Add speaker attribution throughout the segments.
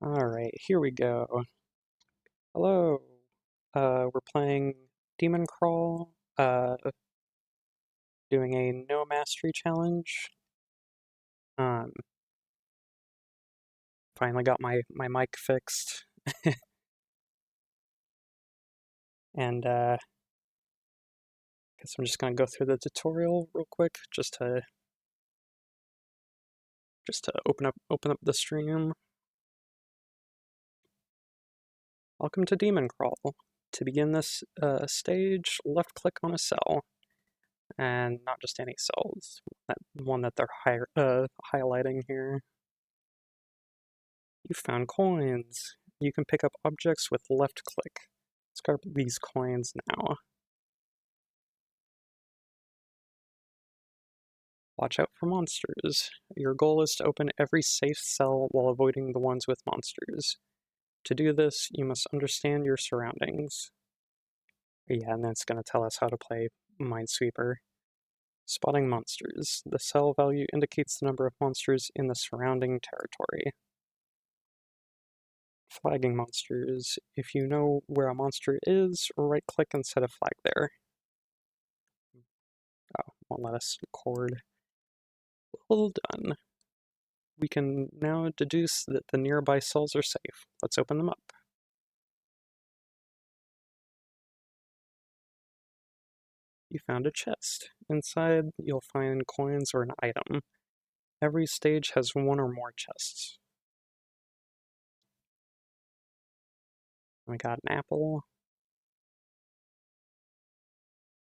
Speaker 1: Alright, here we go. Hello. We're playing DemonCrawl, doing a no mastery challenge. Finally got my mic fixed. And guess I'm just gonna go through the tutorial real quick just to open up the stream. Welcome to DemonCrawl. To begin this stage, left click on a cell. And not just any cells, that one that they're highlighting here. You found coins. You can pick up objects with left click. Let's grab these coins now. Watch out for monsters. Your goal is to open every safe cell while avoiding the ones with monsters. To do this, you must understand your surroundings. Yeah, and that's going to tell us how to play Minesweeper. Spotting monsters. The cell value indicates the number of monsters in the surrounding territory. Flagging monsters. If you know where a monster is, right-click and set a flag there. Oh, won't let us record. Well done. We can now deduce that the nearby cells are safe. Let's open them up. You found a chest. Inside, you'll find coins or an item. Every stage has one or more chests. We got an apple.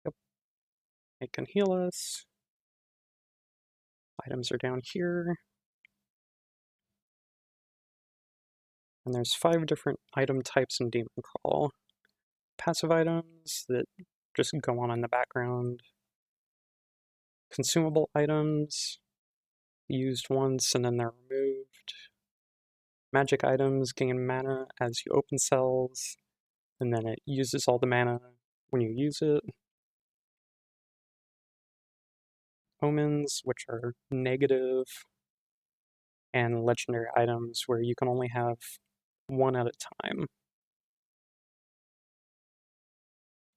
Speaker 1: Yep. It can heal us. Items are down here. And there's 5 different item types in DemonCrawl. Passive items that just go on in the background. Consumable items, used once and then they're removed. Magic items gain mana as you open cells, and then it uses all the mana when you use it. Omens, which are negative, and legendary items where you can only have one at a time.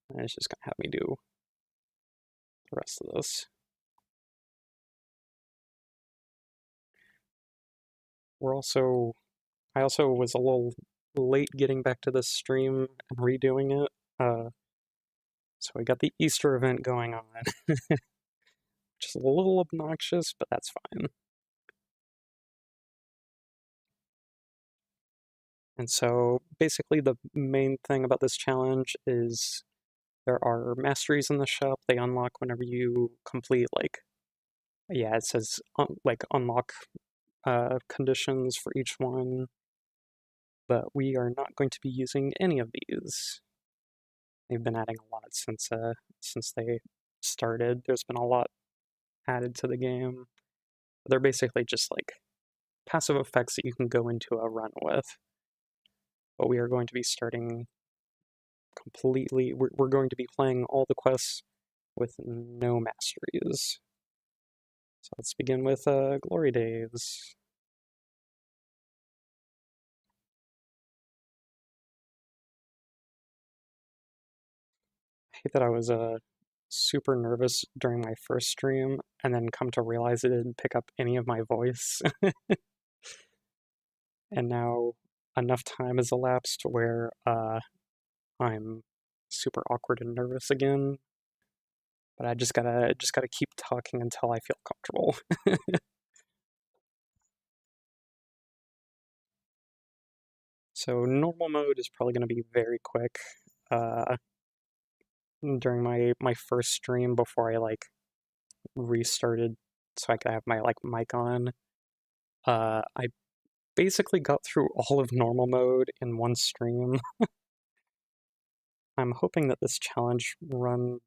Speaker 1: And it's just going to have me do the rest of this. I also was a little late getting back to this stream and redoing it. So we got the Easter event going on. Which is a little obnoxious, but that's fine. And so basically the main thing about this challenge is there are masteries in the shop. They unlock whenever you complete, like, yeah, it says like unlock conditions for each one. But we are not going to be using any of these. They've been adding a lot since they started. There's been a lot added to the game. They're basically just like passive effects that you can go into a run with. But we are going to be starting completely, we're going to be playing all the quests with no masteries. So let's begin with Glory Days. I hate that I was super nervous during my first stream and then come to realize it didn't pick up any of my voice. And now enough time has elapsed where I'm super awkward and nervous again. But I just gotta keep talking until I feel comfortable. So normal mode is probably gonna be very quick. During my first stream before I like restarted so I could have my like mic on, I basically got through all of normal mode in one stream. I'm hoping that this challenge run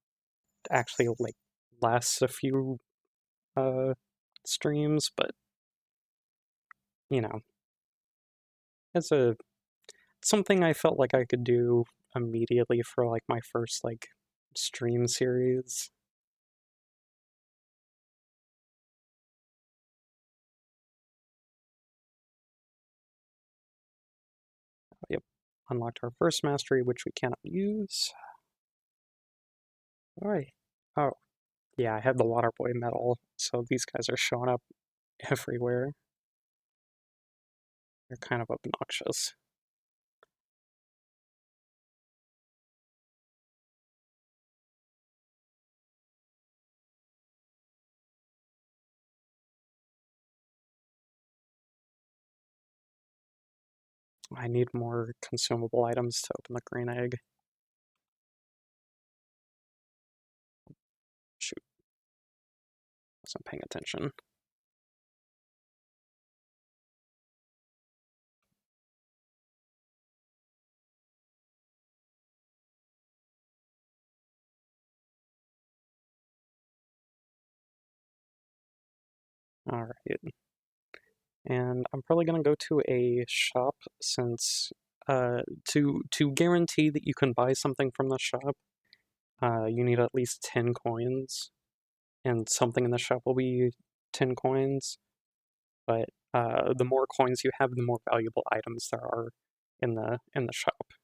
Speaker 1: actually like lasts a few streams, but you know, it's something I felt like I could do immediately for like my first like stream series. unlocked our first mastery, which we cannot use. Alright. Oh, yeah, I have the Water Boy medal, so these guys are showing up everywhere. They're kind of obnoxious. I need more consumable items to open the green egg. Shoot, wasn't paying attention. Alright. And I'm probably gonna go to a shop since to guarantee that you can buy something from the shop, you need at least 10 coins, and something in the shop will be 10 coins, but the more coins you have, the more valuable items there are in the shop.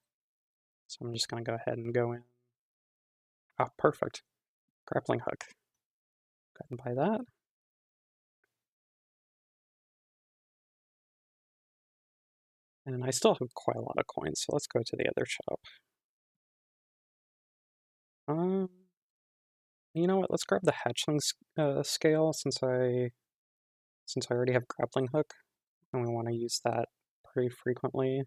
Speaker 1: So I'm just gonna go ahead and go in. Ah, perfect. Grappling hook. Go ahead and buy that. And I still have quite a lot of coins, so let's go to the other shop. You know what? Let's grab the hatchling scale since I already have grappling hook, and we want to use that pretty frequently.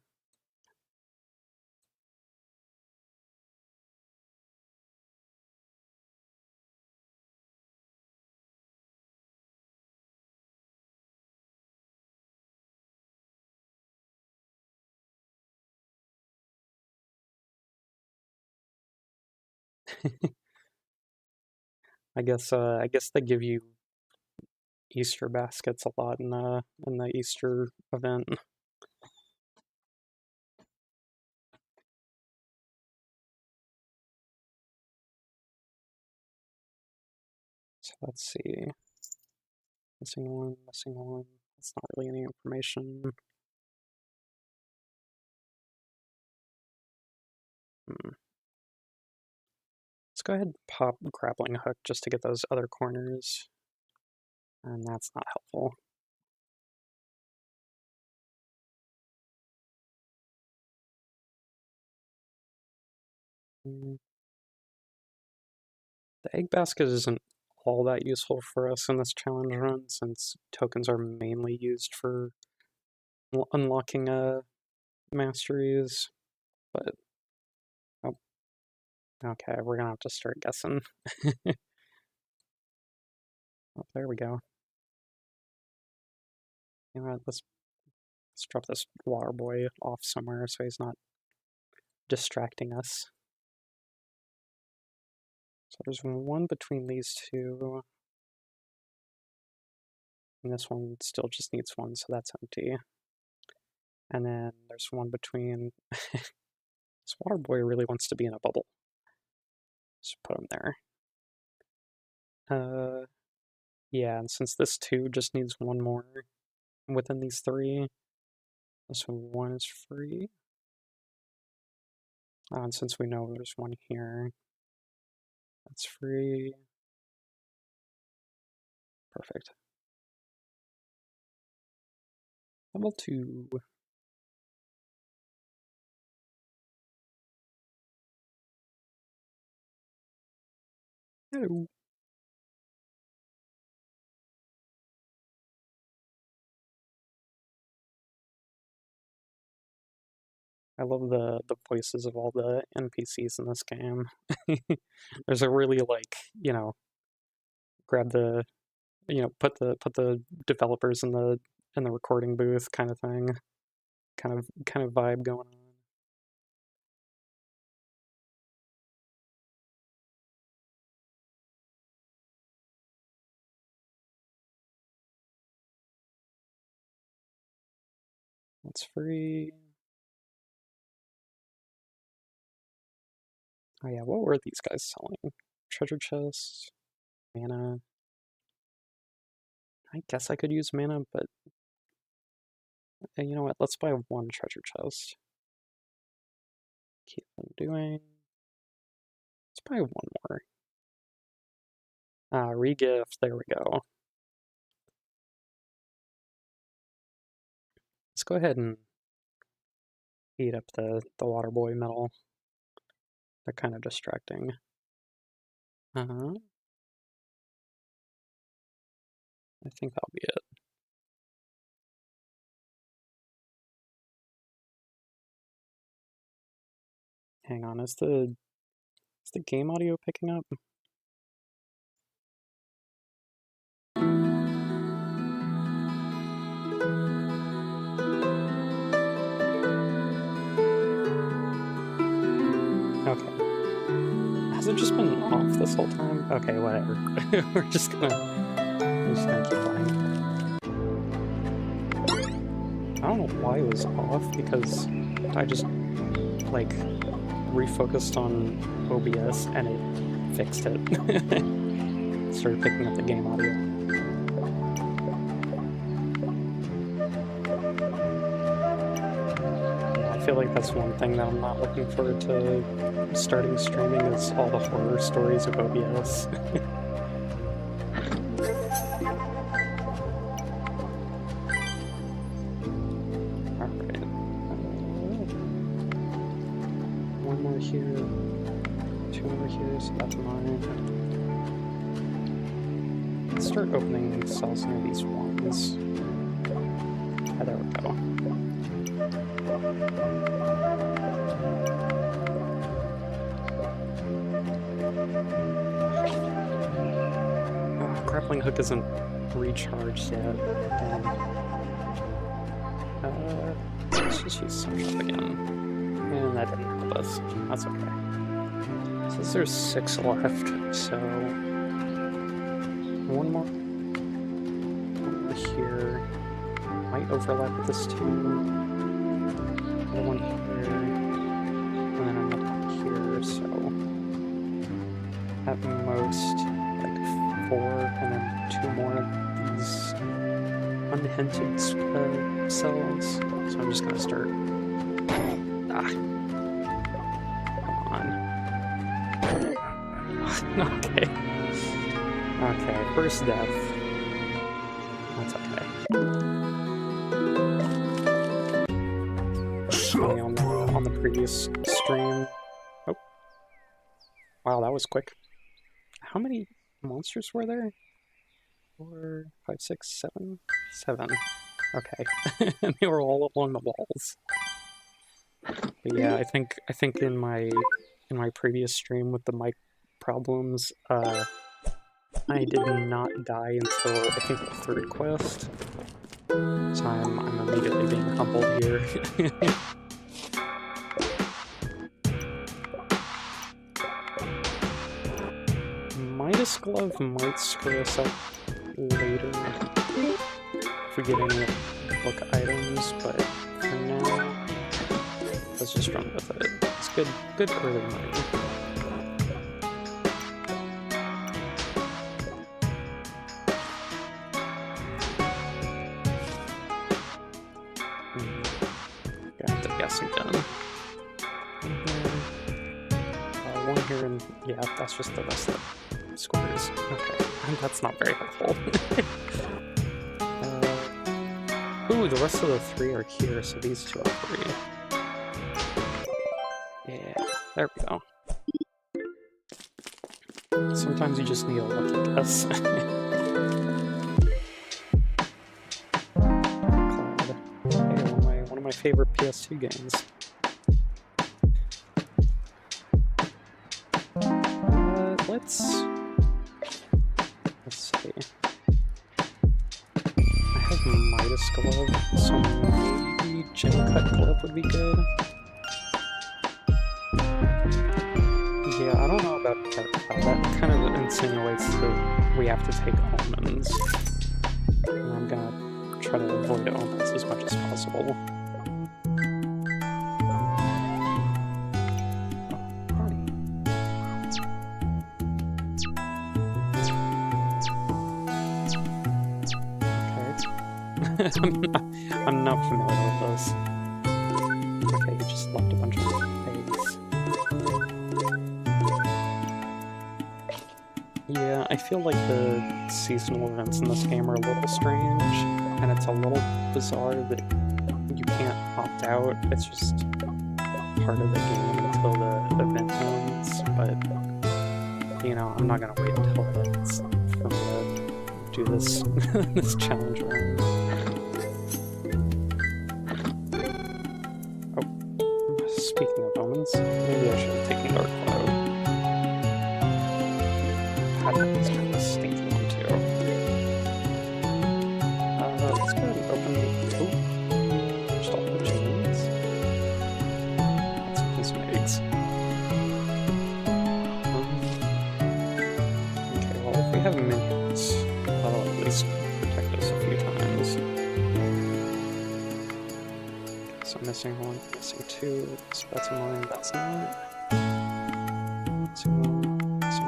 Speaker 1: I guess they give you Easter baskets a lot in the Easter event. So let's see. Missing one, missing one. That's not really any information. Let's go ahead and pop grappling hook just to get those other corners. And that's not helpful. The egg basket isn't all that useful for us in this challenge run, since tokens are mainly used for unlocking masteries, but oh, okay, we're gonna have to start guessing. Oh, there we go. You know what, let's drop this water boy off somewhere so he's not distracting us. So there's one between these two, and this one still just needs one, so that's empty. And then there's one between. This water boy really wants to be in a bubble. Just put him there. Yeah, and since this two just needs one more within these three, this one is free. And since we know there's one here, that's free. Perfect. Level 2. Hello. I love the voices of all the NPCs in this game. There's a really grab the put the developers in the recording booth kind of thing. Kind of vibe going on. That's free. Oh yeah, what were these guys selling? Treasure chests, mana. I guess I could use mana, but you know what? Let's buy one treasure chest. keep them doing. It's probably one more. Regift, there we go. Let's go ahead and eat up the water boy metal. They're kind of distracting. I think that'll be it. Hang on, is the game audio picking up? Okay. Has it just been off this whole time? Okay, whatever. We're just gonna keep playing. I don't know why it was off, because I just like refocused on OBS and it fixed it. Started picking up the game audio. I feel like that's one thing that I'm not looking forward to starting streaming is all the horror stories of OBS. Alright. One more here. Two over here, so that's mine. Let's start opening cells near these ones. Ah, there we go. Grappling hook isn't recharged yet. Let's just use some shop again. And that didn't help us. That's okay. Since there's 6 left, so one more over here. Might overlap with this too. Another one here. And then another one here, so at most 4, and then 2 more of these unhinted cells. So I'm just gonna start. Come on. Okay. Okay, first death. That's okay. On the previous stream. Oh. Wow, that was quick. How many monsters were there? 4, 5, 6, 7? 7. Okay. And they were all along the walls. But yeah, I think in my previous stream with the mic problems, I did not die until I think the 3rd quest. So I'm immediately being humbled here. Midas Glove might screw us up later if we get any book items, but for now, let's just run with it. It's good early money. Gonna have to guess again. One here, and yeah, that's just the rest of the squares. Okay, that's not very helpful. Ooh, the rest of the 3 are here, so these 2 are free. Yeah, there we go. Sometimes you just need a lucky guess. Cloud. Hey, one of my favorite PS2 games. Let's see. I have Midas Glove, so maybe Gem Cut Glove would be good. Yeah, I don't know about that. That kind of insinuates that we have to take omens. And I'm gonna try to avoid omens as much as possible. I'm not familiar with this. Okay, you just left a bunch of eggs. Yeah, I feel like the seasonal events in this game are a little strange, and it's a little bizarre that you can't opt out. It's just part of the game until the event ends, but, you know, I'm not gonna wait until it ends for me to do this, this challenge round. Oh, speaking of omens, maybe I should have taken Dark Cloud. It's kind of a stinky one too. Let's go ahead and open. Oh, just all the chains. Let's open some eggs. Okay, well, if we have minions, that'll at least protect us a few times. Okay, so missing one, missing two. So that's a mine. That's not. Missing one, so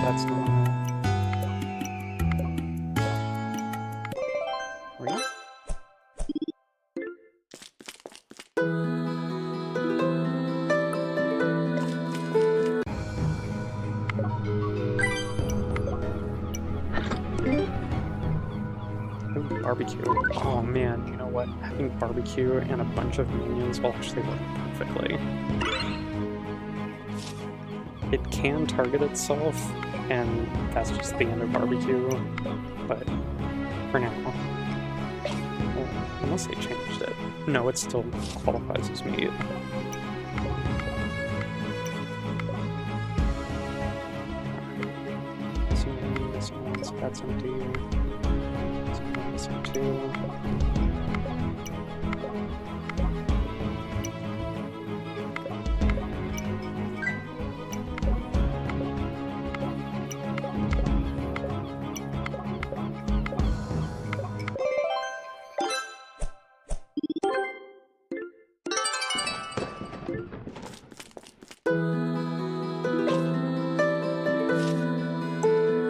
Speaker 1: that's not. Barbecue. Oh man, you know what? Having barbecue and a bunch of minions will actually work perfectly. It can target itself, and that's just the end of barbecue, but for now. Well, unless they changed it. No, it still qualifies as meat. So that's empty. Missing two.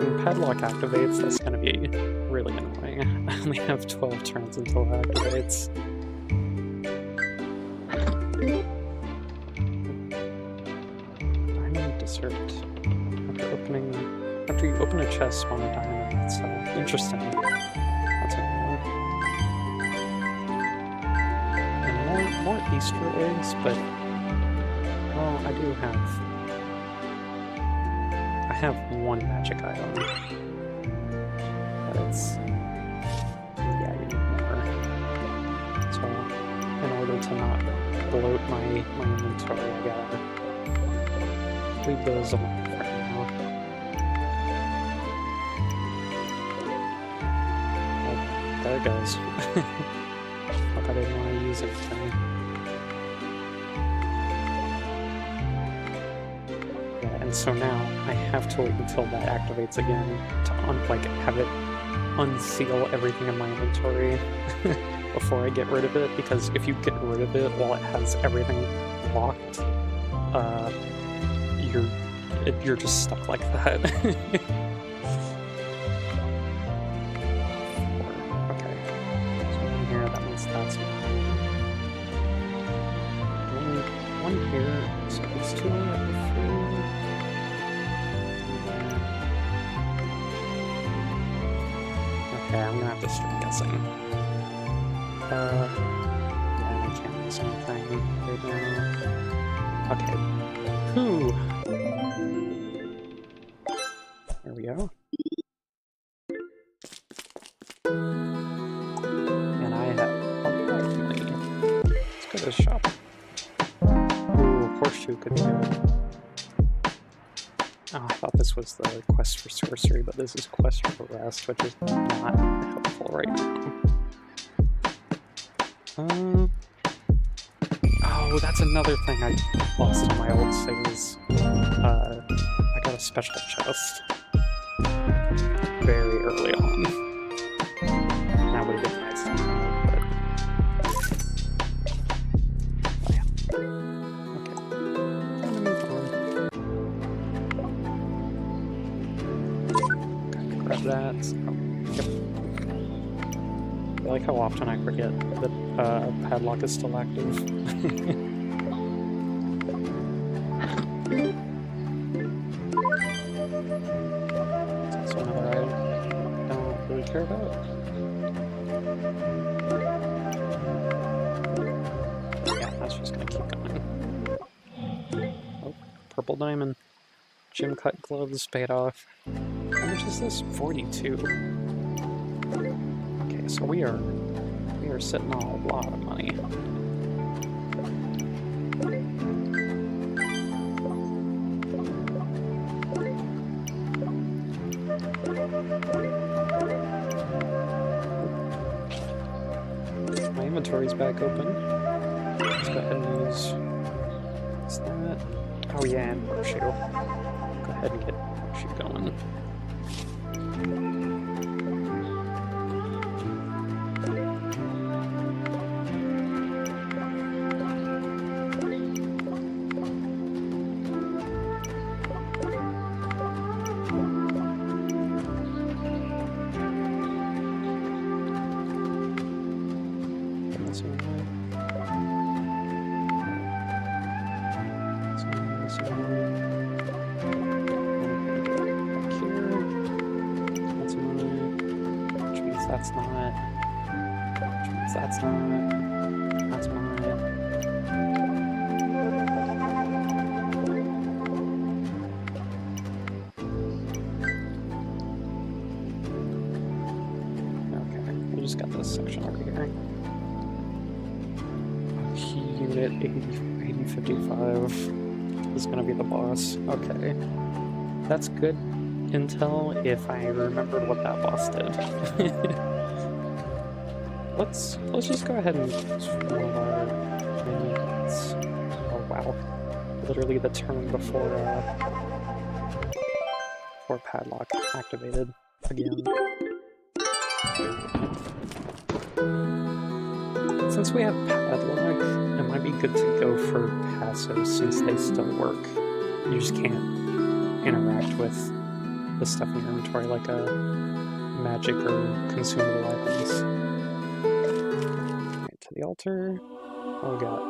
Speaker 1: When padlock activates, that's going to be really annoying. I only have 12 turns until it activates. Diamond dessert. After you open a chest, spawn a diamond. So interesting. That's a good one. And more Easter eggs, but well, I have one magic item. But it's yeah, you need more. So in order to not bloat my inventory, I gotta leave those alone for now. Oh, there it goes. Hope I didn't want to use anything. Yeah, and so now I have to wait until that activates again to have it unseal everything in my inventory before I get rid of it, because if you get rid of it while it has everything locked, you're just stuck like that. Okay, so one here, that means that's one here, so it's 2 out of 3. Okay, I'm gonna have to start guessing. Yeah, I can't miss anything right now. Okay. Whew. There we go. And I have let's go to the shop. Ooh, horseshoe could be good. Oh, I thought this was the quest for sorcery, but this is quest for rest, which is not helpful right now. Oh, that's another thing I lost on my old saves. I got a special chest very early on. That would have been nice to know, but oh, yeah. Okay. I'm gonna move on. Grab that. Oh, yep. I like how often I forget that padlock is still active. care about. Yeah, that's just gonna keep going. Oh, purple diamond. Gym cut gloves paid off. How much is this? 42. Okay, so we are sitting on a lot of money. My inventory's back open. Let's go ahead and use... What's that? Oh yeah, and horseshoe. Go ahead and get horseshoe going. That's not. That's not. That's mine. Okay, we just got this section over here. Unit 8055 is gonna be the boss. Okay. That's good intel if I remembered what that boss did. Let's just go ahead and use one of our minions. Oh wow. Literally the turn before padlock activated again. Since we have padlock, it might be good to go for passives since they still work. You just can't interact with the stuff in your inventory like a magic or consumable items. Right, to the altar. Oh god.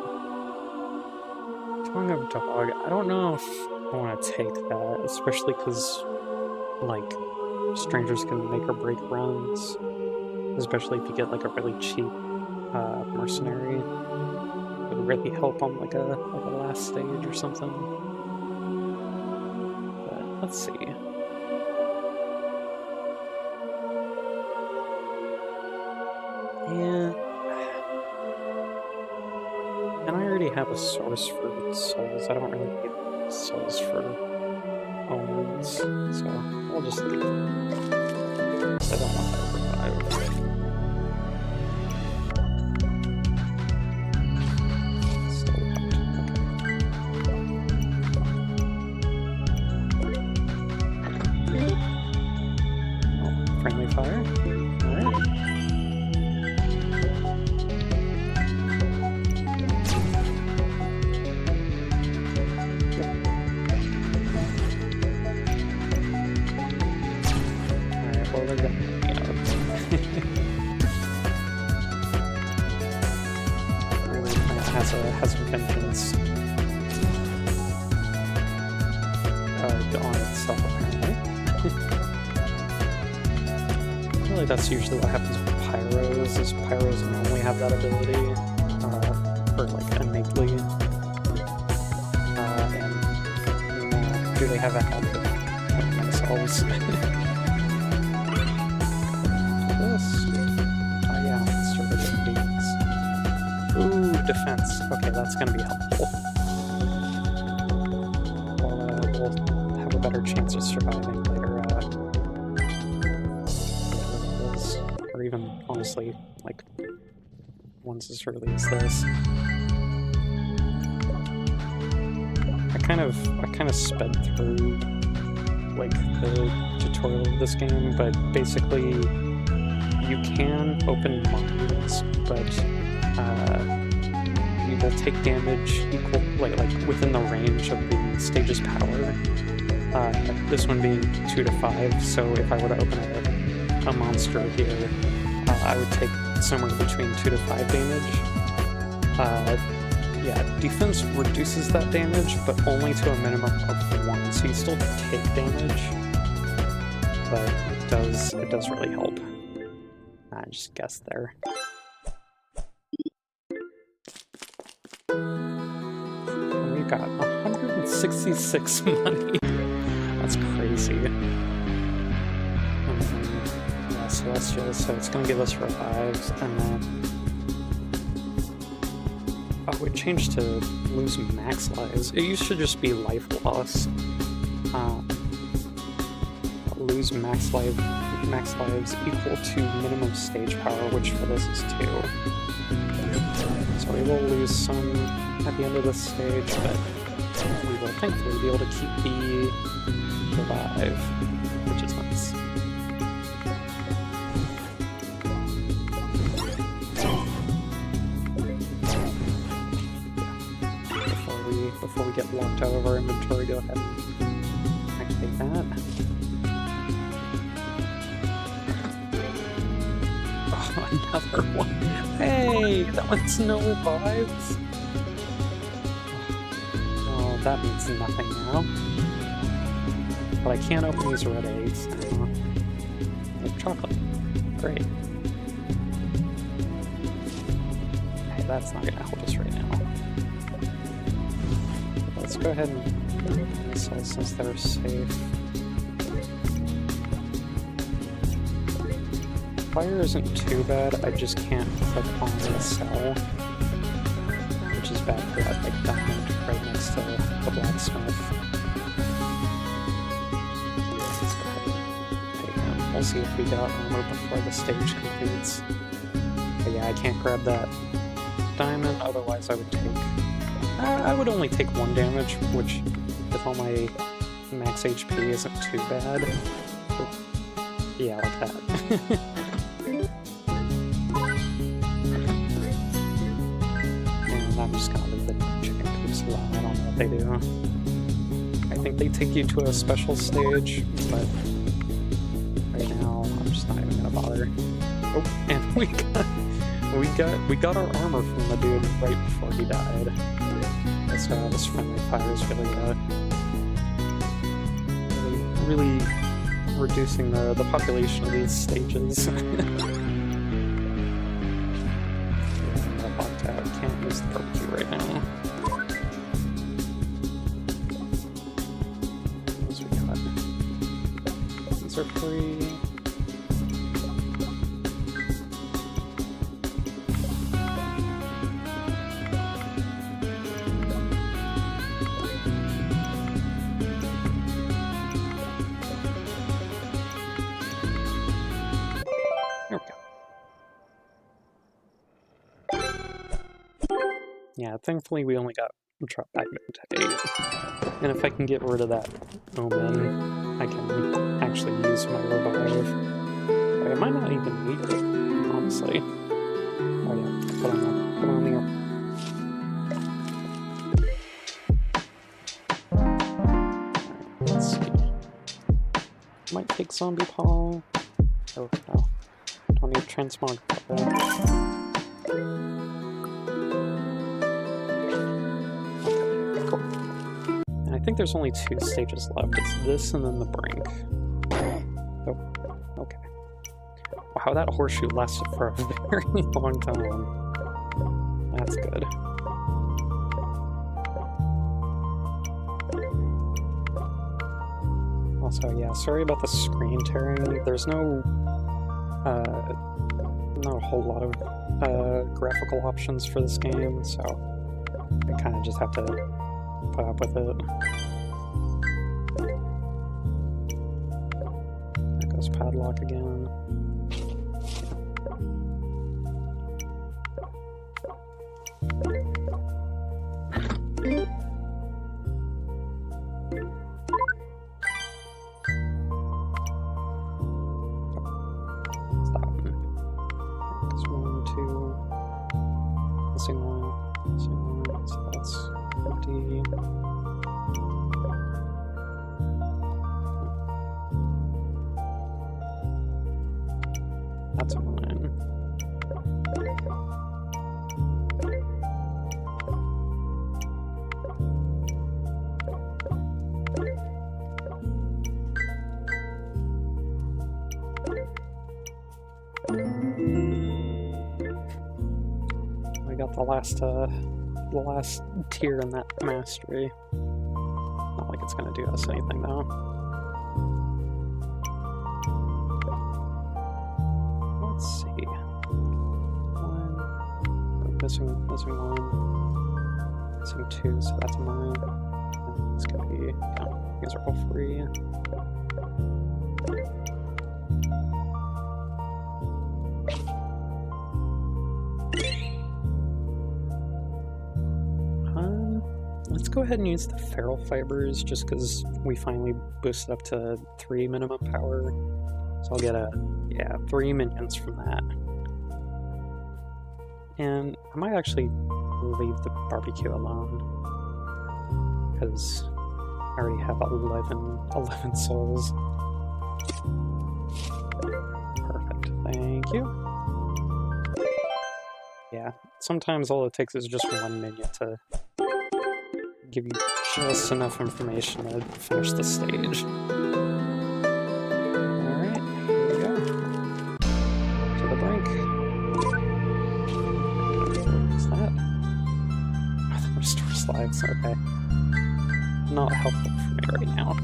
Speaker 1: Tongue of Dog. I don't know if I want to take that, especially because, like, strangers can make or break runs. Especially if you get, like, a really cheap mercenary. It would really help on, like a last stage or something. But, let's see. And I already have a source for souls. I don't really need souls for omens, so I'll just leave. I don't want to revive. Still okay. Oh, friendly fire. Alright. Has a vengeance on itself, apparently. Really, that's usually what happens with pyros, is pyros normally have that ability, or like innately. And do they have a habit of themselves? This? Oh yeah, let's start with these. Ooh, defense. Okay, that's gonna be helpful. We'll have a better chance of surviving later. Or even, honestly, like, once as early as this. I kind of sped through, like, the tutorial of this game, but basically, you can open mines, but you will take damage equal, like within the range of the stage's power. This one being 2 to 5, so if I were to open a monster here, I would take somewhere between 2 to 5 damage. Yeah, defense reduces that damage, but only to a minimum of 1, so you still take damage, but it does really help. I just guessed there. And we've got 166 money. That's crazy. Yeah, Celestial, so it's gonna give us revives, and then... Oh, it changed to lose max lives. It used to just be life loss. Lose max lives equal to minimum stage power, which for this is 2. So we will lose some at the end of this stage, but we will thankfully be able to keep the revive, which is nice. Before we get locked out of our inventory, go ahead and activate that. Another one. Hey, that one's no revives. Oh, that means nothing now. But I can't open these red eggs. Like chocolate. Great. Hey, that's not gonna help us right now. Let's go ahead and sell since they're safe. Fire isn't too bad, I just can't click on the sell, which is bad for that like diamond right next to the blacksmith. Let's go ahead and pay him. We'll see if we get armor before the stage completes. But yeah, I can't grab that diamond, otherwise I would take... I would only take 1 damage, which with all my max HP isn't too bad. But yeah, like that. I'm just gonna leave the chicken coops alone. I don't know what they do. I think they take you to a special stage, but right now I'm just not even gonna bother. Oh, and we got our armor from the dude right before he died. So this friendly fire is really reducing the population of these stages. Can't use the barbecue right now. What else we got? These are free. There we go. Yeah, thankfully we only got dropped back into 8. And if I can get rid of that omen, I can actually use my revive. I might not even need it, honestly. Oh yeah, put on the Alright, let's see. Might take zombie paw. Oh no. Don't need transmog for that. I think there's only 2 stages left. It's this and then the brink. Oh, okay. Wow, that horseshoe lasted for a very long time. That's good. Also, yeah, sorry about the screen tearing. There's not a whole lot of graphical options for this game, so I kind of just have to put up with it. There goes padlock again. So that's 50. That's mine. got the last tier in that mastery. Not like it's gonna do us anything though. Let's see. Missing one. Missing two, so that's mine. And it's gonna be, yeah, these are all free. Let's go ahead and use the feral fibers just because we finally boosted up to 3 minimum power. So I'll get 3 minions from that. And I might actually leave the barbecue alone because I already have 11 souls. Perfect, thank you. Yeah, sometimes all it takes is just one minion to give you just enough information to finish the stage. Alright, here we go. To the brink. What's that? Oh, the restore slides, okay. Not helpful for me right now.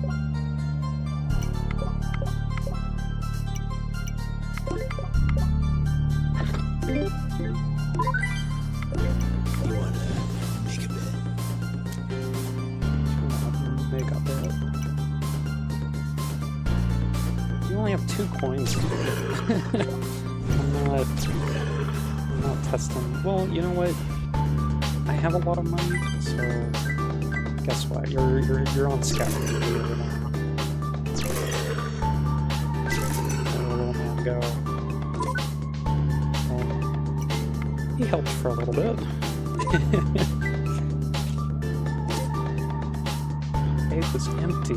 Speaker 1: You only have 2 coins, dude. I'm not testing. Well, you know what? I have a lot of money, so guess what? You're on scout duty right now. Let the little man go. And he helped for a little bit. It was empty.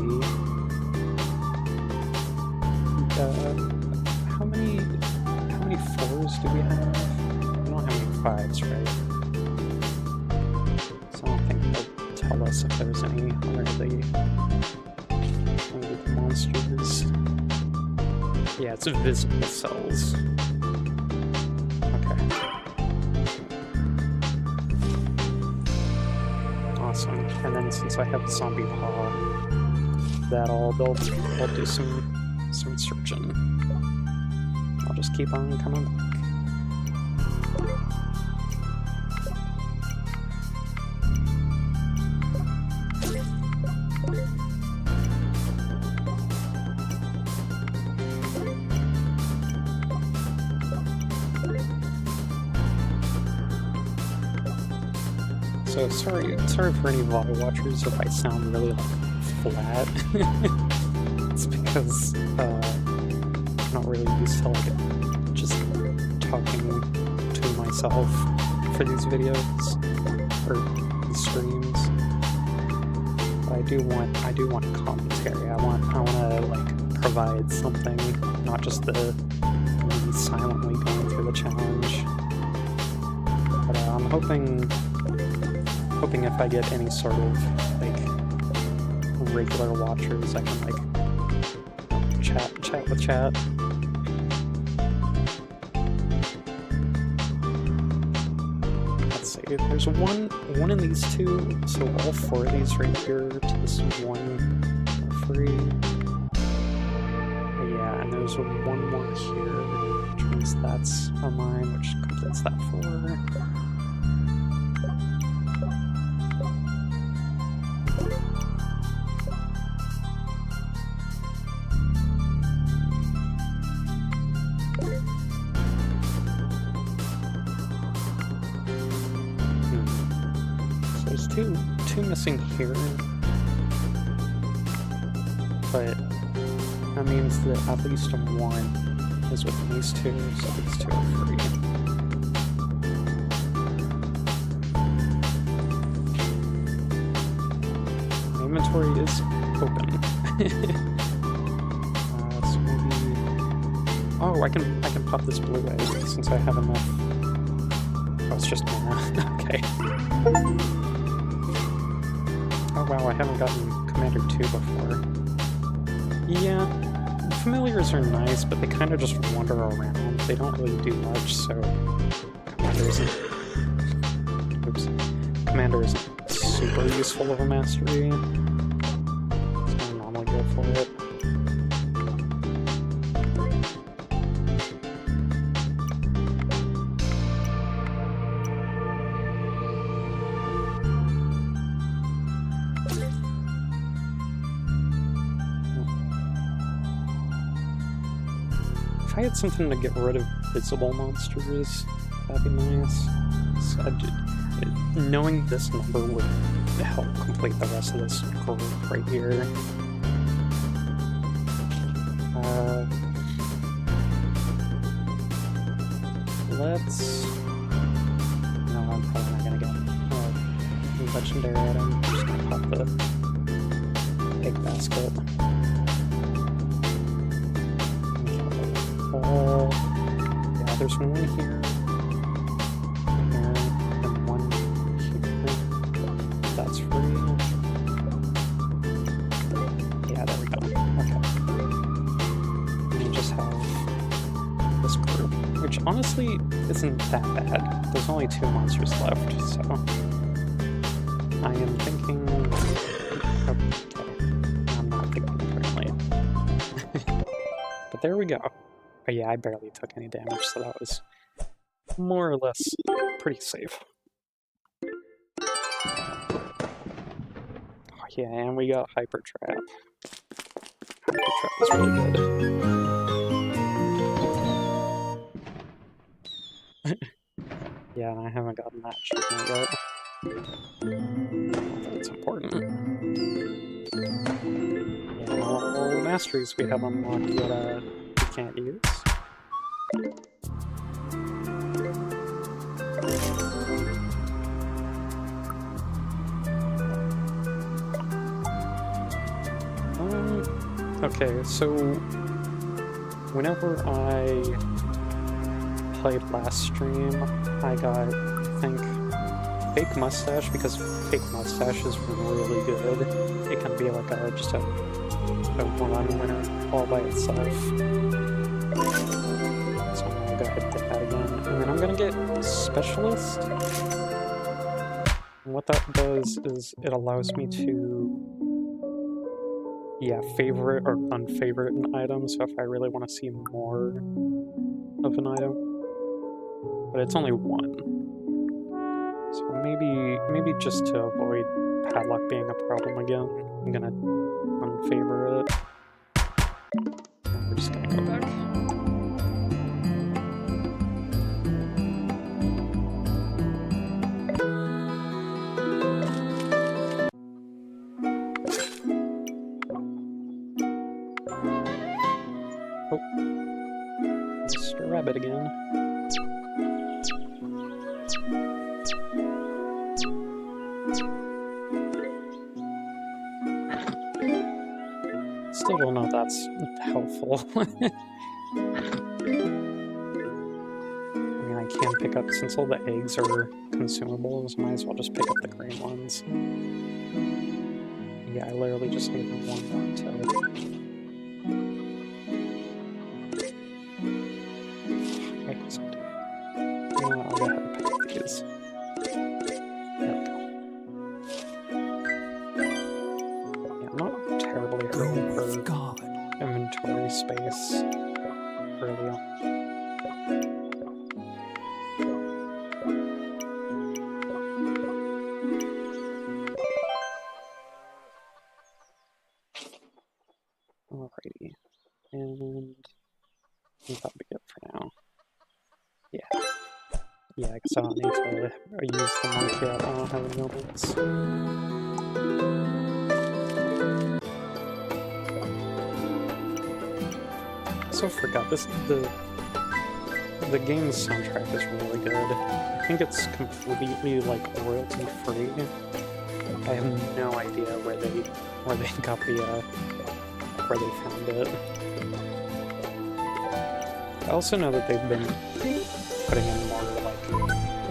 Speaker 1: How many 4s do we have? We don't have any 5s, right? So I don't think they'll tell us if there's any under the monsters. Yeah, it's visible cells. Okay. Awesome. And then since I have the zombie paw, they'll do some searching. I'll just keep on coming back. So sorry for any vlog watchers if I sound really like flat. It's because I'm not really used to like just talking to myself for these videos or these streams. But I do want commentary. I want to like provide something, not just me silently going through the challenge. But I'm hoping if I get any sort of like regular watchers, I can like chat with chat. Let's see, there's one in these 2, so all 4 of these right here to this one are free. Yeah, and there's one more here, which means that's a mine, which completes that 4. There's two missing here, but that means that at least one is within these 2, so these 2 are free. My inventory is open. So maybe, oh, I can pop this blue egg since I have enough. Oh, it's just mana. Okay. Oh wow, I haven't gotten Commander 2 before. Yeah, familiars are nice, but they kind of just wander around. They don't really do much, so commanders Commander isn't super useful of a mastery, so I normally go for it. If I had something to get rid of visible monsters, that'd be nice. So knowing this number would help complete the rest of this group right here. Let's... No, I'm probably not gonna get a legendary item. I'm just gonna pop the egg basket. Yeah, there's one here, here, and one here. That's free. Yeah, there we go. Okay. And you just have this group, which honestly isn't that bad. There's only 2 monsters left, so I am thinking... Okay, I'm not thinking apparently. But there we go. But yeah, I barely took any damage, so that was more or less pretty safe. Oh yeah, and we got Hyper Trap. Hyper Trap is really good. Yeah, and I haven't gotten that achievement yet. That's important. Yeah, all masteries we have unlocked yet, we can't use. Okay, so whenever I played last stream, I got, I think, Fake Mustache, because Fake Mustache is really good. It can be like just a one winner all by itself. So I'm gonna go ahead and get that again. And then I'm gonna get Specialist. And what that does is it allows me to, yeah, favorite or unfavorite an item, so if I really want to see more of an item. But it's only one. So maybe just to avoid Padlock being a problem again, I'm gonna unfavor it. And we're just gonna go back. Oh. Mr. Rabbit again. Still don't know if that's helpful. I mean, I can pick up, since all the eggs are consumables, might as well just pick up the green ones. Yeah, I literally just need one more to... Wait, something. I'll go ahead and pick up these. There we go. Yeah, I'm not terribly hurting for inventory space early on. Alrighty, and I think that'll be it for now. Yeah. Yeah, because I don't need to use the monkey, I don't have any moments. Also forgot this, the game's soundtrack is really good. I think it's completely like royalty free. I have no idea where they got the where they found it. I also know that they've been putting in more like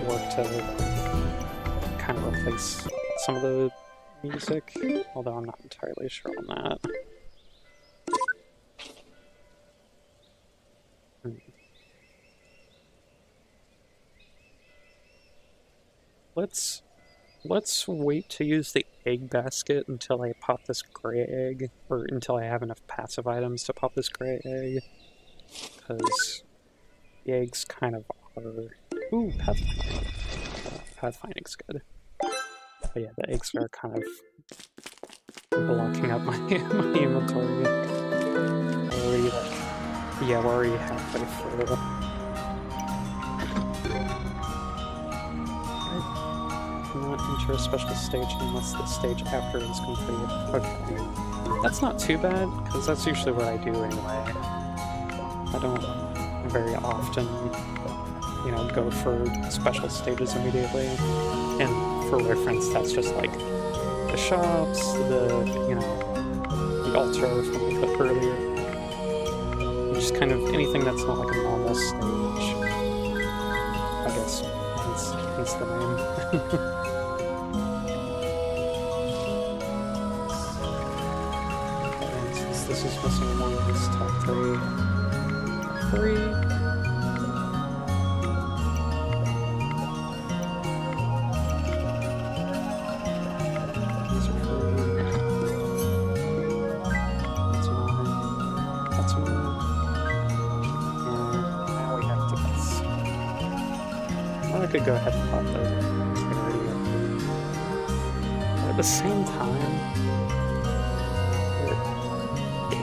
Speaker 1: work to kind of replace some of the music, although I'm not entirely sure on that. Let's let's wait to use the egg basket until I pop this gray egg, or until I have enough passive items to pop this gray egg, because the eggs kind of are... Ooh, pathfinding. Pathfinding's good. But yeah, the eggs are kind of blocking up my, my inventory. Already, like, yeah, we're already halfway through. Not enter a special stage unless the stage after is complete. Okay. That's not too bad, because that's usually what I do anyway. I don't very often, you know, go for special stages immediately. And for reference, that's just like the shops, the, you know, the altar from the clip earlier. Just kind of anything that's not like a normal stage. I guess hence the name. This is missing one of these top three. These are free. That's mine. That's mine. And now we have tickets. Or I could go ahead and pop the charity up here. But at the same time,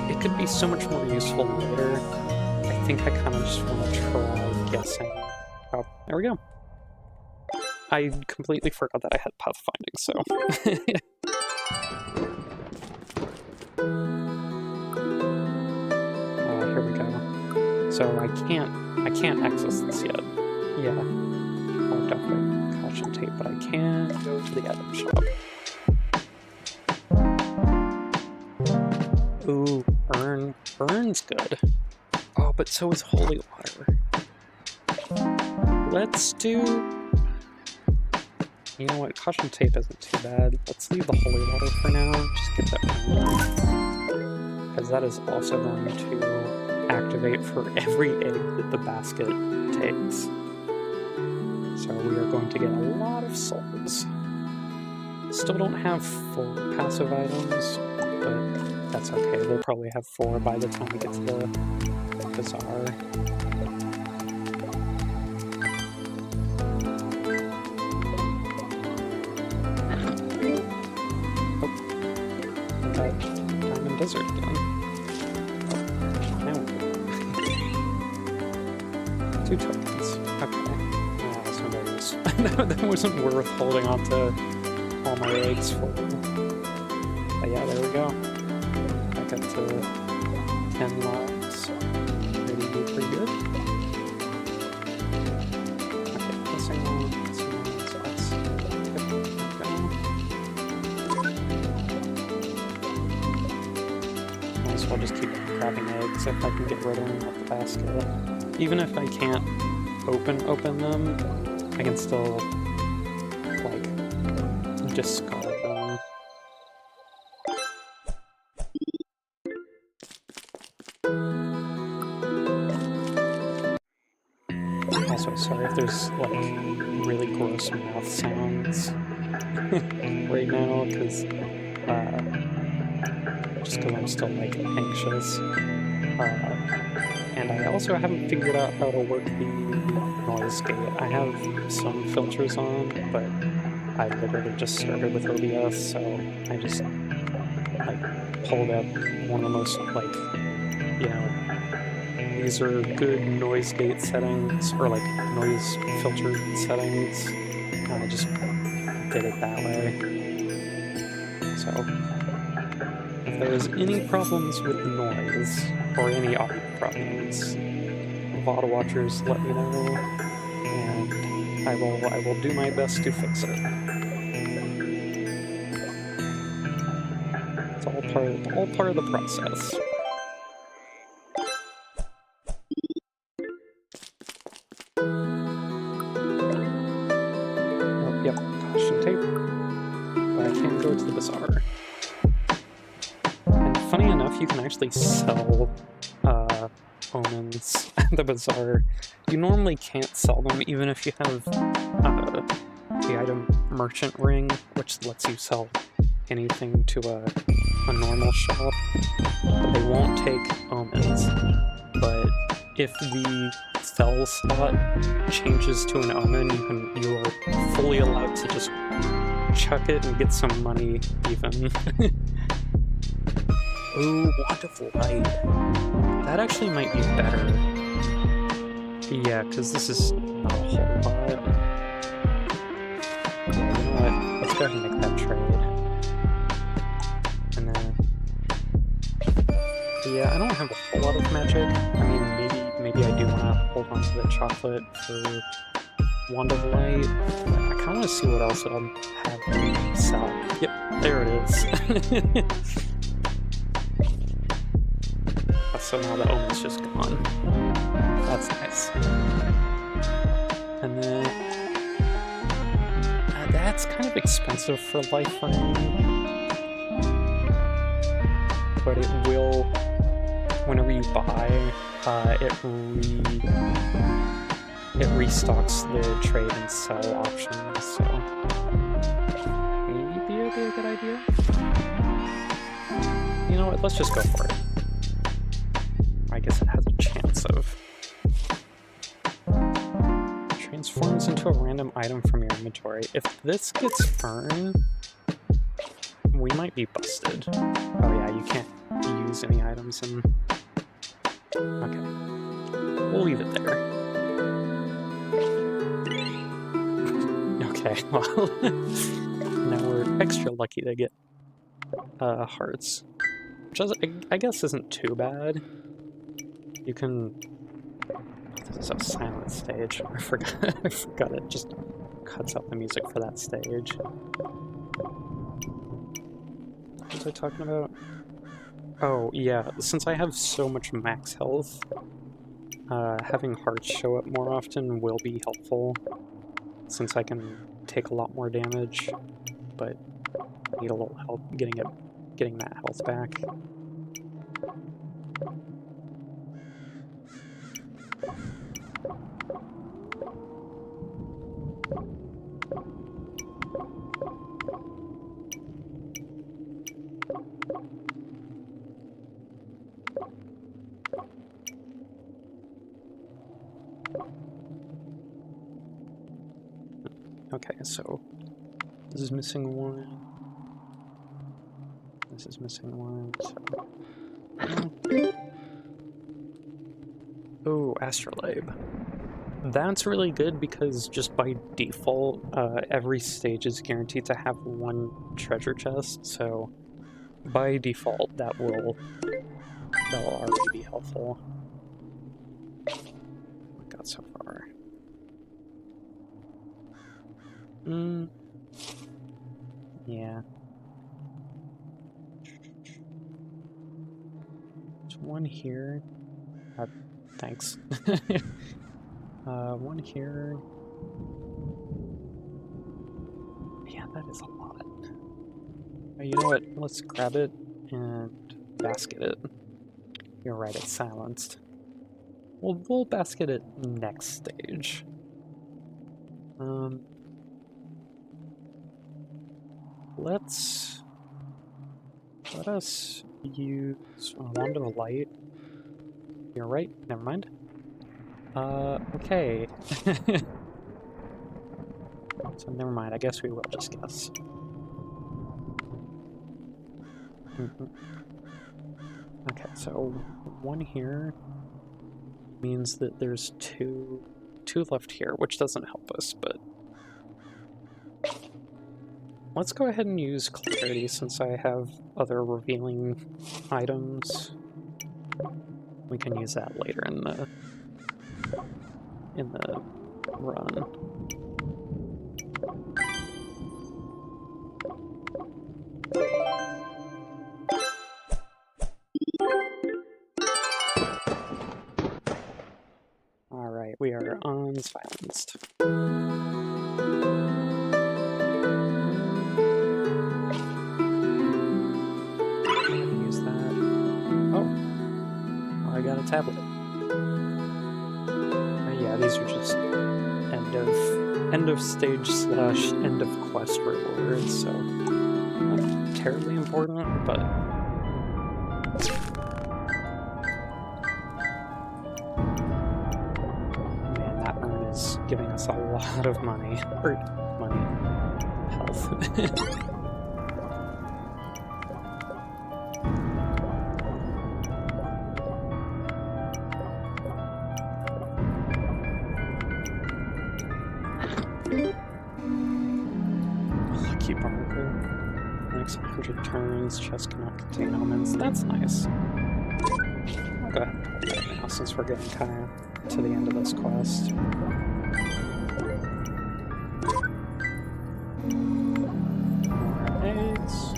Speaker 1: it could be so much more useful later. I think I kind of just want to try guessing. Oh, there we go. I completely forgot that I had pathfinding, so... Here we go. So I can't access this yet. Yeah. Marked off by caution tape, but I can go to the item shop. Ooh, urn. Urn's good. Oh, but so is holy water. Let's do... You know what? Caution tape isn't too bad. Let's leave the holy water for now. Just get that one. Because that is also going to activate for every egg that the basket takes. So we are going to get a lot of souls. Still don't have 4 passive items, but that's okay. We'll probably have 4 by the time we get to the bazaar. Oh, that diamond desert again. Oh, now 2 tokens. Okay. That's no use. That wasn't worth holding on to all my eggs for. But yeah, there we go. Back up to 10 logs. Ready to be pretty good. Okay, missing one, so that's good. Might as well just keep grabbing eggs if I can get rid of them out the basket. Even if I can't open them, I can still, like, discard them. Also, sorry if there's, like, really gross mouth sounds right now, because, just because I'm still, like, anxious. And I also haven't figured out how to work the noise gate. I have some filters on, but I literally just started with OBS, so I just, like, pulled up one of the most, like, you know, these are good noise gate settings, or like noise filter settings, and I just did it that way. So, if there's any problems with the noise, or any audio problems, VOD watchers let me know, and I will do my best to fix it. It's all part of the process. Yep, caution tape. But I can't go to the bazaar. And funny enough, you can actually sell omens at the bazaar. You normally can't sell them even if you have the item merchant ring, which lets you sell anything to a normal shop. They won't take omens, but if the sell slot changes to an omen, you are fully allowed to just chuck it and get some money even. Ooh, Wand of Light. That actually might be better. Yeah, because this is not a whole lot. You know what? Let's go ahead and make that trade. And then... yeah, I don't have a whole lot of magic. I mean, maybe I do want to hold on to the chocolate for Wand of Light. But I kind of want to see what else I'll have to sell. Yep, there it is. So now the omen's just gone. That's nice. And then... that's kind of expensive for lifeline. But it will... whenever you buy, it restocks the trade and sell options, so... maybe it'll be a good idea? You know what, let's just go for it. I guess it has a chance of... transforms into a random item from your inventory. If this gets earned, we might be busted. Oh yeah, you can't use any items in... okay. We'll leave it there. Okay, well... now we're extra lucky to get hearts. Which I guess isn't too bad. You can... this is a silent stage. I forgot it just cuts out the music for that stage. What was I talking about? Oh, yeah, since I have so much max health, having hearts show up more often will be helpful, since I can take a lot more damage, but I need a little help getting that health back. Okay, so this is missing one. This is missing one, so... oh, Astrolabe. That's really good because just by default, every stage is guaranteed to have one treasure chest, so by default that will already be helpful. What got so far? Yeah. There's one here. Thanks. One here. Yeah, that is a lot. You know what? Let's grab it and basket it. You're right, it's silenced. We'll basket it next stage. Let us use Wand of Light. You're right, never mind. Okay. So never mind, I guess we will just guess. Okay, so one here means that there's two left here, which doesn't help us, but let's go ahead and use Clarity since I have other revealing items. We can use that later in the run. Alright, we are unsilenced. Use that. Oh! I got a tablet. Yeah, these are just end end of stage / end of quest rewards, so not terribly important, but man, that urn is giving us a lot of money. Or money. Health. Lucky Barker. Next 100 turns, chest cannot contain omens. That's nice. I'll go ahead and put that now since we're getting kind of to the end of this quest. More eggs.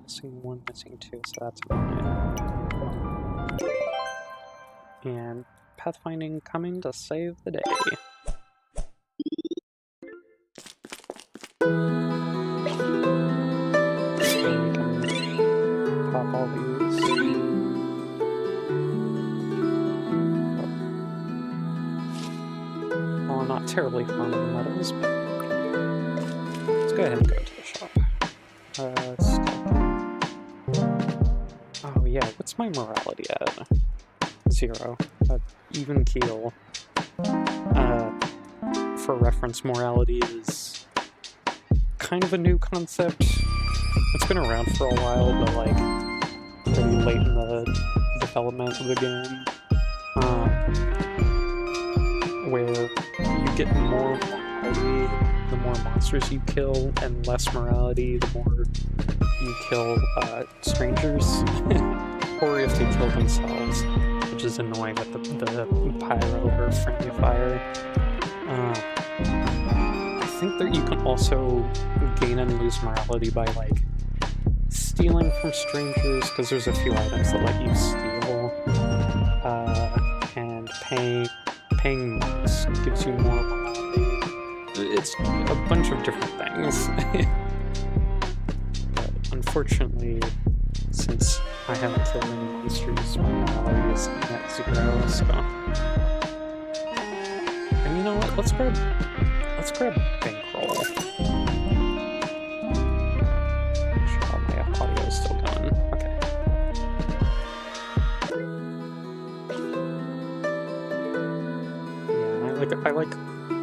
Speaker 1: Missing 1, missing 2, so that's fine. And pathfinding coming to save the day. So we can pop all these. Well, I'm not terribly fond of the metals, but let's go ahead and go to the shop. Oh yeah, what's my morality at? 0. Even keel. For reference, morality is kind of a new concept. It's been around for a while, but like pretty late in the development of the game. Where you get more morality the more monsters you kill, and less morality the more you kill strangers, or if they kill themselves, which is annoying with the pyro or friendly fire. I think that you can also gain and lose morality by like stealing from strangers, because there's a few items that let you steal, and paying monks gives you more morality. It's a bunch of different things. But unfortunately, since I haven't killed any monsters, my morality is at 0, so... And you know what? Let's grab DemonCrawl. Sure, my audio is still going. Okay. Yeah,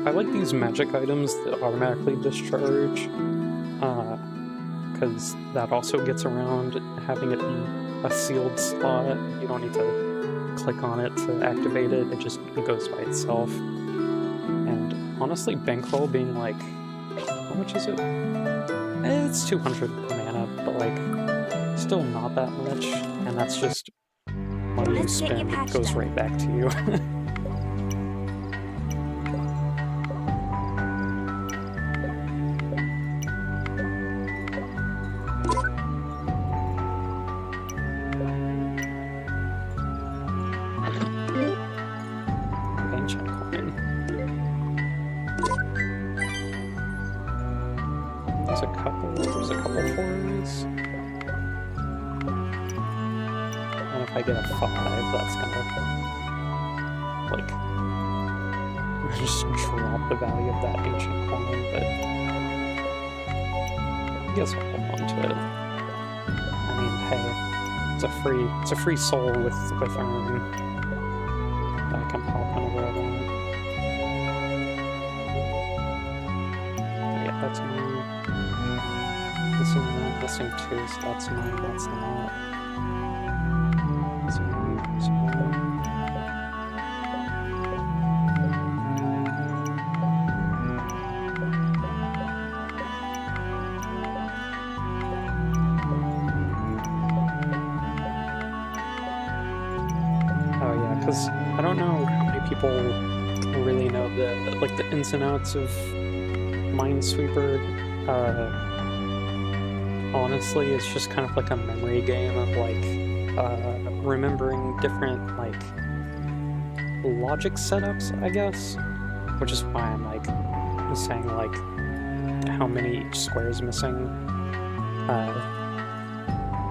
Speaker 1: I like these magic items that automatically discharge, because that also gets around having it be a sealed slot. You don't need to click on it to activate it, it just goes by itself. And honestly, DemonCrawl being like, how much is it? It's 200 mana, but like, still not that much, and that's just money you spend, it goes right back to you. There's a couple fours. And if I get a 5, that's gonna, like, just drop the value of that ancient coin, but I guess I'll hold on to it. I mean, hey, it's a free soul with Urn that I can pop whenever I want. Yeah, that's mine. Missing 1, missing 2, so that's mine, that's not. Missing 1, missing 1. don't know how many people really know the ins and outs of Minesweeper. Honestly, it's just kind of like a memory game of like remembering different like logic setups, I guess, which is why I'm like saying like how many each square is missing,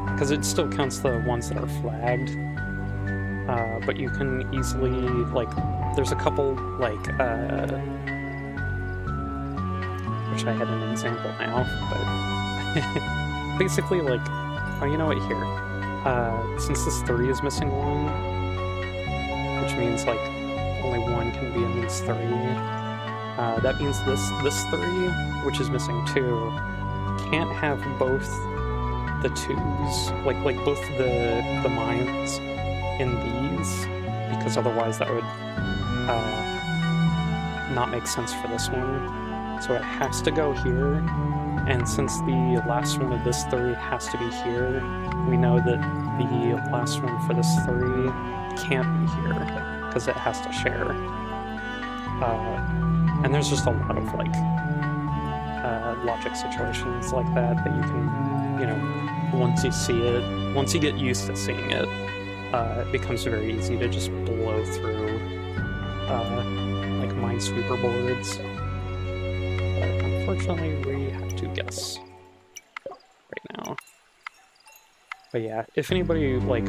Speaker 1: because it still counts the ones that are flagged, but you can easily like there's a couple like which I had an example now, but basically like, oh, you know what, here, since this 3 is missing 1, which means like only 1 can be in these 3, that means this 3, which is missing 2, can't have both the 2s, like both the mines in these, because otherwise that would not make sense for this one. So it has to go here, and since the last one of this 3 has to be here, we know that the last one for this 3 can't be here, because it has to share. And there's just a lot of like logic situations like that you can, you know, once you see it, once you get used to seeing it, it becomes very easy to just blow through like Minesweeper boards. But unfortunately, we have to guess right now. But yeah, if anybody like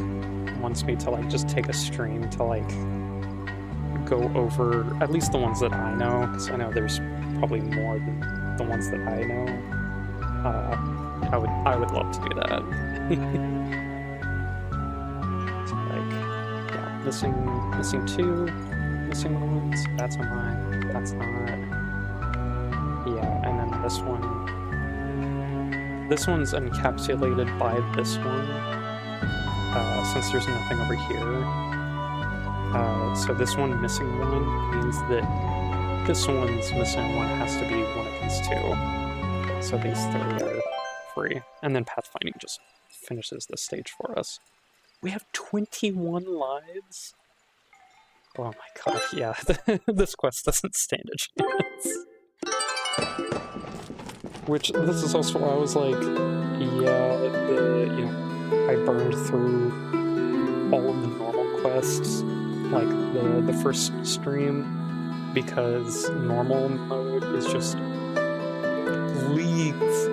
Speaker 1: wants me to like just take a stream to like go over at least the ones that I know, because I know there's probably more than the ones that I know, I would love to do that. So like, yeah, missing 2, missing 1, so that's a mine, that's not. Yeah, and then this one's encapsulated by this one, since there's nothing over here. So this one missing 1 means that this one's missing 1 has to be one of these 2. So these 3 are free. And then pathfinding just finishes this stage for us. We have 21 lives? Oh my god, yeah, this quest doesn't stand a chance. Which, this is also why I was like, yeah, you know, I burned through all of the normal quests, like the first stream, because normal mode is just leagues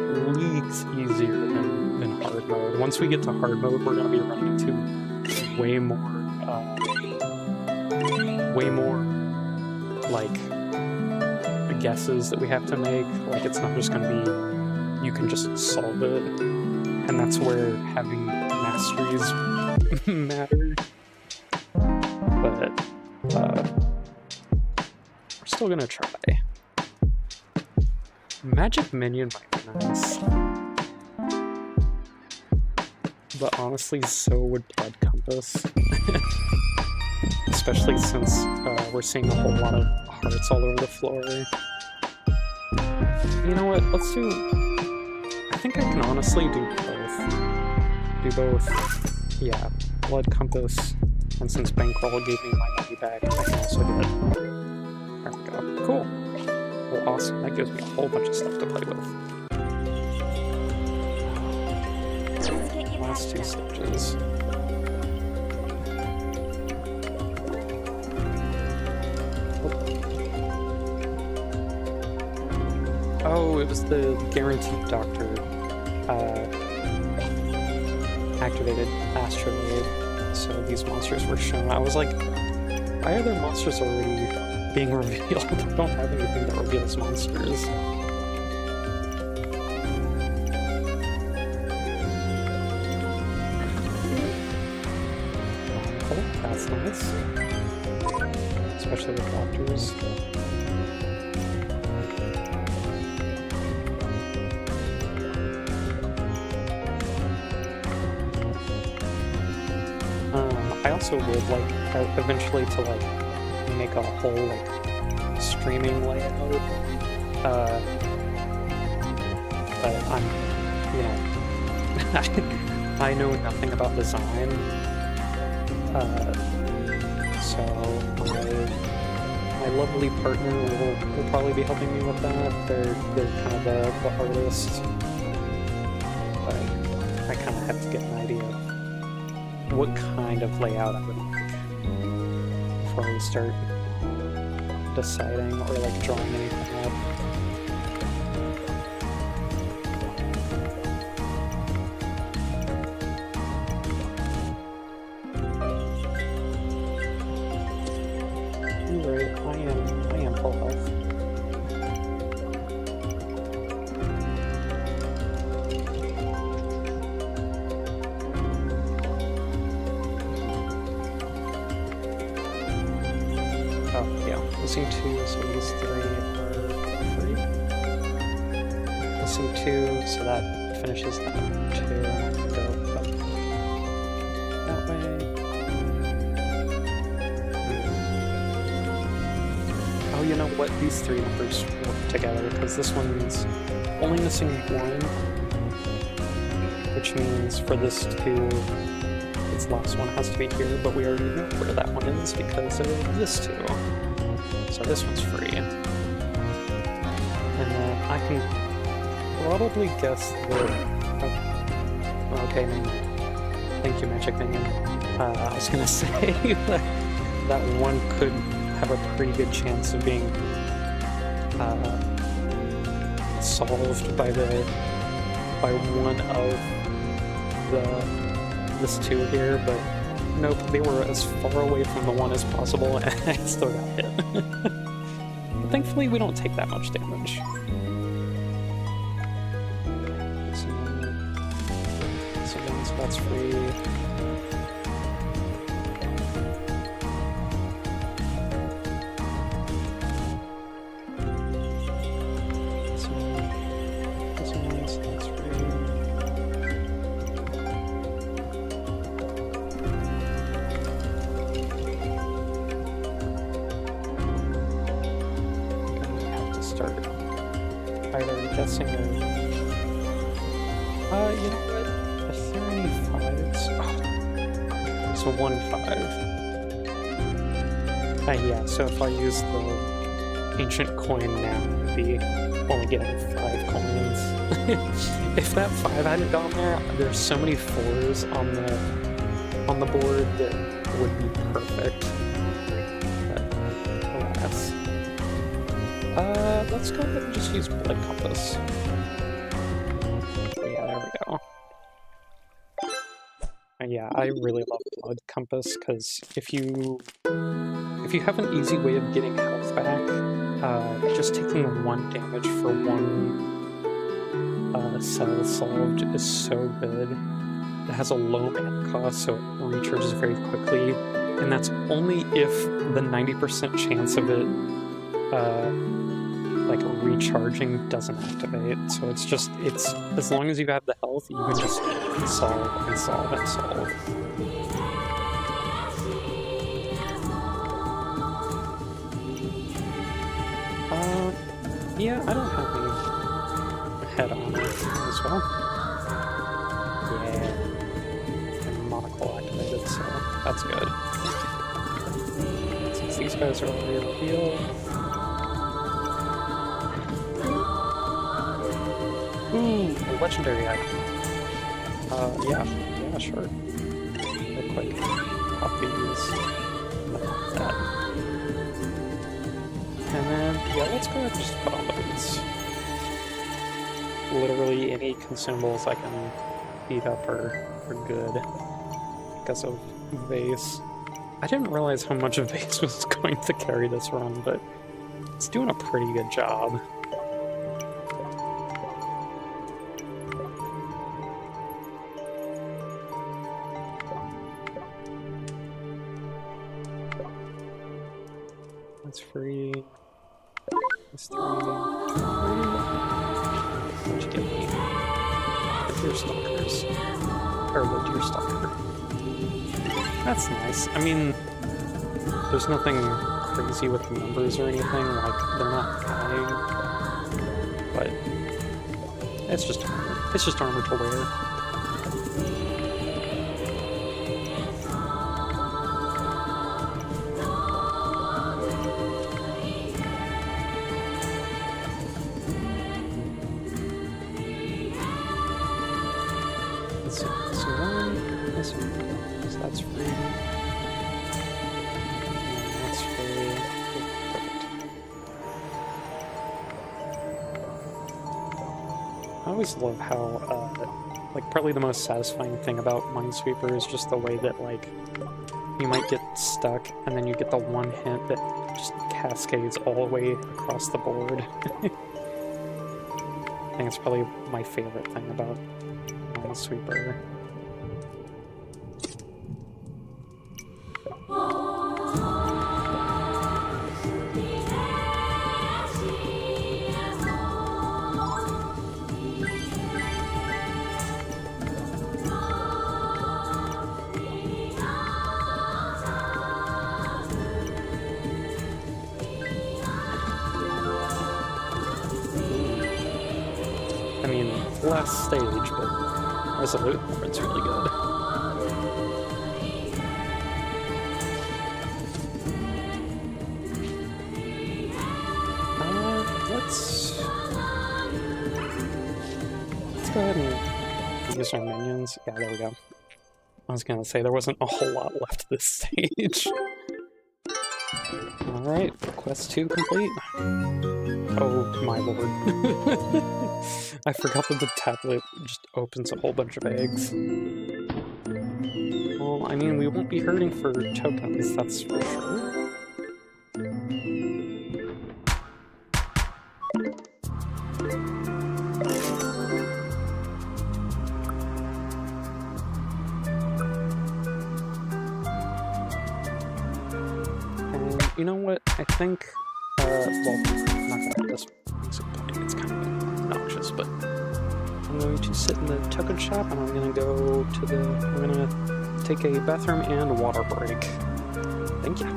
Speaker 1: easier than hard mode. Once we get to hard mode, we're going to be running into way more like guesses that we have to make. Like, it's not just going to be you can just solve it, and that's where having masteries matter. But we're still gonna try. Magic minion might be nice, but honestly, so would Blood Compass. Especially since we're seeing a whole lot of hearts all over the floor. You know what? Let's do. I think I can honestly do both. Yeah, Blood Compass. And since DemonCrawl gave me my money back, I can also do it. There we go. Cool. Well, awesome. That gives me a whole bunch of stuff to play with. Last 2 stages. Oh, it was the guaranteed doctor activated asteroid. So these monsters were shown. I was like, why are there monsters already being revealed? I don't have anything that reveals monsters. Oh, that's nice. Especially with doctors. I also would like eventually to like make a whole like streaming layout, but I'm, you know, I know nothing about design, so my lovely partner will probably be helping me with that. They're kind of the artist, but I kind of have to get an idea of what kind of layout I would like before we start deciding or like drawing anything up. You're right, I am full health. Oh, yeah. Missing 2, so these 3 are free. Missing 2, so that finishes that 2. Go up that way. Oh, you know what? These 3 numbers work together, because this one's only missing 1, which means for this 2, its last one has to be here, but we already know where that one is because of this 2. So this one's free. And then I can probably guess that... Oh, okay, thank you, Magic Minion. I was gonna say that one could have a pretty good chance of being solved by one of this 2 here, but nope, they were as far away from the 1 as possible, and I still got hit. But thankfully, we don't take that much damage. So that's free. Either guessing or... you know what? If there are any 5s... Oh, there's a 1-5. Yeah, so if I use the ancient coin now, I'd be only getting 5 coins. If that 5 hadn't gone there, there's so many 4s on the board that would be perfect. But, alas. Let's go ahead and just use Blood Compass. Yeah, there we go. Yeah, I really love Blood Compass, because if you have an easy way of getting health back, just taking 1 damage for 1 cell solved is so good. It has a low mana cost, so it recharges very quickly, and that's only if the 90% chance of it like recharging doesn't activate. So it's as long as you have the health, you can just solve and solve and solve. Yeah, I don't have any head on it as well. Yeah, and monocle activated, so that's good. Since these guys are already revealed. Ooh, a legendary item. Yeah, sure. Real quick. Pop these. Like that. And then, yeah, let's go ahead and just put on the boots. Literally any consumables I can beat up are good because of Vase. I didn't realize how much of Vase was going to carry this run, but it's doing a pretty good job. That's free. That's 3. What'd you get me? The Deer Stalkers. Or the Deer Stalker. That's nice. I mean, there's nothing crazy with the numbers or anything, like, they're not dying. But it's just armor. It's just armor to wear. this one. So that's free. And that's free. Perfect. I always love how, like, probably the most satisfying thing about Minesweeper is just the way that, like, you might get stuck, and then you get the one hit that just cascades all the way across the board. I think it's probably my favorite thing about Minesweeper. I mean, last stage, but Resolute Board's really good. Let's go ahead and use our minions. Yeah, there we go. I was gonna say there wasn't a whole lot left this stage. Alright, quest 2 complete. Oh my lord. I forgot that the tablet just opens a whole bunch of eggs. Well, I mean, we won't be hurting for tokens, that's for sure. And you know what? I think, well, I'm not gonna this music playing, it's kind of obnoxious, but I'm going to sit in the token shop and I'm going to go to the, I'm going to take a bathroom and water break. Thank you.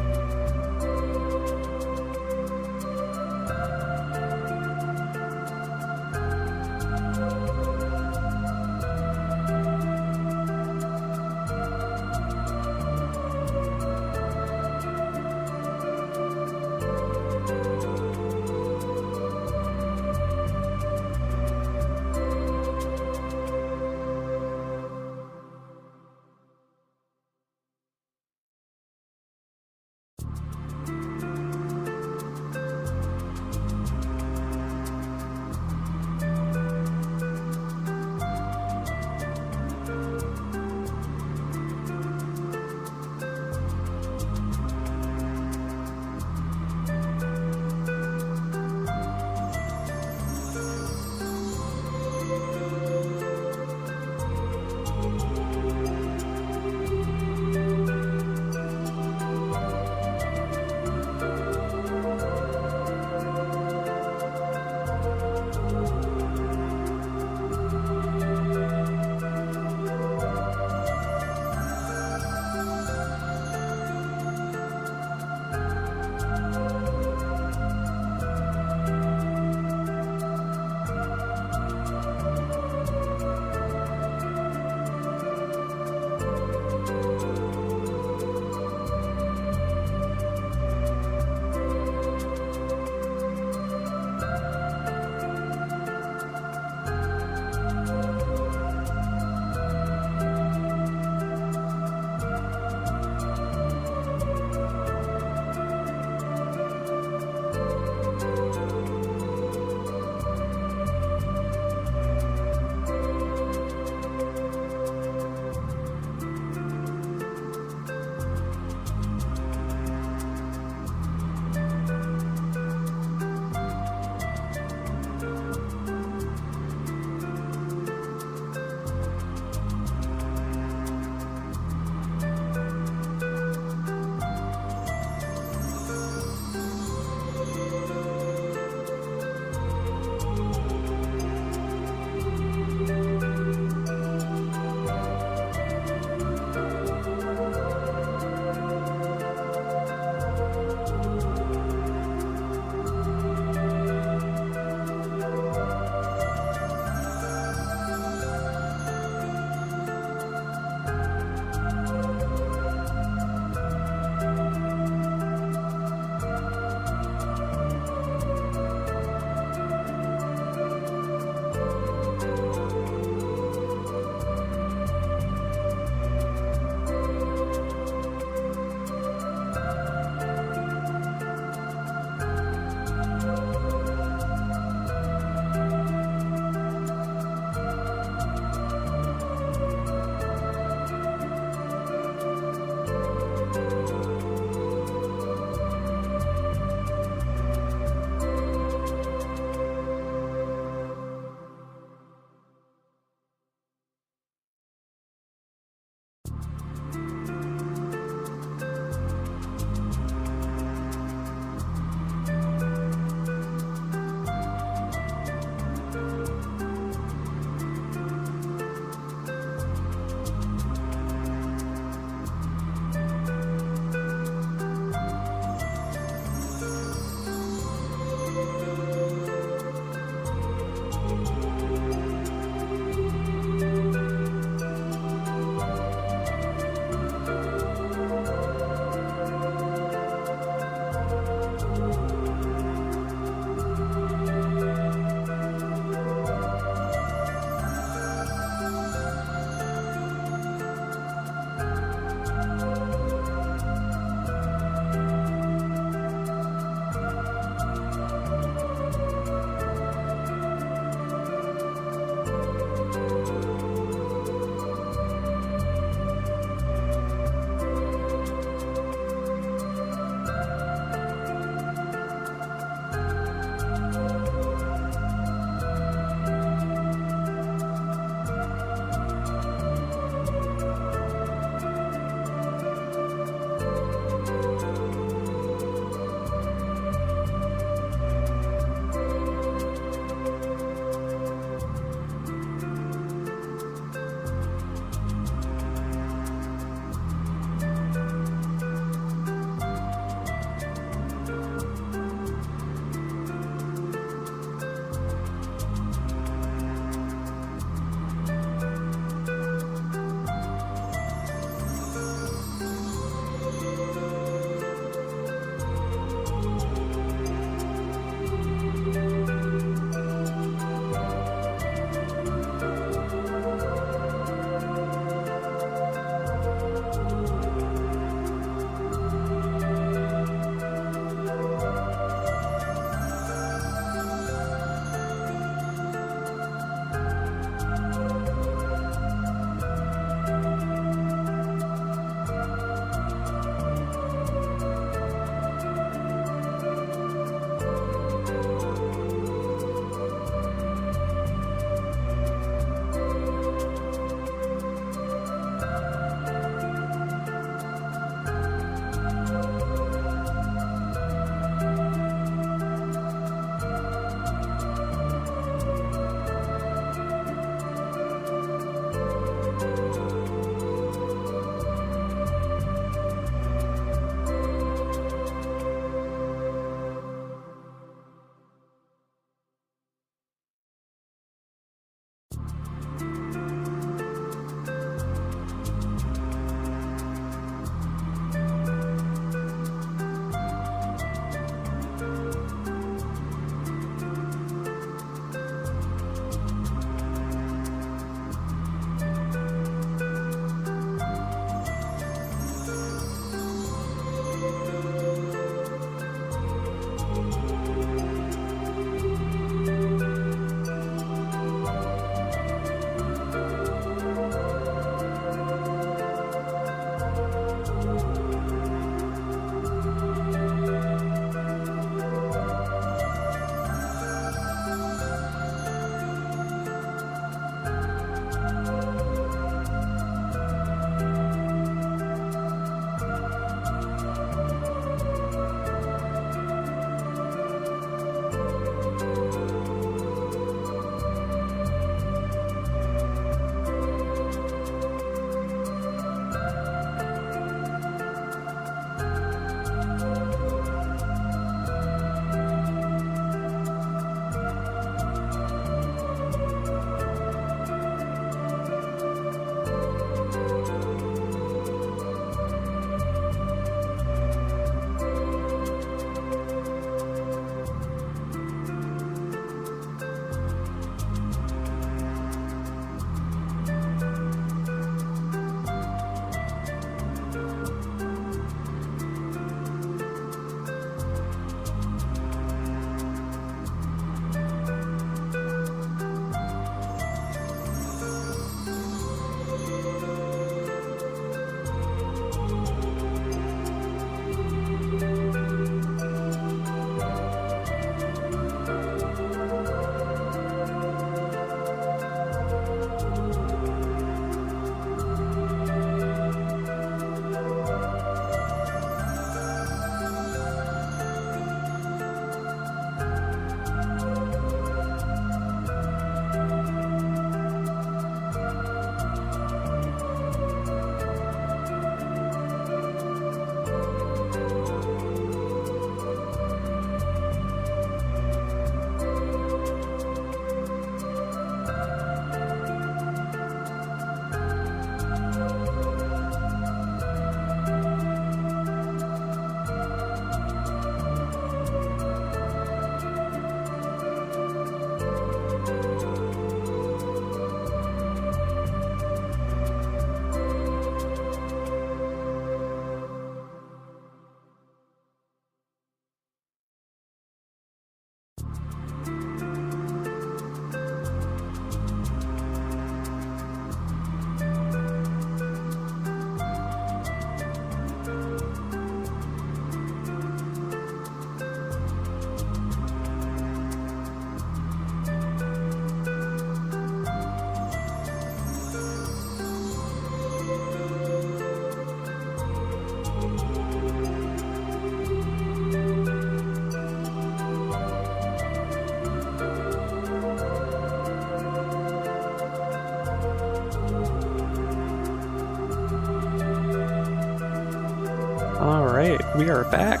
Speaker 1: Alright, we are back.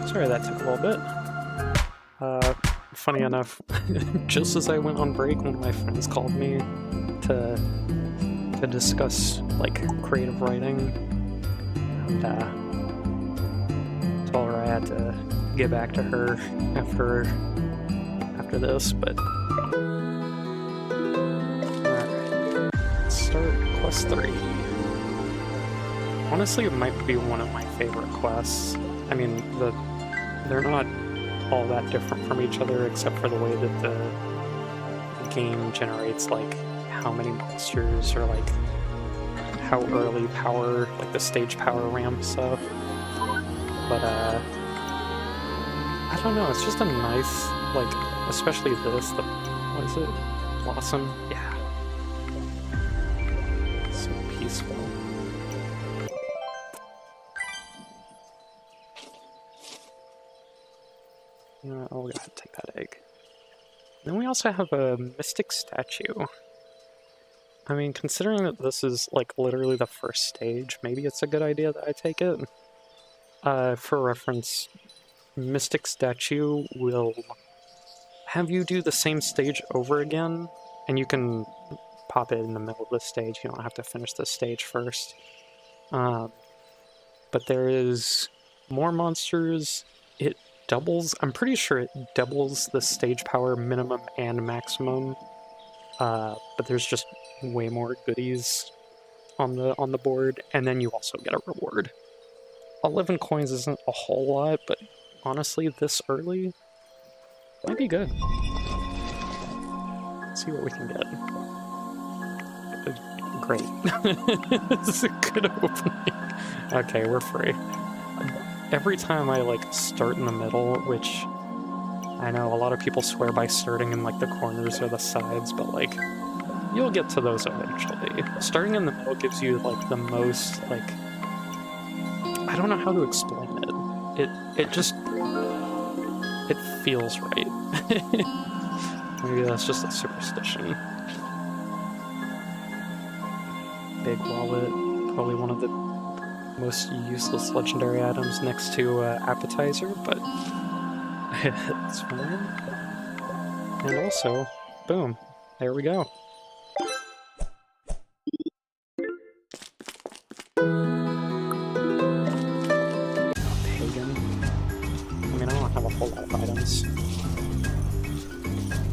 Speaker 1: Sorry that took a little bit. Funny enough, just as I went on break, one of my friends called me to discuss, like, creative writing. And, told her I had to get back to her after this, but... Alright, let's start quest 3. Honestly, it might be one of my favorite quests. I mean, they're not all that different from each other, except for the way that the game generates, like, how many monsters, or, like, how early power, like, the stage power ramps up. But, I don't know, it's just a nice, like, especially this, what is it? Blossom? Yeah. So peaceful. I'll go ahead and take that egg. Then we also have a mystic statue. I mean, considering that this is, like, literally the first stage, maybe it's a good idea that I take it. For reference, mystic statue will have you do the same stage over again, and you can pop it in the middle of the stage. You don't have to finish the stage first. But there is more monsters. It doubles, I'm pretty sure it doubles the stage power minimum and maximum, but there's just way more goodies on the board, and then you also get a reward. 11 coins isn't a whole lot, but honestly, this early might be good. Let's see what we can get. Great. This is a good opening. Okay, we're free. Every time I, like, start in the middle, which I know a lot of people swear by starting in, like, the corners or the sides, but, like, you'll get to those eventually. Starting in the middle gives you, like, the most, like, I don't know how to explain it. It just, it feels right. Maybe that's just a superstition. Big wallet, probably one of the most useless legendary items next to appetizer, but it's fine. And also, boom, there we go. Pagan. I mean, I don't have a whole lot of items.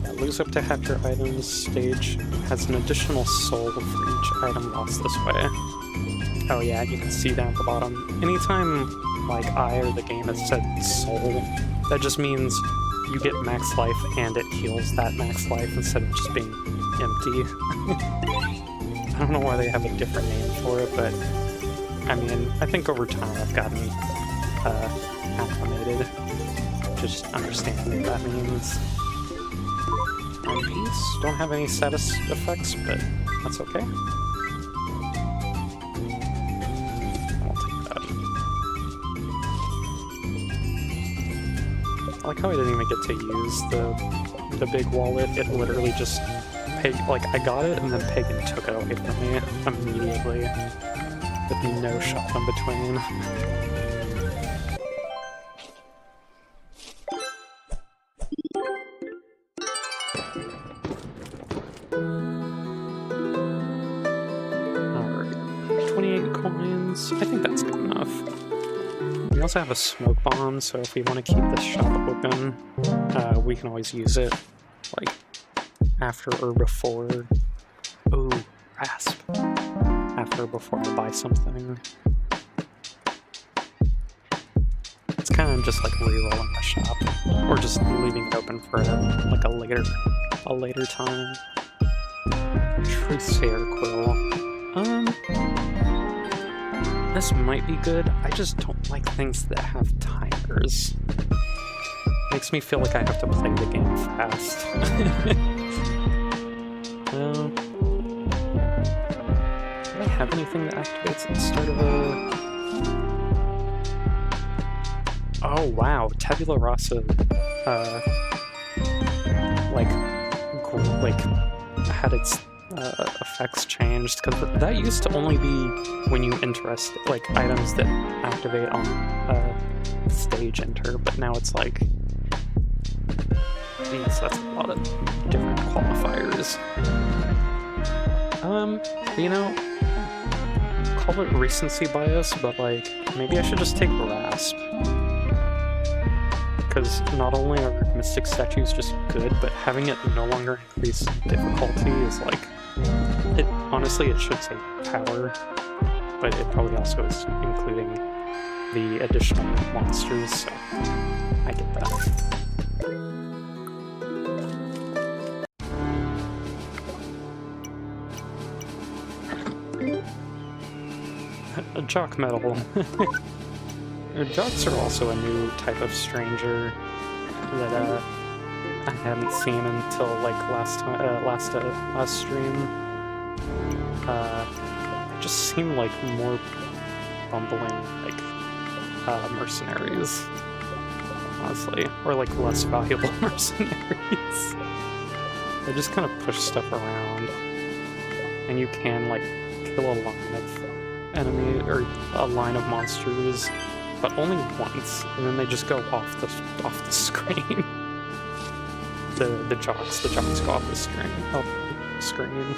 Speaker 1: Yeah, lose up to half your items stage has an additional soul for each item lost this way. Oh yeah, you can see down at the bottom. Anytime, like, I or the game has said soul, that just means you get max life and it heals that max life instead of just being empty. I don't know why they have a different name for it, but I mean, I think over time I've gotten acclimated to just understanding what that means. One piece, don't have any status effects, but that's okay. I like how I didn't even get to use the big wallet. It literally just, like, I got it and then Pagan took it away from me immediately, with no shot in between. Alright, 28 coins, I think that's good enough. We also have a smoke bomb, so if we want to keep this shop open, we can always use it, like, after or before. Ooh, rasp. After or before I buy something. It's kind of just like re-rolling the shop, or just leaving it open for like a later time. Truthsayer quill. This might be good, I just don't like things that have timers. Makes me feel like I have to play the game fast. Do I have anything that activates at the start of a... Oh wow, Tabula Rasa, like, had its effects changed, because that used to only be when you like items that activate on stage enter, but now it's like, geez, that's a lot of different qualifiers. You know, call it recency bias, but like, maybe I should just take Rasp. Because not only are Mystic Statues just good, but having it no longer increase difficulty is like, honestly it should say power, but it probably also is including the additional monsters, so I get that. A jock medal. Jocks are also a new type of stranger that I hadn't seen until like last stream. Just seem like more bumbling like mercenaries, honestly, or like less valuable mercenaries. They just kind of push stuff around, and you can like kill a line of enemy or a line of monsters, but only once, and then they just go off the screen. the jocks go off the screen.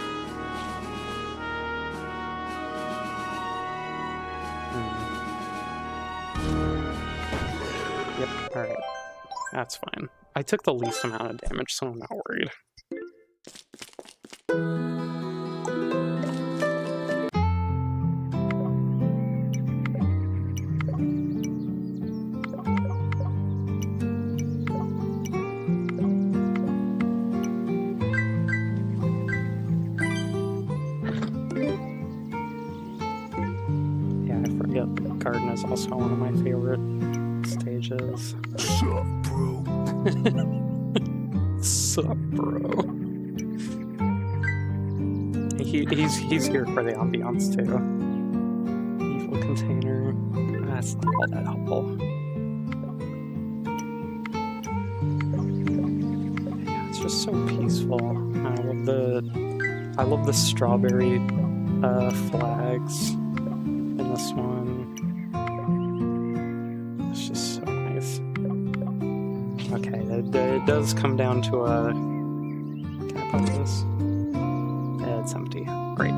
Speaker 1: Yep. All right. That's fine. I took the least amount of damage, so I'm not worried. Garden is also one of my favorite stages. Sup, bro? Sup, bro? He's here for the ambiance too. Evil container. That's not all that helpful. Yeah, it's just so peaceful. I love the strawberry flags in this one. It's just so nice. Okay, it does come down to a... Can I pop this? It's empty. Great.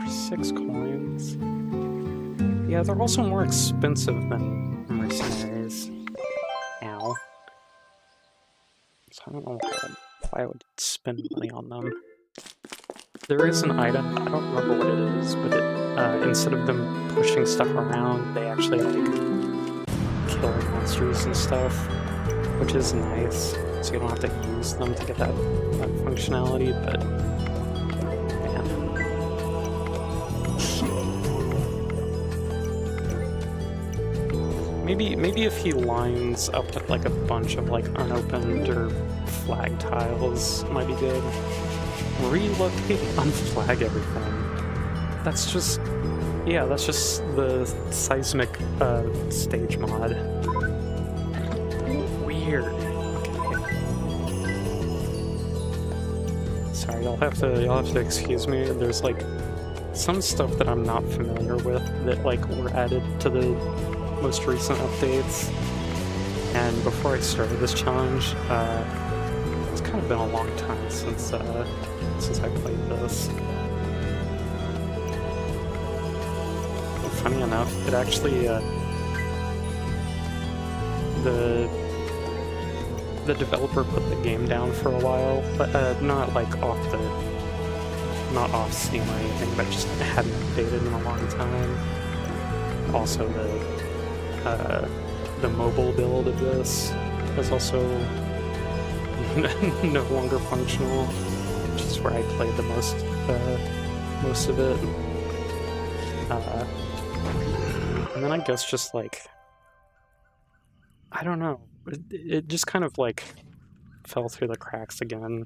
Speaker 1: For 6 coins. Yeah, they're also more expensive than mercenaries. Ow. So I don't know why I would spend money on them. There is an item, I don't remember what it is, but it, instead of them pushing stuff around, they actually, like, kill monsters and stuff, which is nice, so you don't have to use them to get that functionality, but, man. Maybe if he lines up with, like, a bunch of, like, unopened or flag tiles, might be good. Relocate, unflag everything. That's just... yeah, that's just the seismic stage mod. Weird. Okay. Sorry, you'll have to excuse me. There's like some stuff that I'm not familiar with that like were added to the most recent updates. And before I started this challenge, it's kind of been a long time since I played this. Funny enough, it actually, the developer put the game down for a while, but not like not off Steam or anything, but just hadn't updated in a long time. Also, the mobile build of this is also no longer functional, which is where I played the most of it. And then I guess just like, I don't know, it just kind of like fell through the cracks again.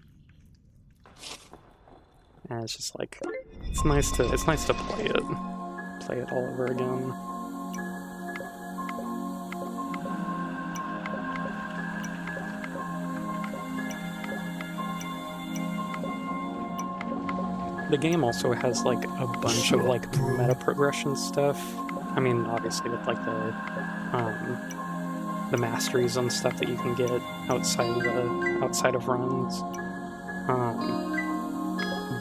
Speaker 1: And it's just like, it's nice to play it all over again. the game also has like a bunch of like meta progression stuff. I mean, obviously with like the masteries and stuff that you can get outside of runs.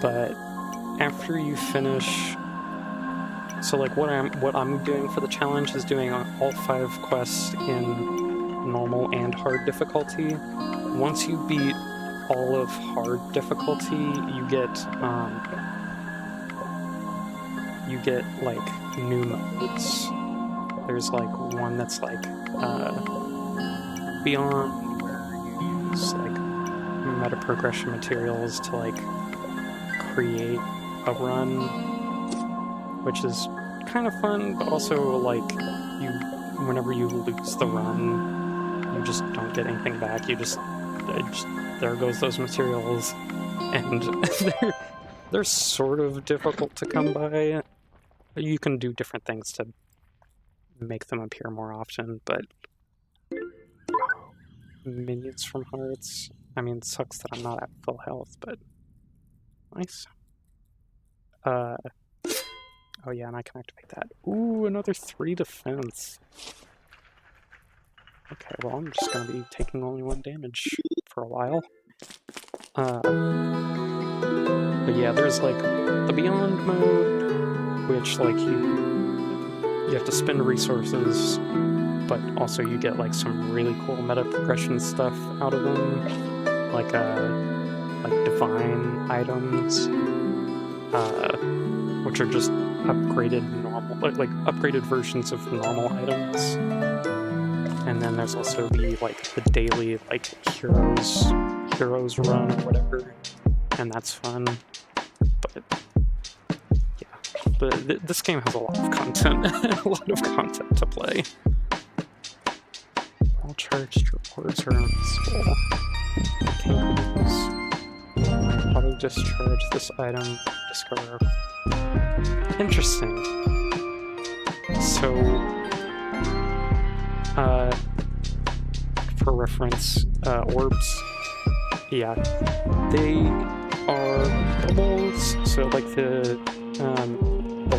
Speaker 1: But after you finish, so like what I'm doing for the challenge is doing all 5 quests in normal and hard difficulty. Once you beat all of hard difficulty, you get like new modes. There's like one that's like beyond, where you use like meta progression materials to like create a run, which is kind of fun, but also like whenever you lose the run, you just don't get anything back. You just there goes those materials, and they're sort of difficult to come by. You can do different things to make them appear more often, but minions from hearts. I mean, it sucks that I'm not at full health, but nice. Oh yeah, and I can activate that. Ooh, another 3 defense. Okay, well, I'm just gonna be taking only 1 damage for a while. But yeah, there's like the Beyond mode, which like you have to spend resources, but also you get like some really cool meta progression stuff out of them, like divine items, which are just upgraded upgraded versions of normal items. And then there's also the daily like heroes run or whatever, and that's fun. But yeah, this game has a lot of content, a lot of content to play. All charged rewards are invisible. Auto discharge this item. Discover. Interesting. So, for reference, orbs. Yeah, they are bubbles. So like the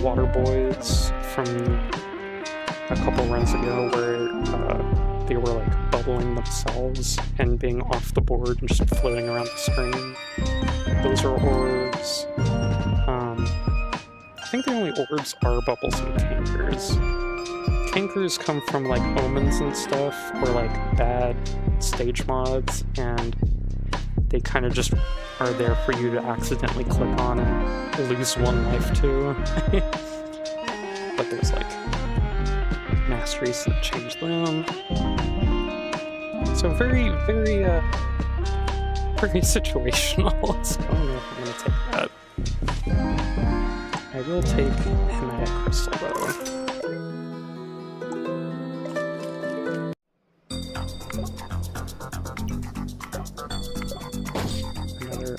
Speaker 1: water boys from a couple runs ago, where they were like bubbling themselves and being off the board and just floating around the screen. Those are orbs. I think the only orbs are bubbles and cankers. Cankers come from like omens and stuff, or like bad stage mods, and they kind of just are there for you to accidentally click on and lose 1 life to. But there's like masteries that change them. So very, very, very situational. So I don't know if I'm gonna take that. I will take Hematic Crystal though.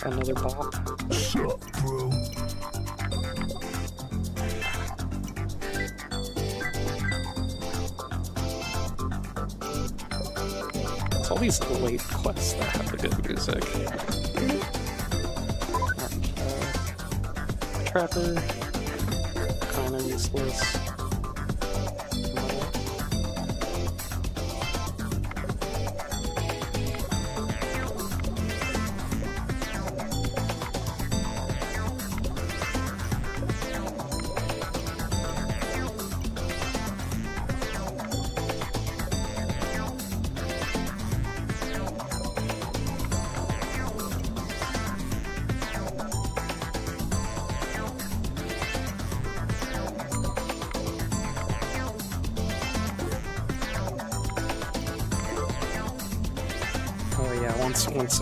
Speaker 1: Another bop. Sup, bro? It's all these late quests that have the good music. Alright, Trapper. Kinda useless.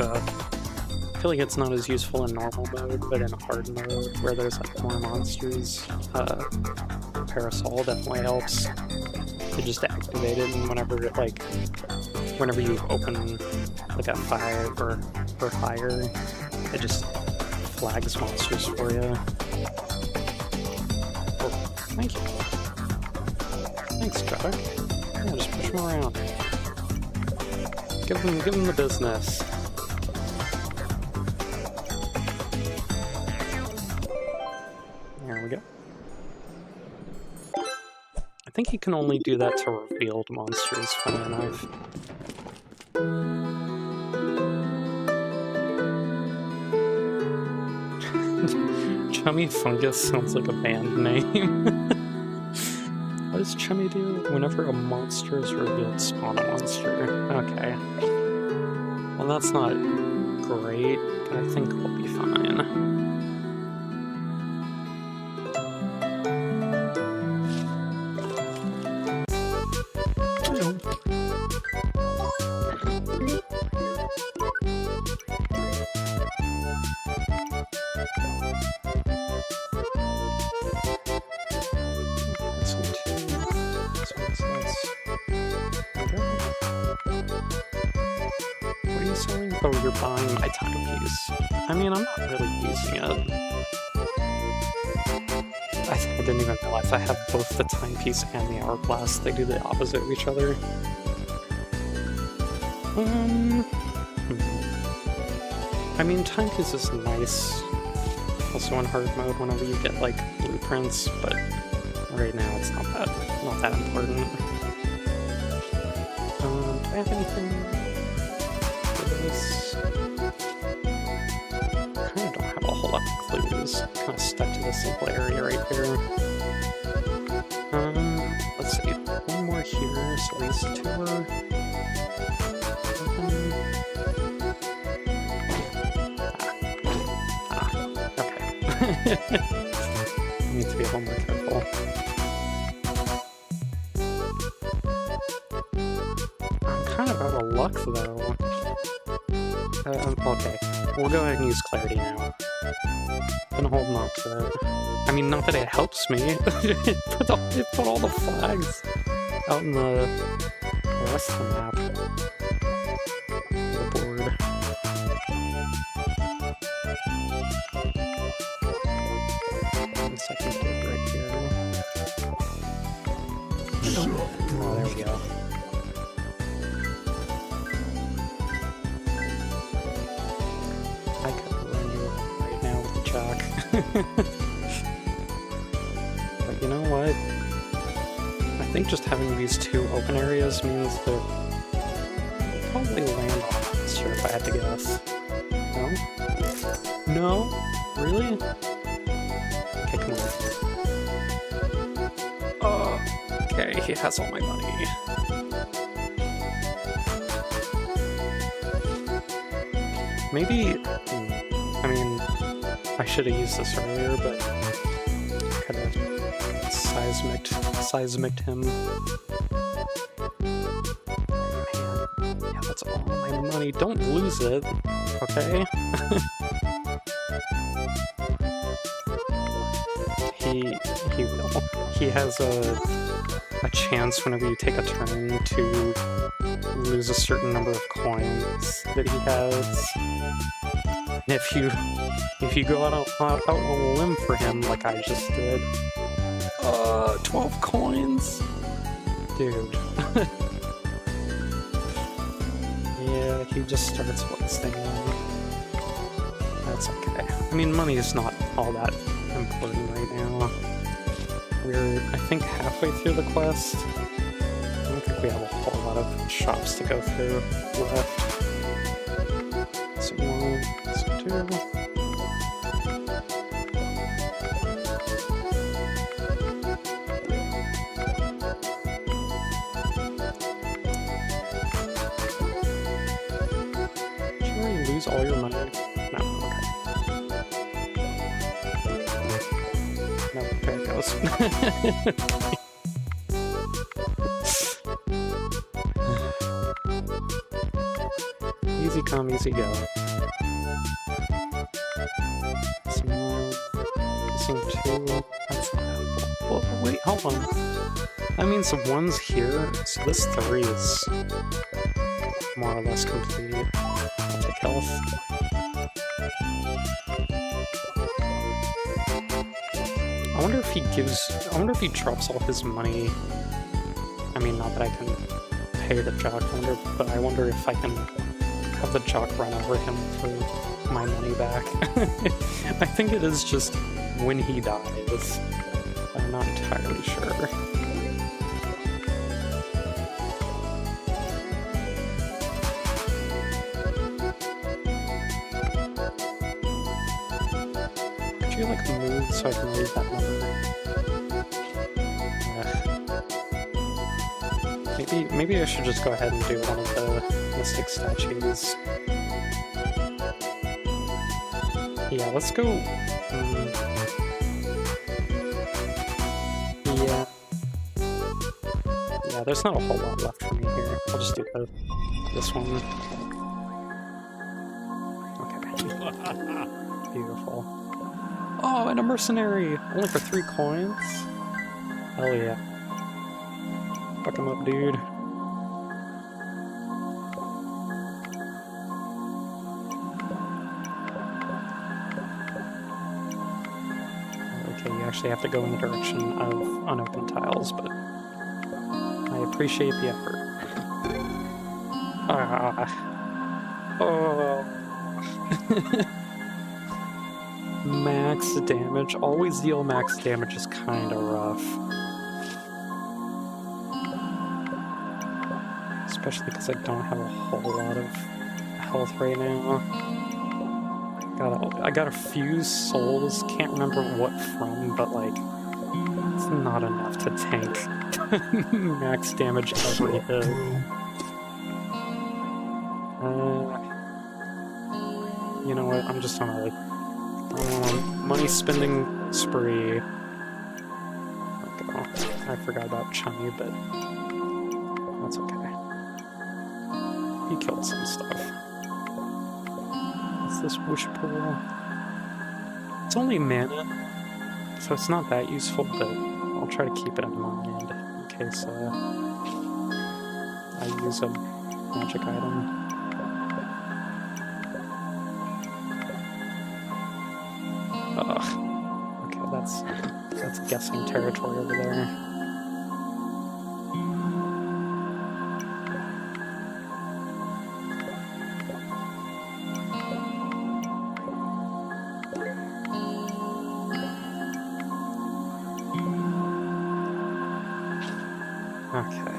Speaker 1: I feel like it's not as useful in normal mode, but in hard mode, where there's like more monsters, Parasol definitely helps to just activate it, and whenever you open like a 5 or higher, it just flags monsters for you. Oh, thank you. Thanks, Chuck. Yeah, just push them around. Give them the business. There we go. I think he can only do that to revealed monsters, funny enough. Chummy Fungus sounds like a band name. What does Chummy do? Whenever a monster is revealed, spawn a monster. Okay. Well, that's not great, but I think we'll be fine. Oh, you're buying my timepiece. I mean, I'm not really using it. I didn't even realize I have both the timepiece and the hourglass. They do the opposite of each other. I mean, timepiece is nice. Also in hard mode whenever you get, like, blueprints, but right now it's not that important. Do I have anything? I kind of don't have a whole lot of clues. Kind of stuck to this simple area right here. Let's see. One more here, so these two are... okay. I need to be a little more careful. I'm kind of out of luck, though. Okay, we'll go ahead and use clarity now. Been holding on to it. I mean, not that it helps me. it put all the flags out in the rest of the map. The board. One second, right here. Oh, there we go. I could run you right now with the chalk. But you know what? I think just having these two open areas means that we'll probably land on a monster if I had to guess. No? No? Really? Okay, come on. Okay, he has all my money. Maybe... I mean, I should have used this earlier, but could have seismicked him. Man, yeah, that's all my money. Don't lose it, okay? He will. He has a chance whenever you take a turn to lose a certain number of coins that he has. And if you go out on a limb for him like I just did, 12 coins? Dude. Yeah, he just starts wasting them. That's okay. I mean, money is not all that important right now. We're, I think, halfway through the quest. I don't think we have a whole lot of shops to go through left. So one, so two. Did you already lose all your money? No, okay. No, there it goes. Easy come, easy go. Some more. Some two. That's not helpful. Well, wait, hold on. That means the one's here, so this 3 is more or less complete. I'll take health. I wonder if he drops all his money. I mean, not that I can pay the jock, but I wonder if I can have the jock run over him for my money back. I think it is just when he dies. I'm not entirely sure. Could you like move so I can read that number? Maybe I should just go ahead and do one of the mystic statues. Yeah, let's go. Yeah, there's not a whole lot left for me here. I'll just do this one. Okay. Beautiful. Oh, and a mercenary! Only for 3 coins? Hell yeah. Fuck him up, dude. Okay, you actually have to go in the direction of unopened tiles, but I appreciate the effort. Oh. Max damage. Always deal max damage is kinda rough. Especially because I don't have a whole lot of health right now. I got a few souls, can't remember what from, but like, it's not enough to tank max damage every hit. You know what, I'm just on a money spending spree. Okay, I forgot about Chummy, but that's okay. He killed some stuff. What's this wish pool? It's only mana, so it's not that useful, but I'll try to keep it in mind in case I use a magic item. Ugh. Okay, that's guessing territory over there. Okay.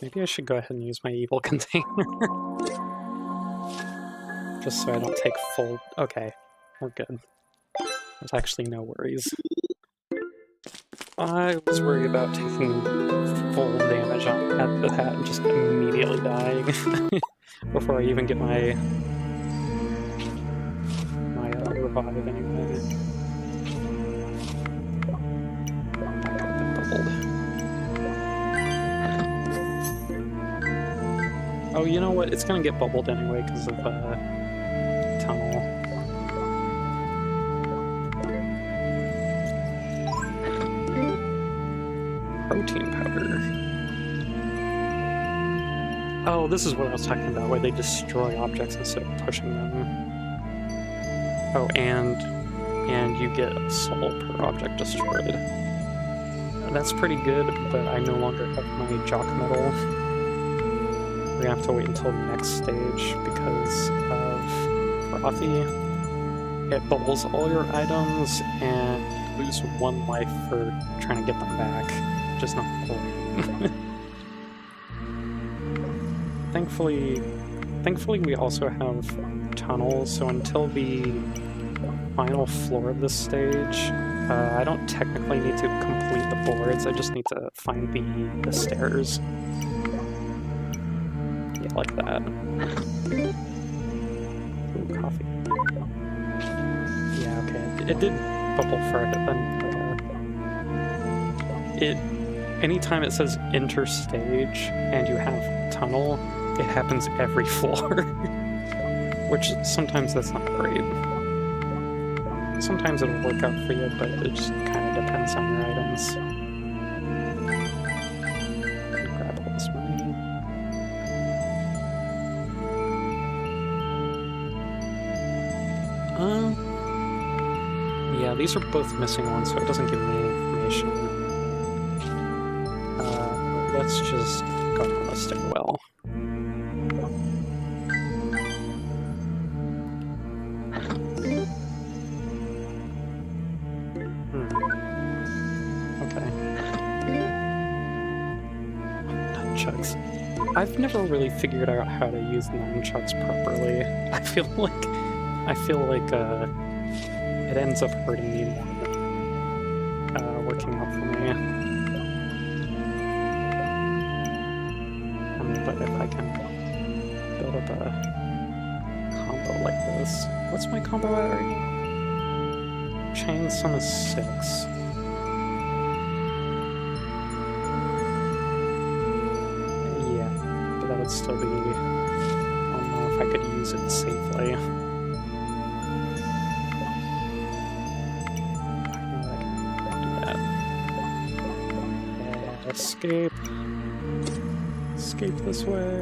Speaker 1: Maybe I should go ahead and use my evil container. Just so I don't take full... Okay, we're good. There's actually no worries. I was worried about taking full damage at that and just immediately dying before I even get my revive anyway. Oh, you know what? It's gonna get bubbled anyway because of tunnel. Protein powder. Oh, this is what I was talking about, where they destroy objects instead of pushing them. Oh, and you get a soul per object destroyed. That's pretty good, but I no longer have my jock medal. We're gonna have to wait until the next stage because of Frothy. It bubbles all your items and you lose 1 life for trying to get them back, which is not great. Thankfully we also have tunnels, so until the final floor of this stage, I don't technically need to complete the boards, I just need to find the stairs. Yeah, like that. Ooh, coffee. Yeah, okay. It did bubble for a bit then. Anytime it says enter stage and you have tunnel, it happens every floor. Which sometimes that's not great. Sometimes it'll work out for you, but it just kind of depends on your items. Grab all this money. Yeah, these are both missing ones, so it doesn't give me any information. Let's just go down the stairwell. I've never really figured out how to use nunchucks properly. I feel like it ends up hurting me more than working out for me. But if I can build up a combo like this, what's my combo at right now? Chain sum is 6. Yeah, but that would still be. I don't know if I could use it safely. Escape. Escape this way.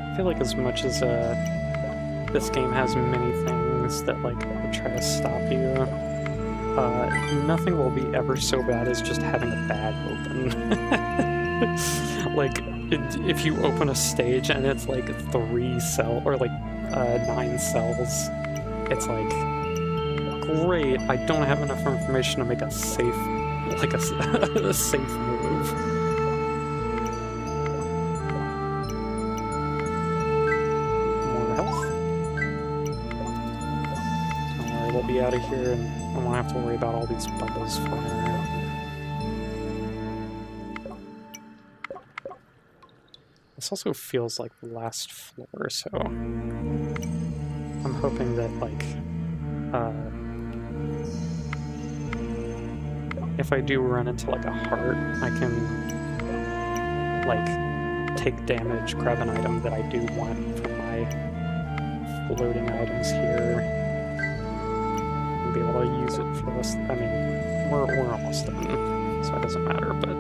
Speaker 1: I feel like as much as this game has many things that like would try to stop you, nothing will be ever so bad as just having a bag open. Like, if you open a stage and it's like 3 cells, or like 9 cells, it's like, great, I don't have enough information to make a safe, like a safe move. More health. Alright, we'll be out of here and I won't have to worry about all these bubbles flying around. This also feels like the last floor, so I'm hoping that, like, if I do run into, like, a heart, I can, like, take damage, grab an item that I do want from my floating items here, and be able to use it for this. I mean, we're almost done, so it doesn't matter, but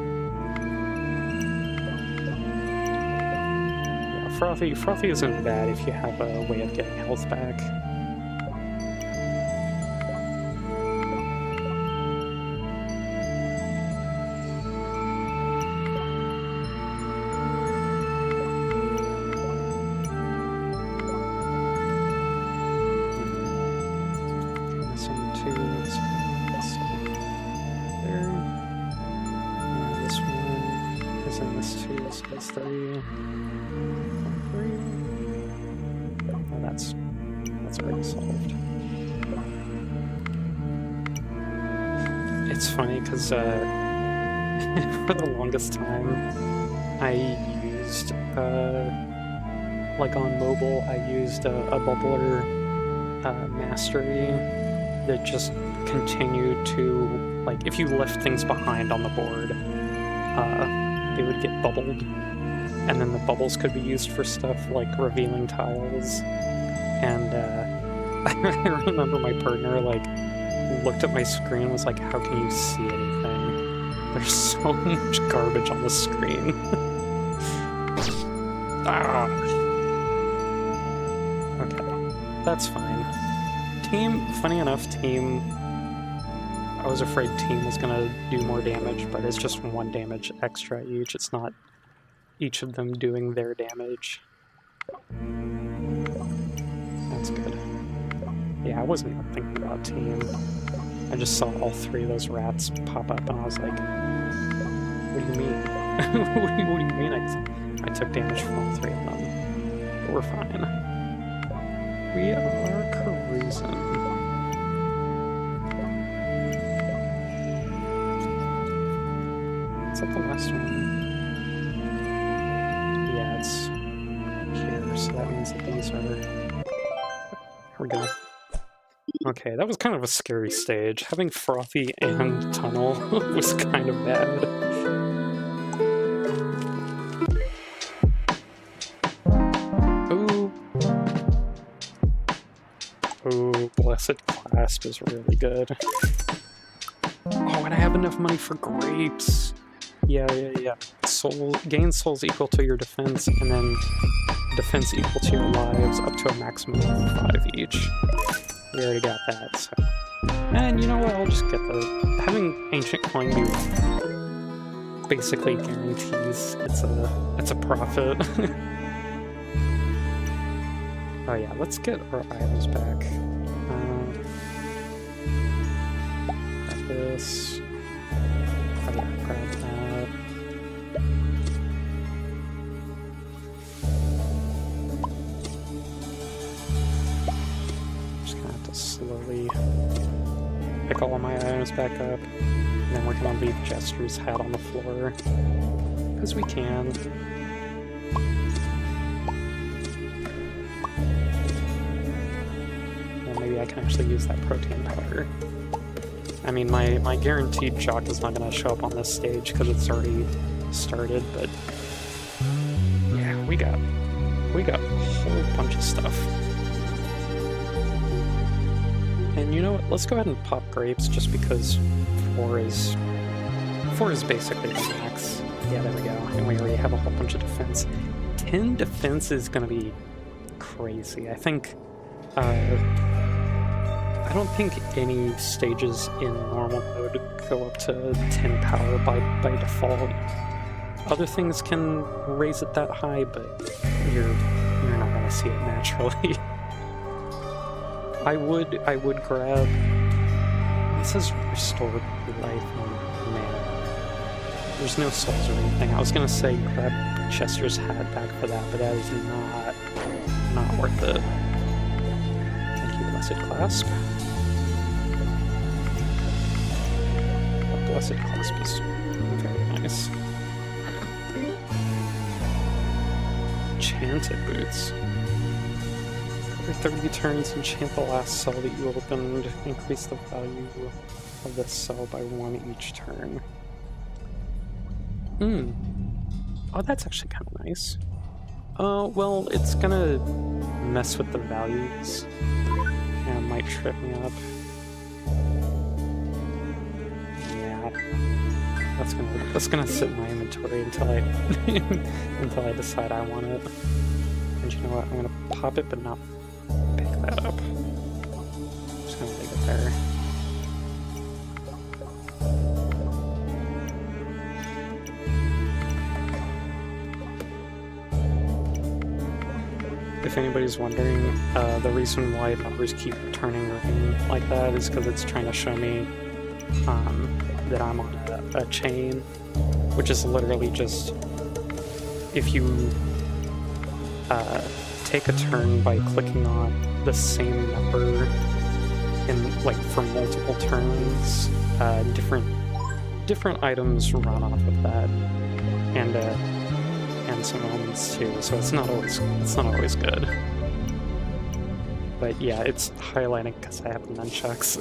Speaker 1: Frothy isn't bad if you have a way of getting health back. Missing 2, there. And this one is in this 2, so it's 3. That's already solved. It's funny because for the longest time I used like on mobile I used a bubbler mastery that just continued to, like, if you left things behind on the board, they would get bubbled. And then the bubbles could be used for stuff like revealing tiles. And I remember my partner, like, looked at my screen and was like, how can you see anything? There's so much garbage on the screen. Ah. Okay, that's fine. Funny enough, I was afraid team was gonna do more damage, but it's just 1 damage extra each. It's not each of them doing their damage. That's good. Yeah, I wasn't even thinking about team. I just saw all 3 of those rats pop up and I was like, what do you mean? what do you mean I took damage from all 3 of them? But we're fine. We are cruising. Is that the last one? Yeah, it's here, so that means that these are... Here we go. Okay, that was kind of a scary stage. Having Frothy and Tunnel was kind of bad. Ooh. Ooh, Blessed Clasp is really good. Oh, and I have enough money for grapes! Yeah. Gain souls equal to your defense, and then defense equal to your lives, up to a maximum of 5 each. We already got that, so... And you know what, I'll just get the... Having Ancient Coin be basically guarantees it's a profit. Oh yeah, let's get our items back. Grab this. Oh yeah, grab that. Just gonna have to slowly pick all of my items back up, and then we're gonna leave Jester's hat on the floor, because we can. Maybe I can actually use that protein powder. I mean, my guaranteed chalk is not going to show up on this stage because it's already started, but yeah, we got a whole bunch of stuff. And you know what? Let's go ahead and pop grapes just because 4 is basically the max. Yeah, there we go. And we already have a whole bunch of defense. 10 defense is going to be crazy. I think. I don't think any stages in normal mode go up to 10 power by default. Other things can raise it that high, but you're not gonna see it naturally. I would grab. This is restored life and mana. There's no souls or anything. I was gonna say grab Chester's hat back for that, but that is not worth it. Blessed Clasp. Blessed Clasp is very nice. Enchanted Boots. Every 30 turns, enchant the last cell that you opened. Increase the value of the cell by 1 each turn. Oh, that's actually kind of nice. Well, it's gonna mess with the values. And it might trip me up. Yeah, that's gonna sit in my inventory until I until I decide I want it. And you know what? I'm gonna pop it, but not pick that up. I'm just gonna leave it there. If anybody's wondering, the reason why numbers keep turning green like that is because it's trying to show me that I'm on a chain, which is literally just if you take a turn by clicking on the same number in like for multiple turns, different items run off of that, and some elements too, so it's not always good. But yeah, it's highlighting because I have nunchucks.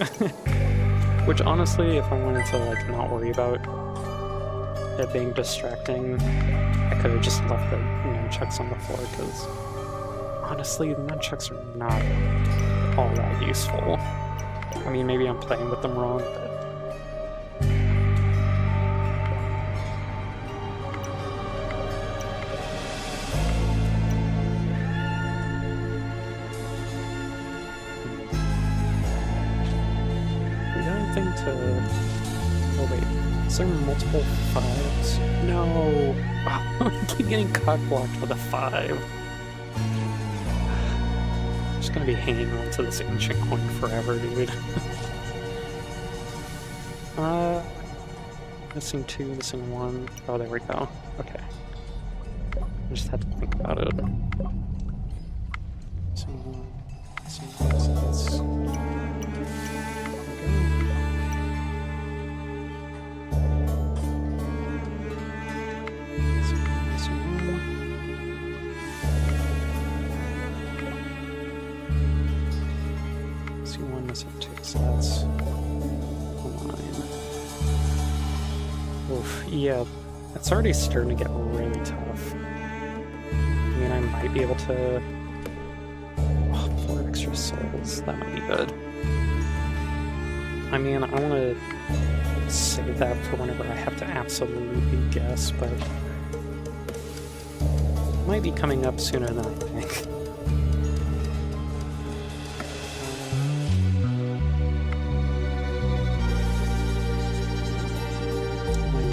Speaker 1: Which honestly, if I wanted to like not worry about it being distracting, I could have just left the nunchucks on the floor, because honestly, the nunchucks are not all that useful. I mean, maybe I'm playing with them wrong, but oh wait, is there multiple 5s? No! Oh, I keep getting cock-blocked with a 5. I'm just gonna be hanging on to this ancient coin forever, dude. Missing 2, missing 1. Oh, there we go. Okay. I just had to think about it. Missing 1, missing 1, so that's... So that's 9. Oof, yeah, it's already starting to get really tough. I mean, I might be able to... Oh, 4 extra souls, that might be good. I mean, I want to save that for whenever I have to absolutely guess, but it might be coming up sooner than I think.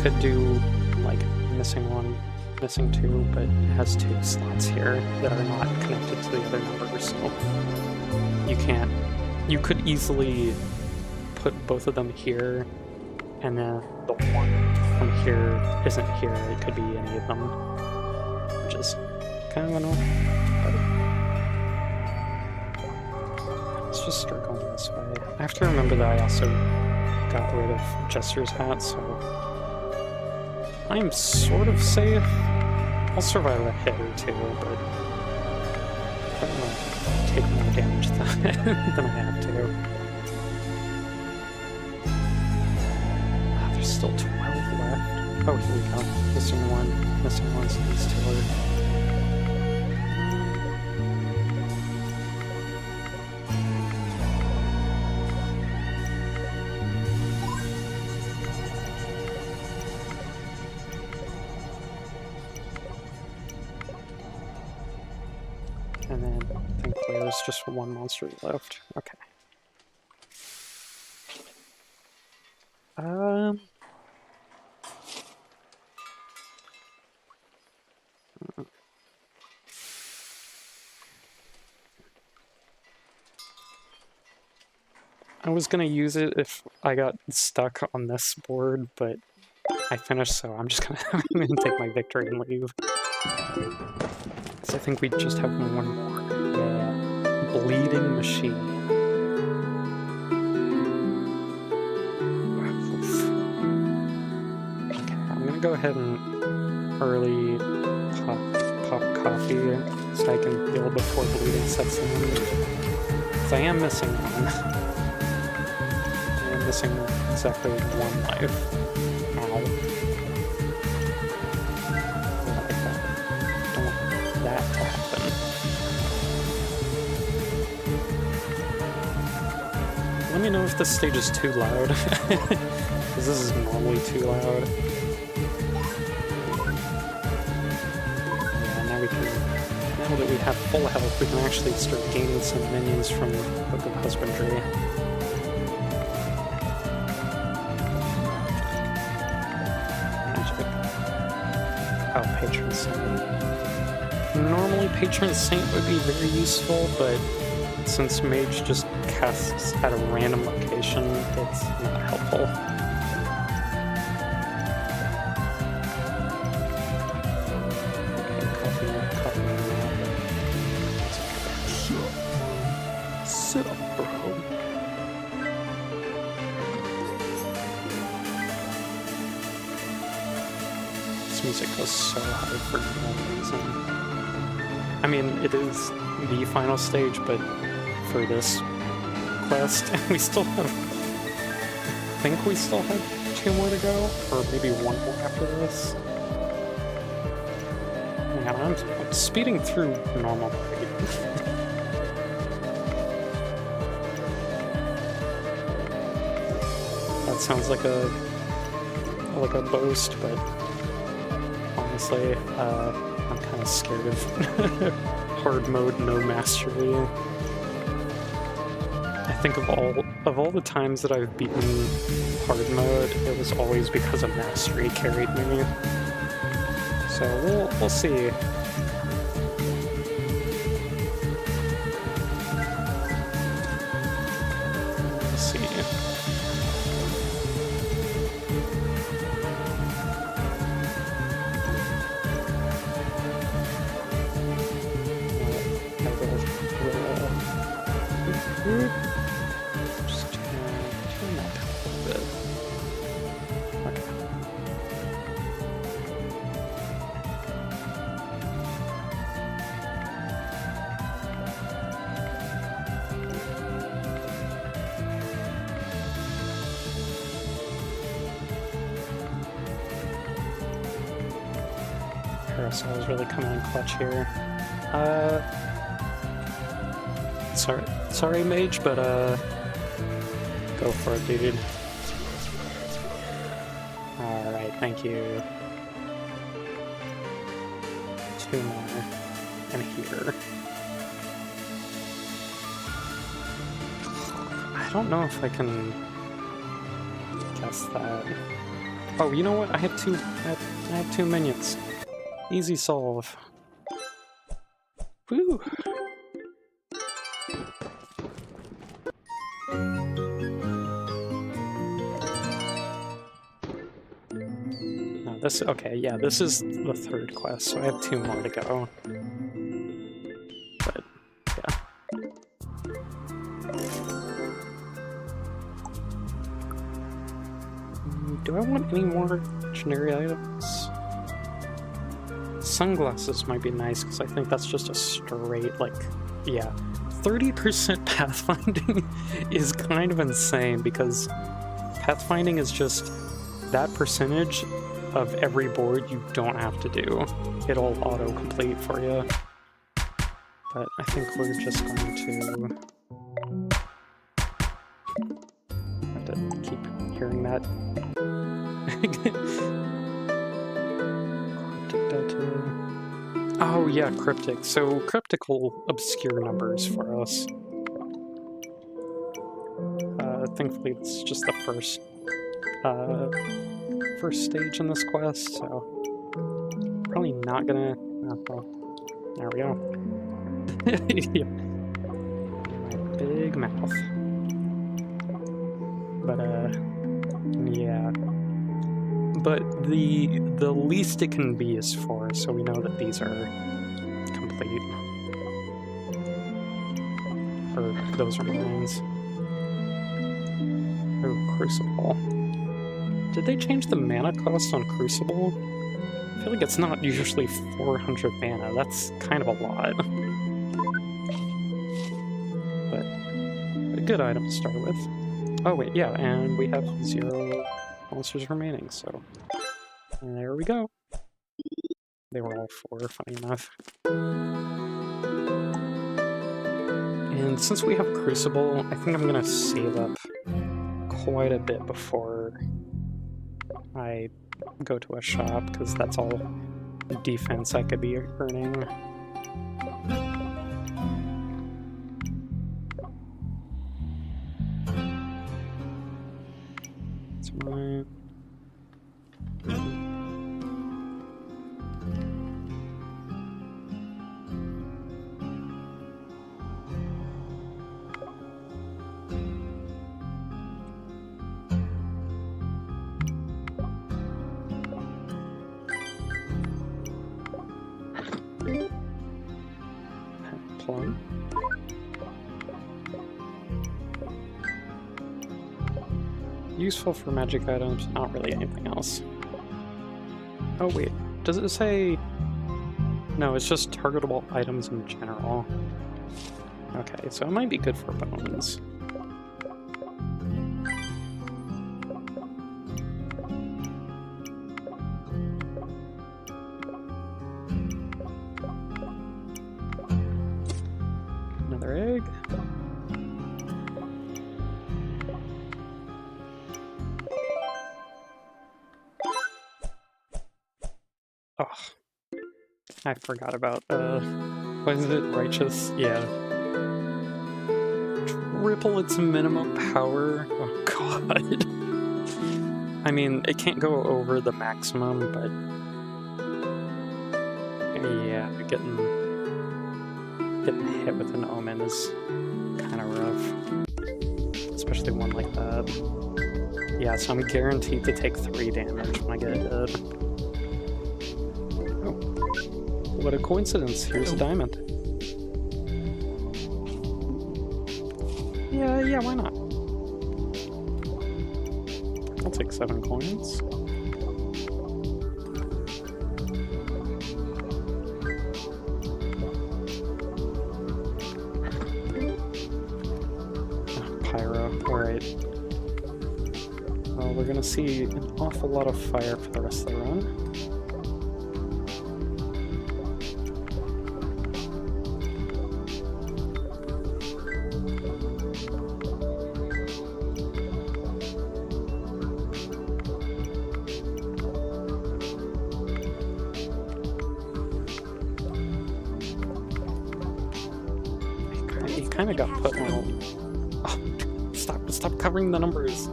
Speaker 1: Could do like missing 1 missing 2, but it has 2 slots here that are not connected to the other numbers, so you can't... You could easily put both of them here, and then the one from here isn't here. It could be any of them, which is kind of annoying, but let's just start going this way. I have to remember that I also got rid of Jester's hat, so I'm sort of safe. I'll survive a hit or 2, but I'm gonna take more damage than I have to. There's still 12 left. Oh, here we go. Missing 1. Missing 1, so these 2 are... And then I think there's just 1 monster left. Okay. I was gonna use it if I got stuck on this board, but I finished, so I'm just gonna take my victory and leave. I think we just have 1 more. Yeah. Bleeding Machine. Okay, I'm gonna go ahead and early pop coffee so I can heal before bleeding sets in. Because I am missing 1. I am missing exactly 1 life. Ow. That to happen. Let me know if this stage is too loud, because this is normally too loud. Yeah, now that we have full health, we can actually start gaining some minions from Book of Husbandry. Magic. Oh, Patron Saint. Normally Patron Saint would be very useful, but since Mage just casts at a random location, it's not helpful. Okay, coffee. Sit up, bro. This music goes so high for no reason. I mean, it is the final stage, but for this quest, we still have... I think we still have 2 more to go, or maybe 1 more after this. Yeah, I'm speeding through normal. That sounds like a boast, but honestly, I'm kind of scared of hard mode, no mastery. I think of all the times that I've beaten hard mode, it was always because a mastery carried me. So we'll see. We'll see. Just turn that down a little bit. Okay. Parasol is really coming in clutch here. Sorry, Mage, but go for it, dude. Alright, thank you. 2 more. And here. I don't know if I can guess that. Oh, you know what? I have 2 minions. Easy solve. Woo! No, this, okay, yeah, this is the third quest, so I have 2 more to go. But, yeah. Do I want any more legendary items? Sunglasses might be nice, because I think that's just a straight, like, yeah. 30% pathfinding is kind of insane, because pathfinding is just that percentage of every board you don't have to do. It'll auto-complete for you. But I think we're just going to... have to keep hearing that. Oh yeah, cryptic. So cryptic will obscure numbers for us. Thankfully this is just the first stage in this quest, so probably not gonna... oh, well, there we go. Yeah. My big mouth. But yeah. But the least it can be is 4, so we know that these are complete. Or those are mines. Oh, Crucible. Did they change the mana cost on Crucible? I feel like it's not usually 400 mana. That's kind of a lot. But a good item to start with. Oh wait, yeah, and we have 0 monsters remaining, so there we go. They were all 4, funny enough. And since we have Crucible, I think I'm gonna save up quite a bit before I go to a shop, because that's all defense I could be earning. That's my... plum. Useful for magic items, not really anything else. Oh wait, does it say... No, it's just targetable items in general. Okay, so it might be good for bones. Another egg. Oh, I forgot about, what is it? Righteous? Yeah. Triple its minimum power? Oh god. I mean, it can't go over the maximum, but... yeah, getting hit with an omen is kind of rough. Especially one like that. Yeah, so I'm guaranteed to take 3 damage when I get hit. What a coincidence, here's a diamond. Yeah, why not? I'll take 7 coins. Oh, pyro, alright. Well, we're gonna see an awful lot of fire for the rest of the run. Kind of got put on. Oh, stop covering the numbers.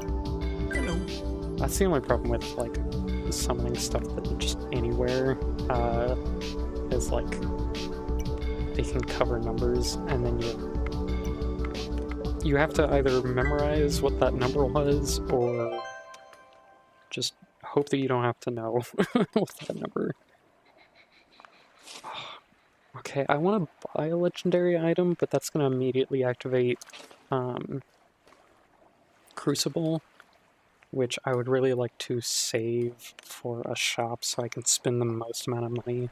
Speaker 1: Hello. That's the only problem with like summoning stuff that just anywhere. is like they can cover numbers, and then you have to either memorize what that number was or just hope that you don't have to know what that number. Okay, I want to buy a legendary item, but that's going to immediately activate Crucible, which I would really like to save for a shop so I can spend the most amount of money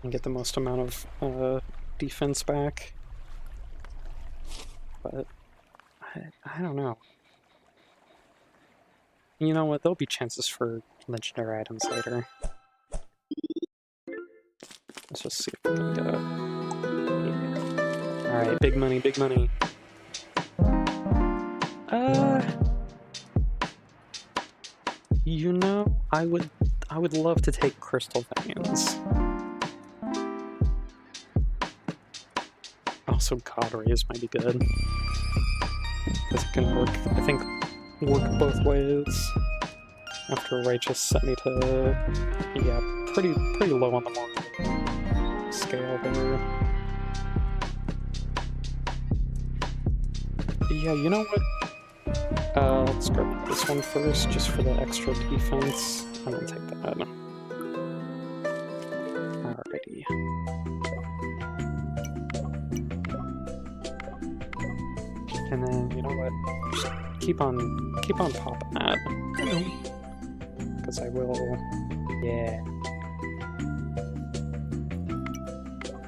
Speaker 1: and get the most amount of defense back. But I don't know. You know what? There'll be chances for legendary items later. Let's just see if we can get a... Yeah. Alright, big money, big money. You know, I would love to take Crystal Veins. Also, God Rays might be good. Because it can work, I think, work both ways. After Righteous set me to, yeah, pretty low on the moral scale there. Yeah, you know what? Let's grab this one first, just for the extra defense. I'm gonna take that. Alrighty. And then, you know what? Just keep on popping that. Because I will... Yeah.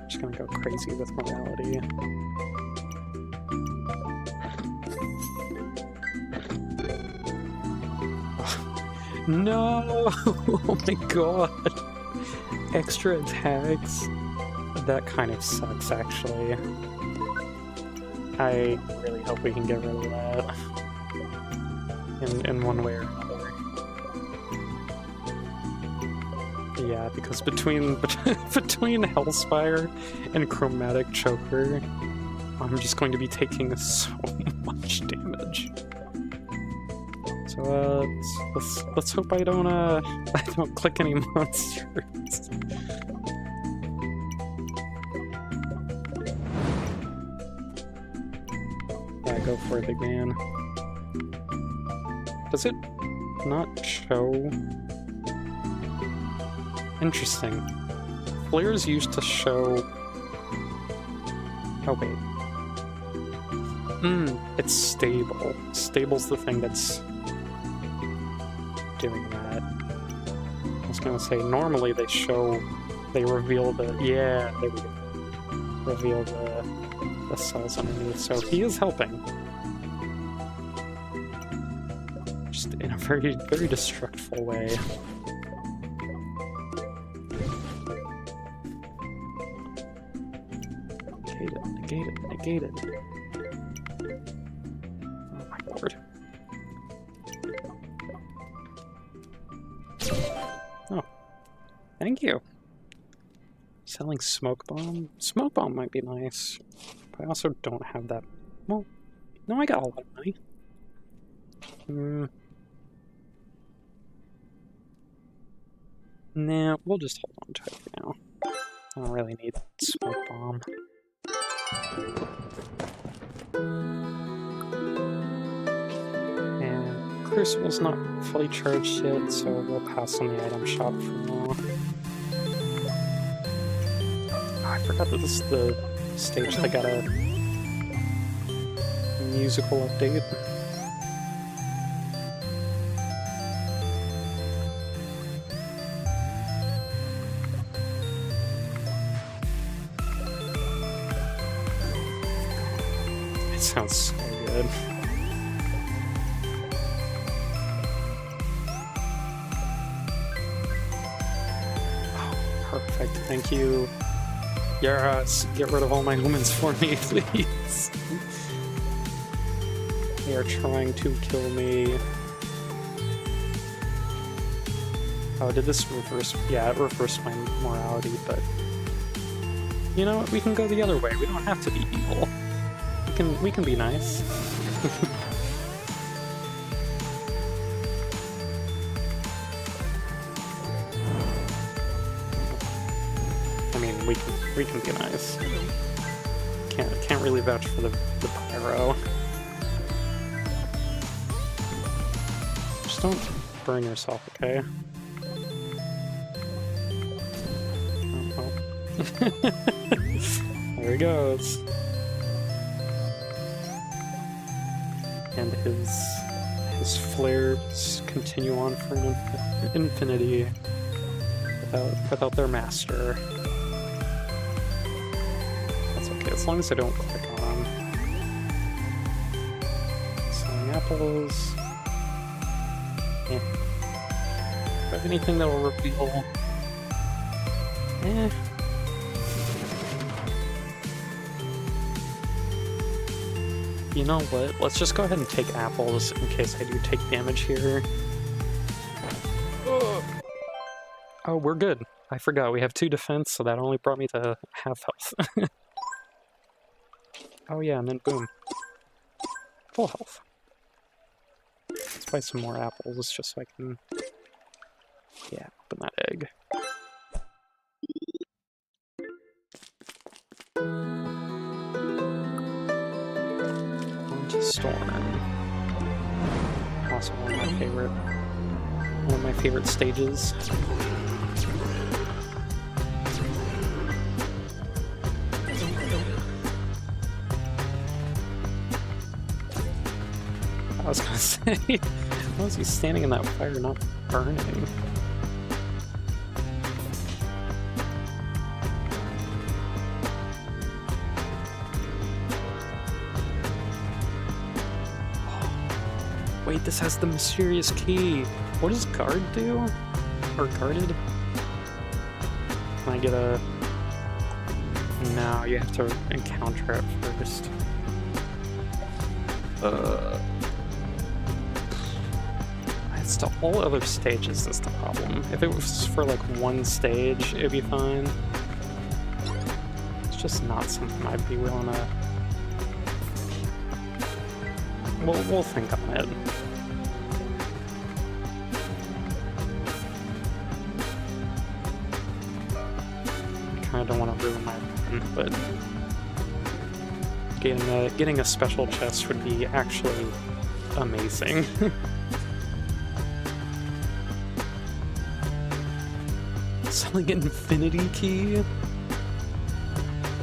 Speaker 1: Just gonna go crazy with morality. No! Oh my god! Extra attacks? That kind of sucks, actually. I really hope we can get rid of that. In one way or another. Yeah, because between Hellspire and Chromatic Choker, I'm just going to be taking so much damage. So let's hope I don't click any monsters. Yeah, go for it, big man. Does it not show? Interesting. Flares used to show... Oh wait. It's stable. Stable's the thing that's doing that. I was gonna say, normally they reveal the... Yeah, there we go. Reveal the cells underneath, so he is helping. Just in a very, very destructful way. Negate it. Oh my lord. Oh. Thank you. Selling Smoke Bomb? Smoke Bomb might be nice. But I also don't have that. Well, no, I got a lot of money. Nah, we'll just hold on to it for now. I don't really need Smoke Bomb. And Crucible's not fully charged yet, so we'll pass on the item shop for now. Oh, I forgot that this is the stage that got a musical update. It sounds so good. Oh, perfect. Thank you. Yaras, get rid of all my humans for me, please. They are trying to kill me. Oh, did this reverse? Yeah, it reversed my morality, but... You know what? We can go the other way. We don't have to be evil. We can be nice. we can be nice. Can't really vouch for the pyro. Just don't burn yourself, okay? Oh. There he goes. And his flares continue on for an infinity without their master. That's okay, as long as I don't click on them. Selling apples. Yeah. Do I have anything that will reveal? Eh. You know what? Let's just go ahead and take apples in case I do take damage here. Oh, we're good. I forgot, we have 2 defense, so that only brought me to half health. Oh yeah, and then boom. Full health. Let's buy some more apples just so I can... Yeah, open that egg. Storm. Also one of my favorite stages. I was gonna say, why was he standing in that fire not burning? Wait, this has the mysterious key. What does guard do? Or guarded? Can I get a... No, you have to encounter it first. It's to all other stages that's the problem. If it was for like one stage, it'd be fine. It's just not something I'd be willing to... We'll think on it. I kind of don't want to ruin my run, but getting a special chest would be actually amazing. Selling an infinity key?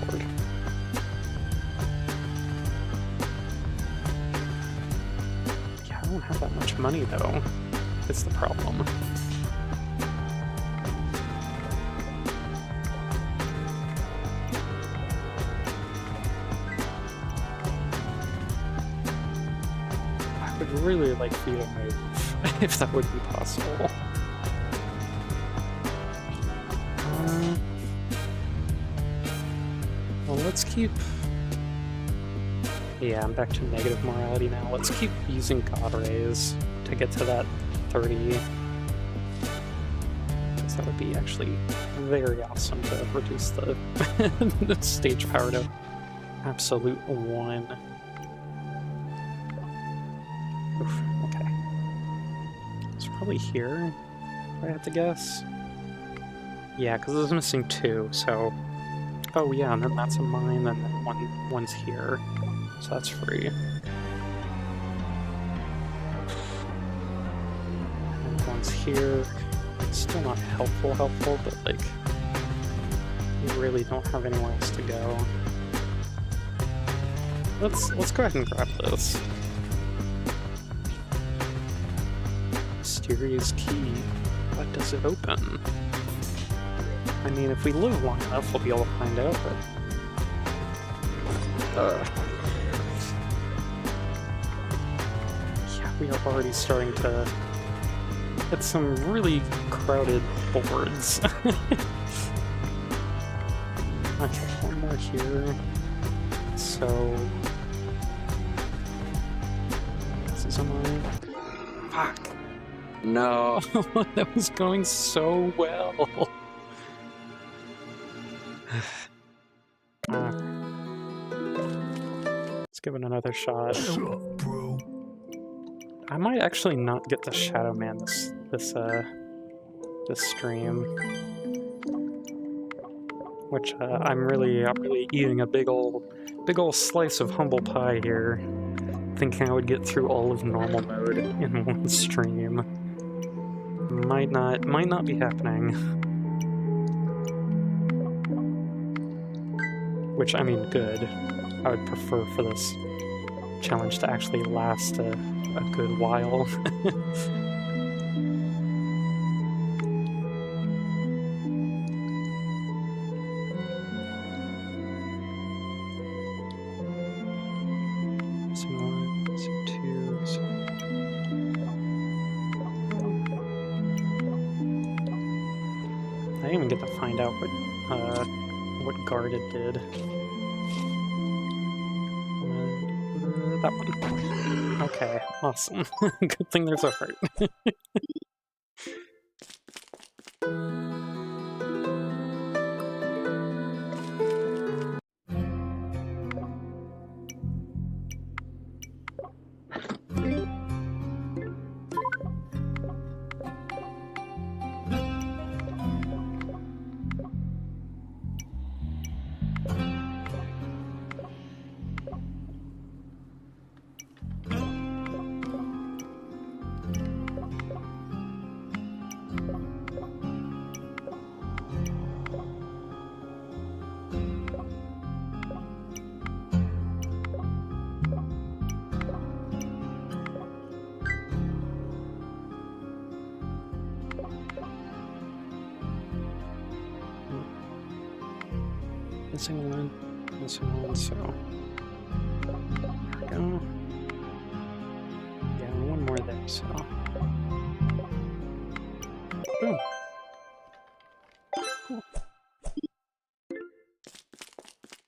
Speaker 1: Lord. Yeah, I don't have that much money though. It's the problem. I would really like for you to move, if that would be possible. Well, let's keep... Yeah, I'm back to negative morality now. Let's keep using God Rays to get to that 30. Because that would be actually very awesome to reduce the, the stage power to absolute 1. Oof, okay. It's probably here, if I had to guess. Yeah, because it was missing 2, so... Oh yeah, and then that's a mine, and then one's here. So that's free. And one's here. Still not helpful, but like... You really don't have anywhere else to go. Let's go ahead and grab this. Mysterious key. What does it open? I mean, if we live long enough, we'll be able to find out, but... Yeah, we are already starting to get some really crowded boards. Okay, one more here. So... This is a mine. Fuck! No! That was going so well! Let's give it another shot. I might actually not get the Shadow Man this stream. which I'm really eating a big ol' slice of humble pie here, thinking I would get through all of normal mode in one stream. Might not be happening. Which, I mean, good. I would prefer for this challenge to actually last a good while. I didn't even get to find out what guard it did. That one. Okay, awesome. Good thing there's a heart. Missing one, so there we go. Yeah, one more there, so. Boom. Cool.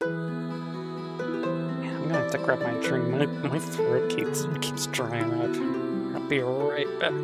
Speaker 1: Yeah, I'm gonna have to grab my drink. My throat keeps drying up. I'll be right back.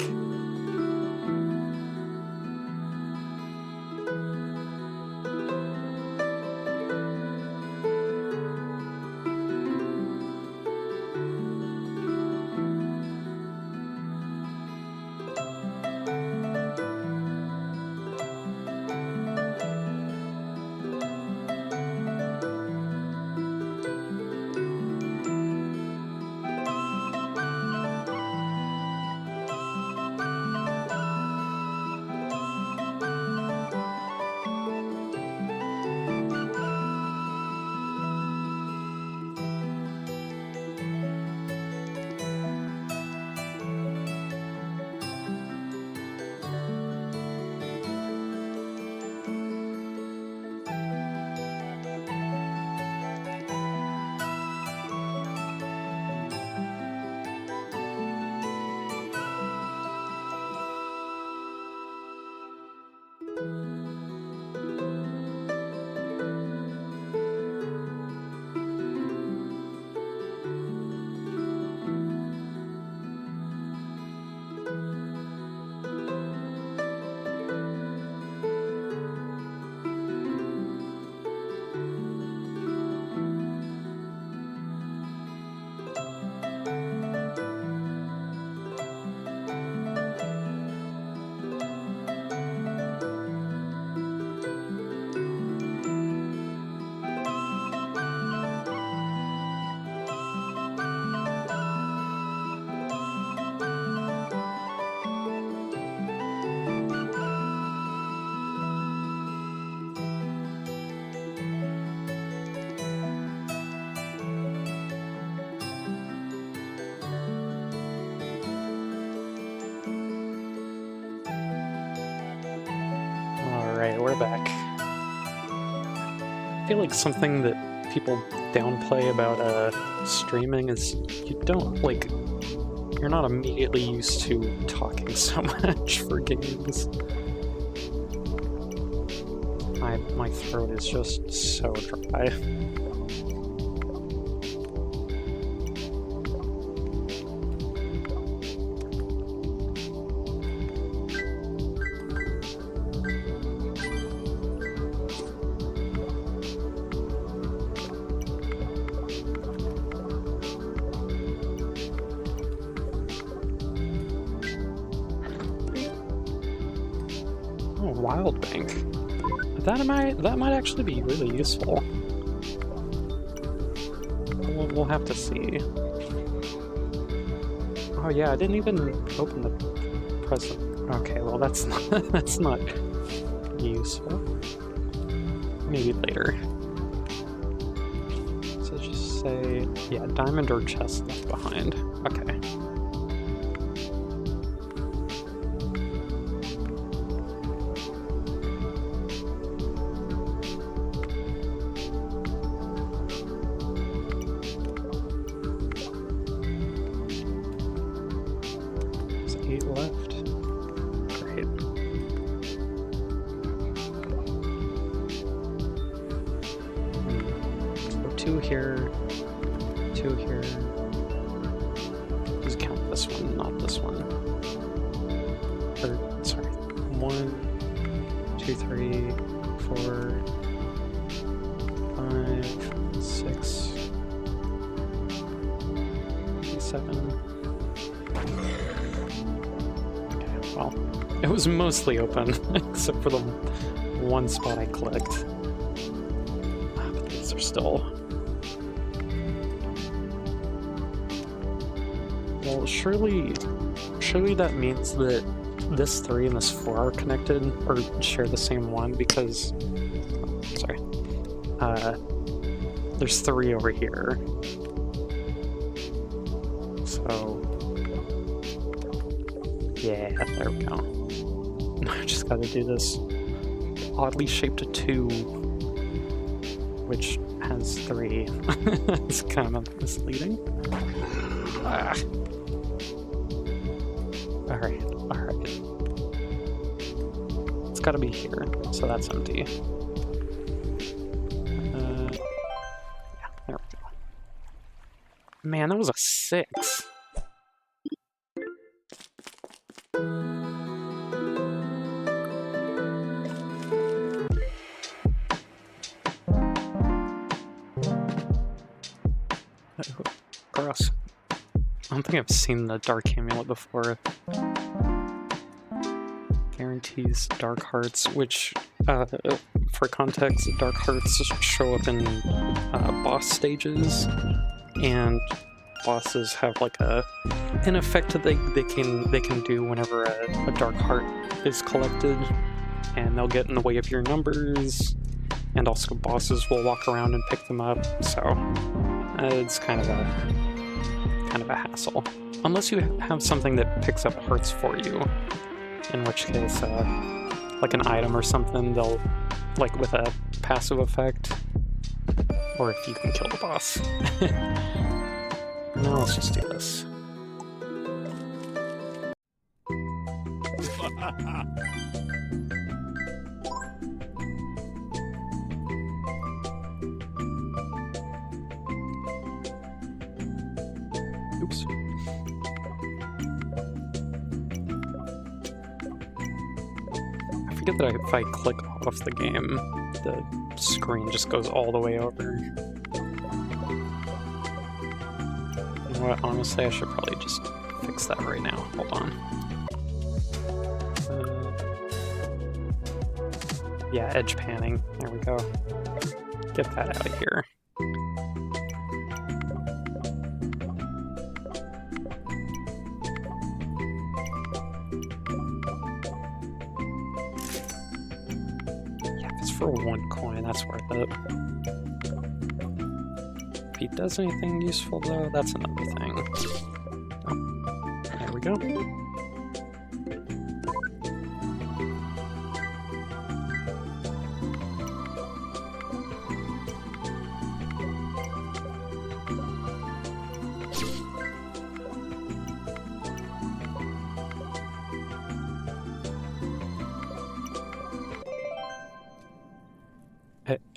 Speaker 1: Alright, we're back. I feel like something that people downplay about streaming is you're not immediately used to talking so much for games. My throat is just so dry. Wild Bank. That might actually be really useful. We'll have to see. Oh yeah, I didn't even open the present. Okay, well that's not that's not useful. Maybe later. So just say, yeah, diamond or chest left behind. Okay. There's 8 left. Great. So 2 here, 2 here. Just count this one, not this one. Or, sorry. 1, 2, 3, 4, 5, 6, 7. Okay, well, it was mostly open, except for the one spot I clicked. But these are still... Well, surely that means that this 3 and this 4 are connected, or share the same one, because... sorry. There's 3 over here. So... yeah, there we go. I just gotta do this oddly shaped 2, which has 3. It's kind of misleading. Ah. Alright. It's gotta be here, so that's empty. Yeah, there we go. Man, that was a 6. Gross. I don't think I've seen the Dark Amulet before. Guarantees Dark Hearts, which, for context, Dark Hearts show up in boss stages, and bosses have like an effect that they can do whenever a Dark Heart is collected, and they'll get in the way of your numbers, and also bosses will walk around and pick them up, so it's kind of a hassle. Unless you have something that picks up hearts for you, in which case, like an item or something, they'll, like with a passive effect, or if you can kill the boss. Now let's just do this. Oops. I forget that if I click off the game, the screen just goes all the way over. You know what, honestly, I should probably just fix that right now. Hold on. Yeah, edge panning. There we go. Get that out of here. For 1 coin, that's worth it. If he does anything useful, though, that's another thing. Oh, there we go.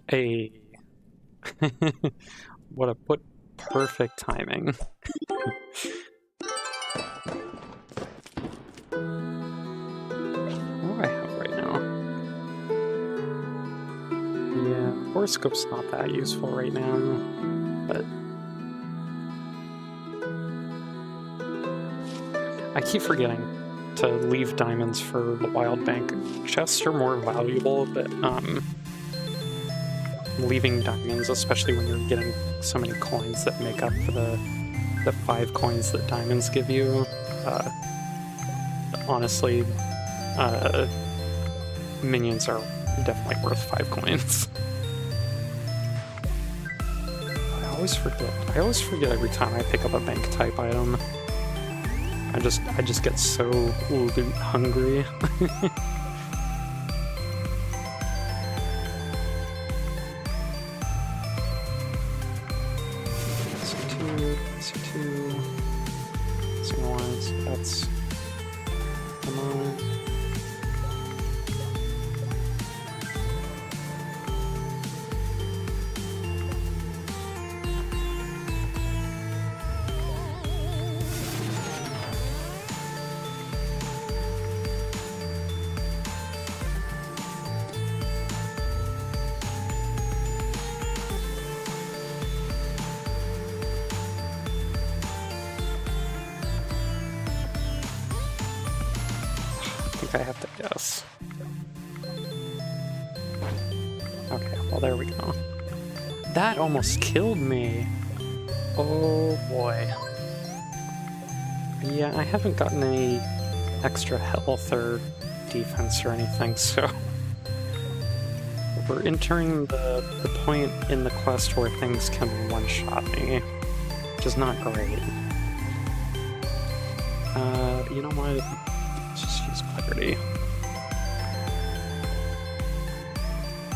Speaker 1: Hey. What perfect timing. What do I have right now? Yeah, horoscope's not that useful right now, but I keep forgetting to leave diamonds for the wild bank. Chests are more valuable, but leaving diamonds, especially when you're getting so many coins that make up for the 5 coins that diamonds give you. Honestly, minions are definitely worth 5 coins. I always forget every time I pick up a bank type item. I just get so loot hungry. C2, single lines, that's ammo. I have to guess. Okay, well there we go. That almost killed me! Oh boy. Yeah, I haven't gotten any extra health or defense or anything, so... We're entering the point in the quest where things can one-shot me, which is not great. You know what? Let's just use clarity.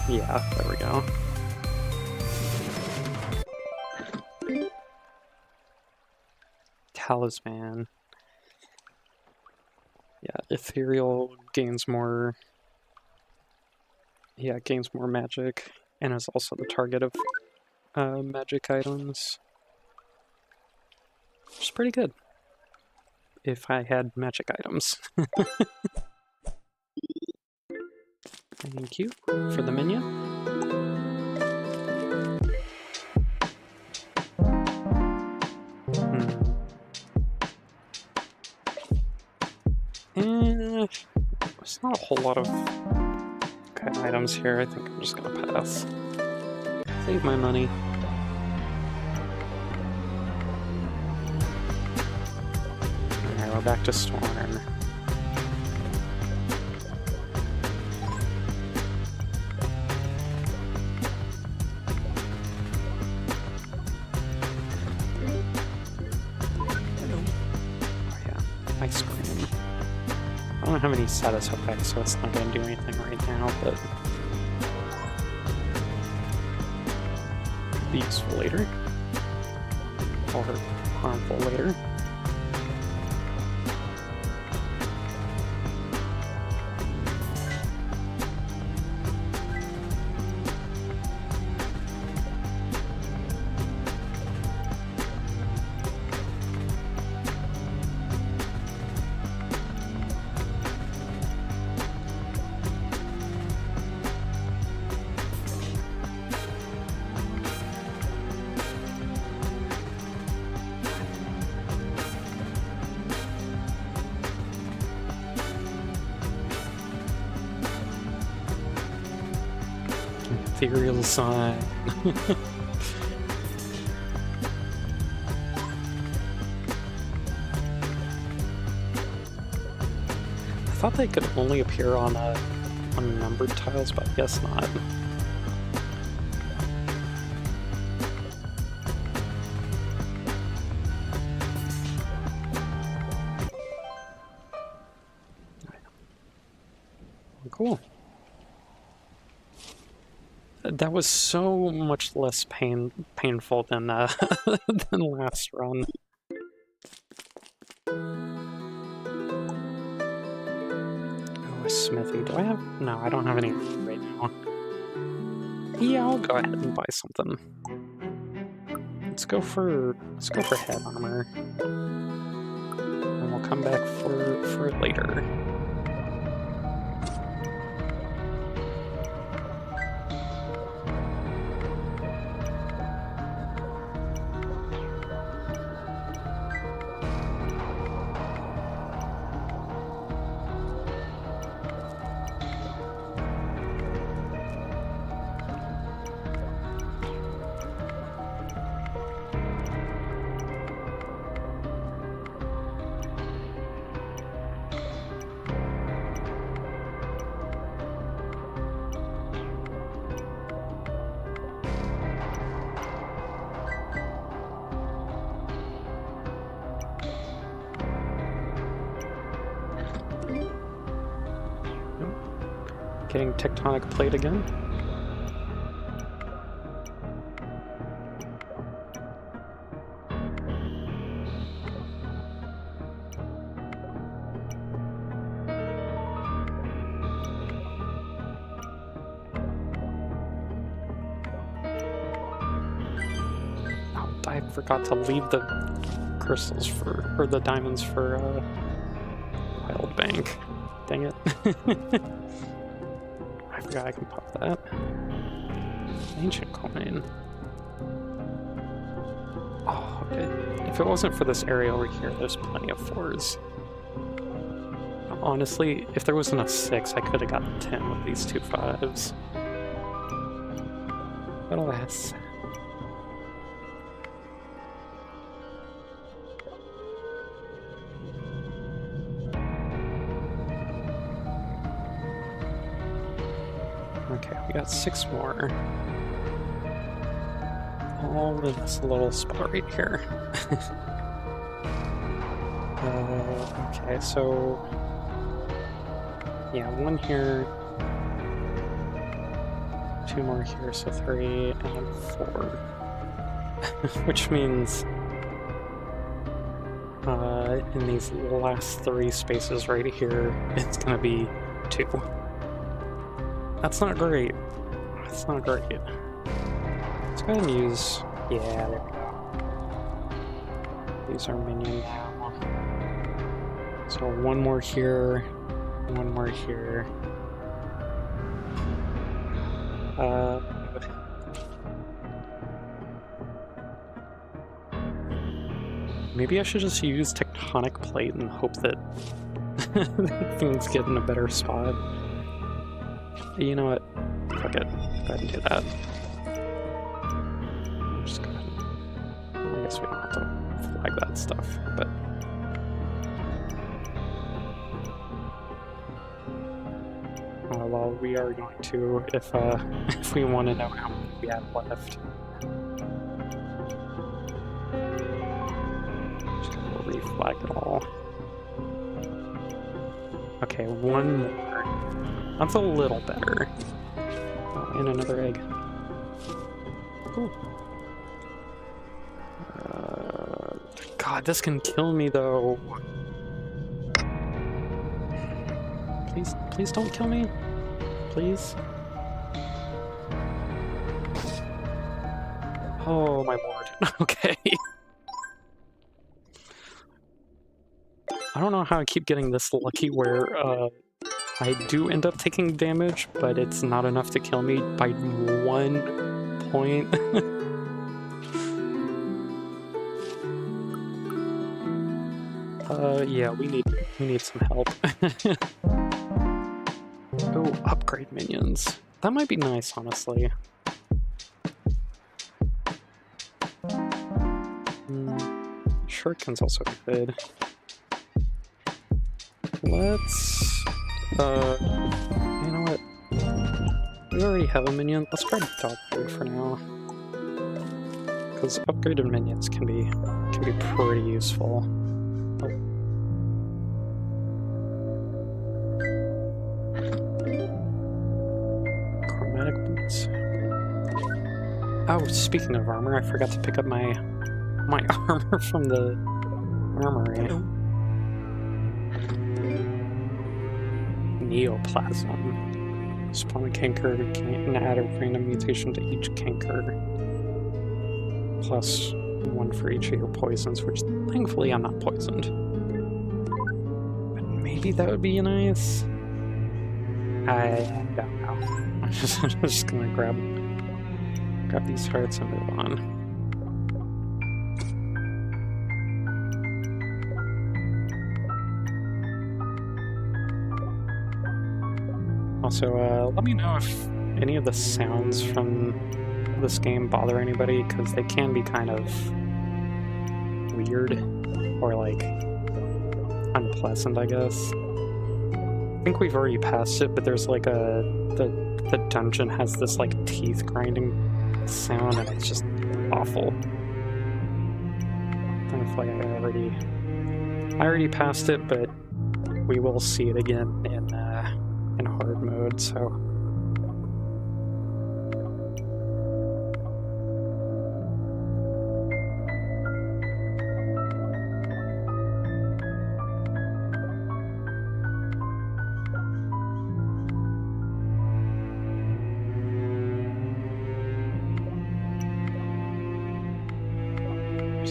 Speaker 1: Yeah, there we go. Talisman. Yeah, ethereal gains more... Yeah, it gains more magic, and is also the target of magic items. Which is pretty good. If I had magic items. Thank you for the minion. There's not a whole lot of good items here. I think I'm just gonna pass. Save my money. Alright, we're back to Storm. Ice cream. I don't have any status effects, so it's not going to do anything right now, but could be useful later. Or harmful later. Ethereal sign. I thought they could only appear on numbered tiles, but I guess not. Cool. That was so much less painful than than last run. Oh, a smithy. Do I have? No, I don't have any right now. Yeah, I'll go ahead and buy something. Let's go for head armor, and we'll come back for it later. Getting tectonic plate again. I forgot to leave the crystals for, or the diamonds for Wild Bank. Dang it. I forgot I can pop that. Ancient coin. Oh, if it wasn't for this area over here, there's plenty of 4s. Honestly, if there wasn't a 6, I could have gotten 10 with these 2 5s. But alas. Okay, we got 6 more. All in this little spot right here. Okay, so... yeah, 1 here. 2 more here, so 3 and 4. Which means... in these last 3 spaces right here, it's gonna be 2. That's not great. That's not great. Let's go ahead and use... yeah, there we go. Use our minion now. So 1 more here, 1 more here. Maybe I should just use tectonic plate and hope that things get in a better spot. You know what? Fuck it. Go ahead and do that. Just go ahead and... I guess we don't have to flag that stuff, but... well, we are going to if we want to know how many we have left. Just gonna reflag it all. Okay, 1 more. That's a little better. Oh, and another egg. Cool. God, this can kill me though. Please don't kill me. Please. Oh my lord. Okay. I don't know how I keep getting this lucky where I do end up taking damage, but it's not enough to kill me by 1 point. Yeah, we need some help. Oh, upgrade minions. That might be nice, honestly. Shuriken's also good. Let's... you know what? We already have a minion. Let's grab dog food for now. Because upgraded minions can be pretty useful. Oh. Chromatic boots. Oh, speaking of armor, I forgot to pick up my armor from the armory. Neoplasm. Spawn a canker and add a random mutation to each canker. Plus 1 for each of your poisons, which thankfully I'm not poisoned. But maybe that would be nice. I don't know. I'm just gonna grab these hearts and move on. Also, let me know if any of the sounds from this game bother anybody, because they can be kind of weird, or like unpleasant, I guess. I think we've already passed it, but there's like the dungeon has this like teeth grinding sound, and it's just awful. I feel like I already passed it, but we will see it again in hard mode, so...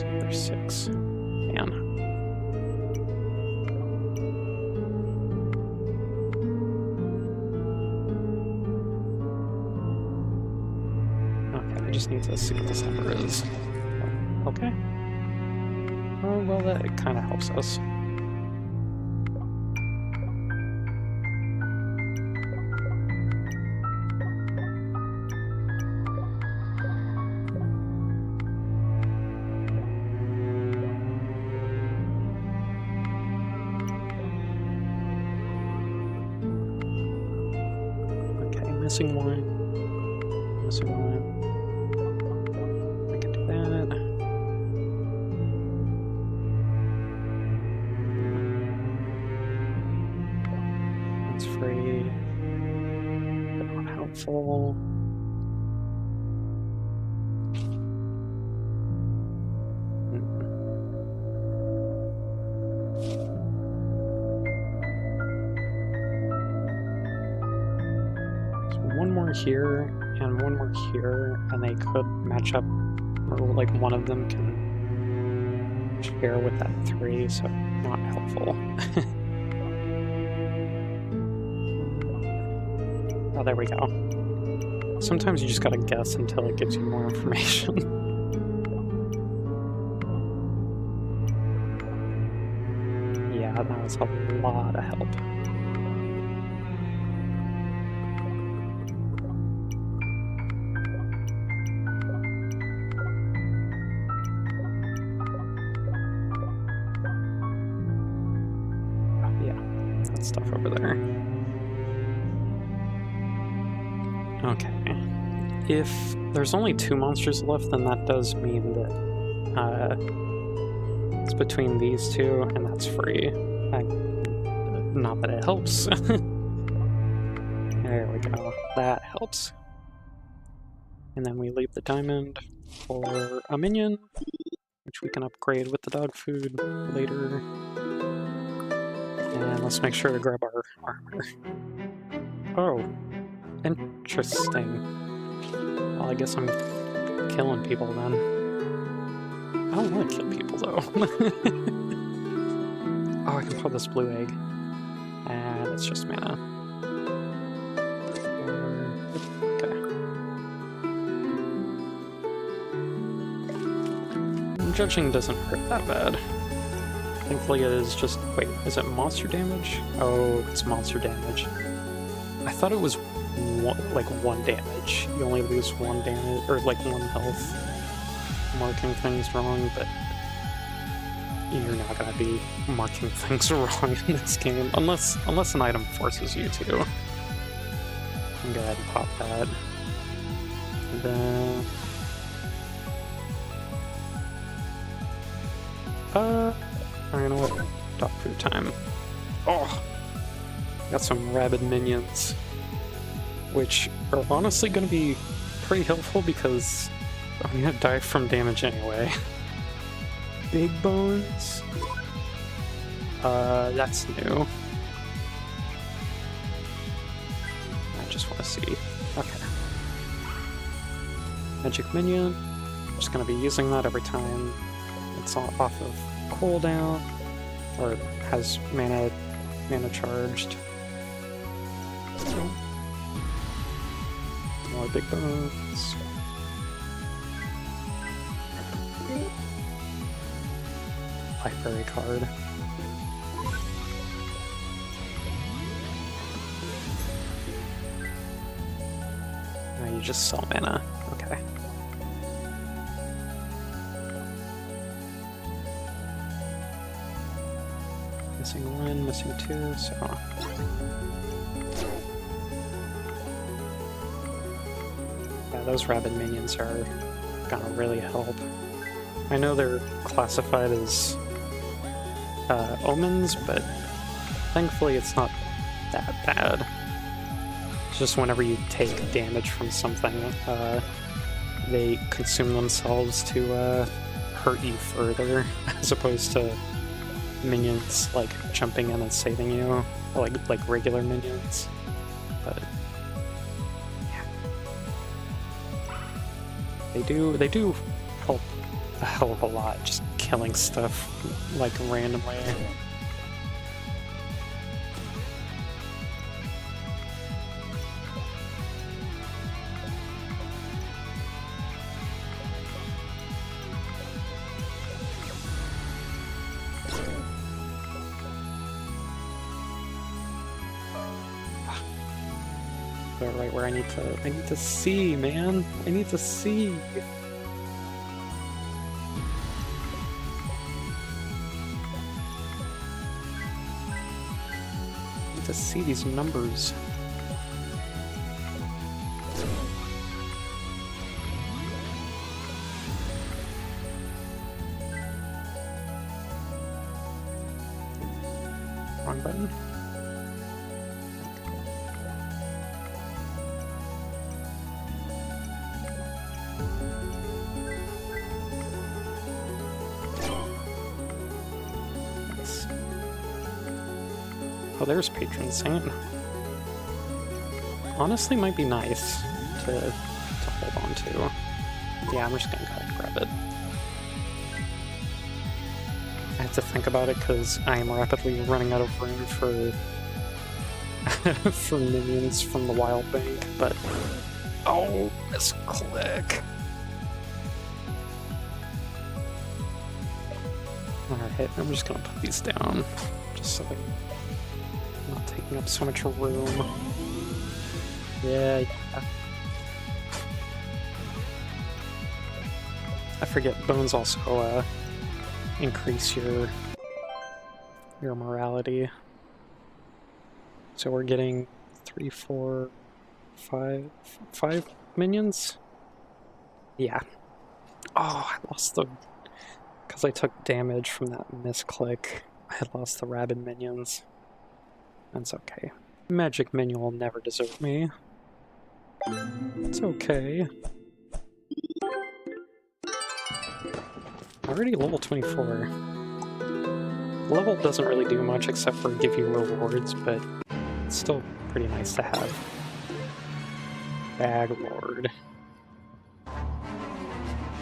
Speaker 1: There's 6. Man. Okay, I just need to see what this number is. Okay. Oh, well, that kind of helps us. Missing one. Missing one. I can do that. That's free. But not helpful. One more here and one more here, and they could match up, or like one of them can share with that 3, so not helpful. Oh, there we go. Sometimes you just gotta guess until it gives you more information. Yeah, that was a lot of help. Stuff over there. Okay. If there's only 2 monsters left, then that does mean that it's between these 2, and that's free. Not that it helps. There we go. That helps. And then we leave the diamond for a minion, which we can upgrade with the dog food later. And let's make sure to grab our armor. Oh, interesting. Well, I guess I'm killing people then. I don't want to kill people though. Oh, I can pull this blue egg. And it's just mana. Okay. Judging doesn't hurt that bad. Thankfully it is just... Wait, is it monster damage? Oh, it's monster damage. I thought it was like 1 damage. You only lose 1 damage, or like 1 health. Marking things wrong, but you're not gonna be marking things wrong in this game. Unless an item forces you to. Go ahead and pop that. And then... you know what? Dog food time. Oh! Got some rabid minions. Which are honestly gonna be pretty helpful because I'm gonna die from damage anyway. Big bones? That's new. I just want to see. Okay. Magic minion. I'm just gonna be using that every time it's off of cooldown, or has mana charged. More big bones. Library card. Now you just sell mana. Okay. Missing 1, missing 2, so... Yeah, those rabid minions are gonna really help. I know they're classified as omens, but thankfully it's not that bad. just whenever you take damage from something, they consume themselves to hurt you further, as opposed to minions like jumping in and saving you, like regular minions. But yeah, they do help a hell of a lot, just killing stuff like randomly. They're right where I need to see, man. I need to see. I need to see these numbers. Wrong button. Oh, there's Patron Saint. Honestly, might be nice to hold on to. Yeah, I'm just gonna go and grab it. I have to think about it because I am rapidly running out of room for for minions from the wild bank, but oh, misclick. Alright, I'm just gonna put these down just so I'm not taking up so much room. Yeah. I forget, bones also increase your morality. So we're getting 3, 4, 5 minions? Yeah. Oh, I lost the... Because I took damage from that misclick, I had lost the rabid minions. That's okay. Magic minion will never desert me. It's okay. Already level 24. Level doesn't really do much except for give you rewards, but it's still pretty nice to have. Bag Lord.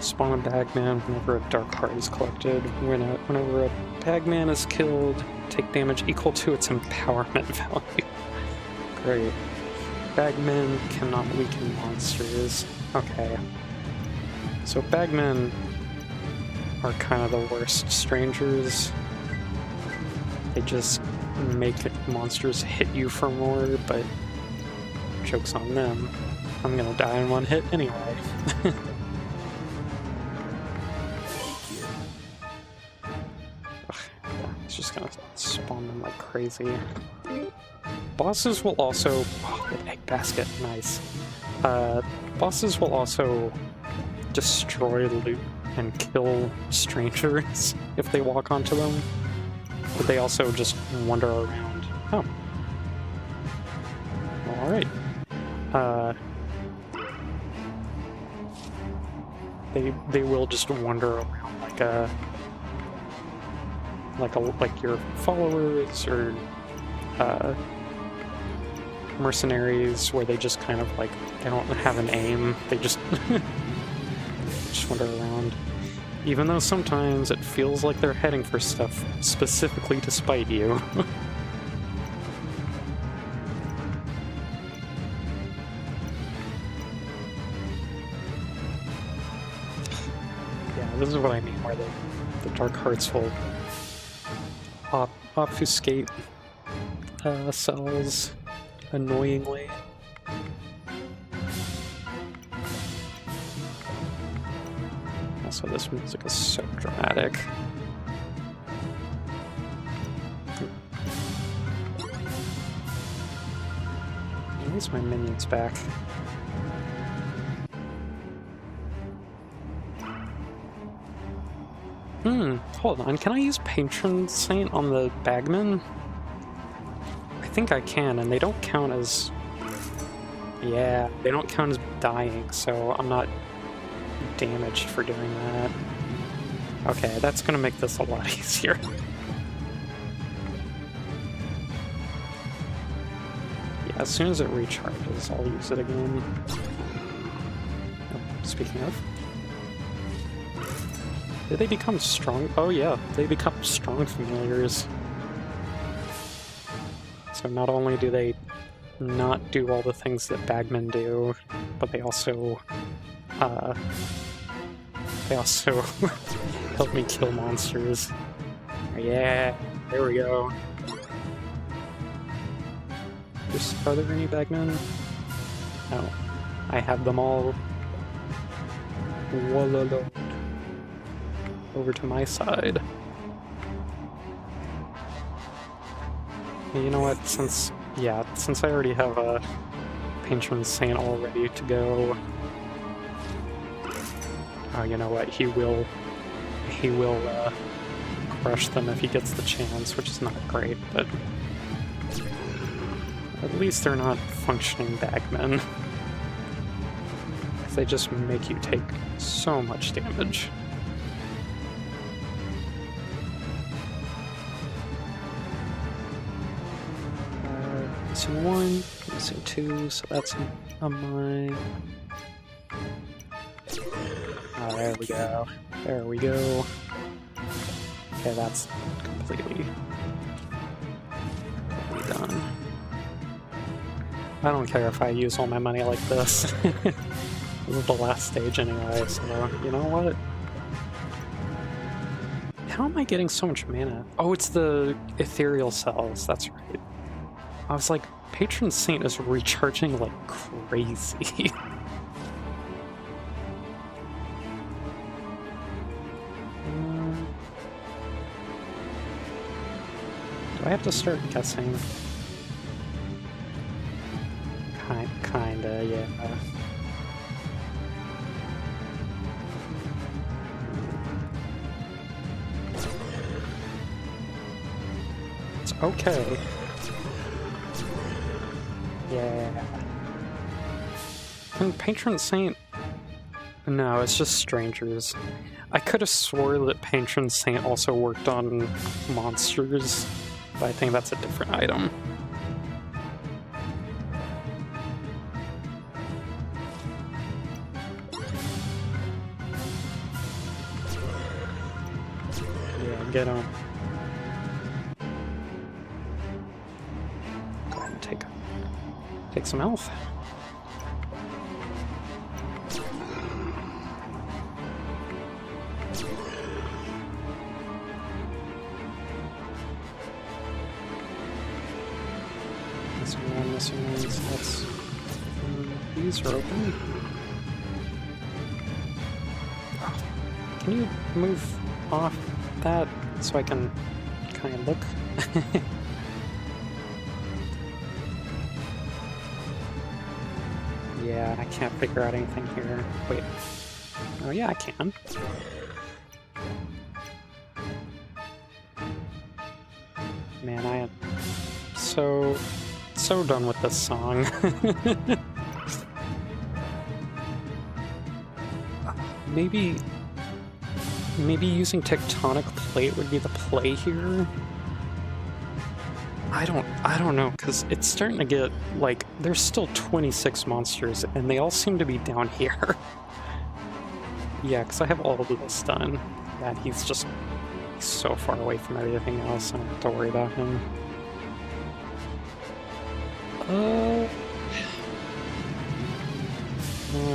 Speaker 1: Spawn a Bagman whenever a dark heart is collected. Whenever a Bagman is killed, take damage equal to its empowerment value. Great. Bagmen cannot weaken monsters. Okay. So Bagmen are kind of the worst strangers. They just make monsters hit you for more, but joke's on them. I'm gonna die in one hit anyway. It's just gonna spawn them like crazy. Bosses will also... Oh, the egg basket, nice. Bosses will also destroy loot and kill strangers if they walk onto them. But they also just wander around. Oh. Alright. They will just wander around like your followers or mercenaries, where they just kind of like, they don't have an aim, they just just wander around. Even though sometimes it feels like they're heading for stuff specifically to spite you. Yeah, this is what I mean, where the Dark Hearts will obfuscate cells annoyingly. Also, this music is so dramatic. Where's my minions back? Hold on, can I use Patron Saint on the Bagman? I think I can, and they don't count as Yeah, they don't count as dying, so I'm not damaged for doing that. Okay, that's gonna make this a lot easier. Yeah, as soon as it recharges, I'll use it again. Oh, speaking of... Did they become strong? Oh yeah, they become strong familiars. So not only do they not do all the things that bagmen do, but they also help me kill monsters. Yeah, there we go. Are there any bagmen? No. I have them all wallowed over to my side. You know what, since I already have a Patron Saint all ready to go, oh, you know what, he will crush them if he gets the chance, which is not great, but at least they're not functioning bagmen. They just make you take so much damage. Missing one, missing two, so that's a mine. Oh, there we go. There we go. Okay, that's completely done. I don't care if I use all my money like this. This is the last stage anyway, so you know what? How am I getting so much mana? Oh, it's the ethereal cells, that's right. I was like, Patron Saint is recharging like crazy. Do I have to start guessing? Kinda, yeah. It's okay. Yeah. And Patron Saint... No, it's just strangers. I could have swore that Patron Saint also worked on monsters, but I think that's a different item. Yeah, get him. Go ahead and take some health. Missing one, so that's... these are open. Oh, can you move off that so I can kind of look? Yeah, I can't figure out anything here. Wait. Oh yeah, I can. Man, I am so done with this song. Maybe using Tectonic Plate would be the play here. I don't know, because it's starting to get, like, there's still 26 monsters, and they all seem to be down here. Yeah, because I have all of this done. Yeah, he's so far away from everything else, I don't have to worry about him.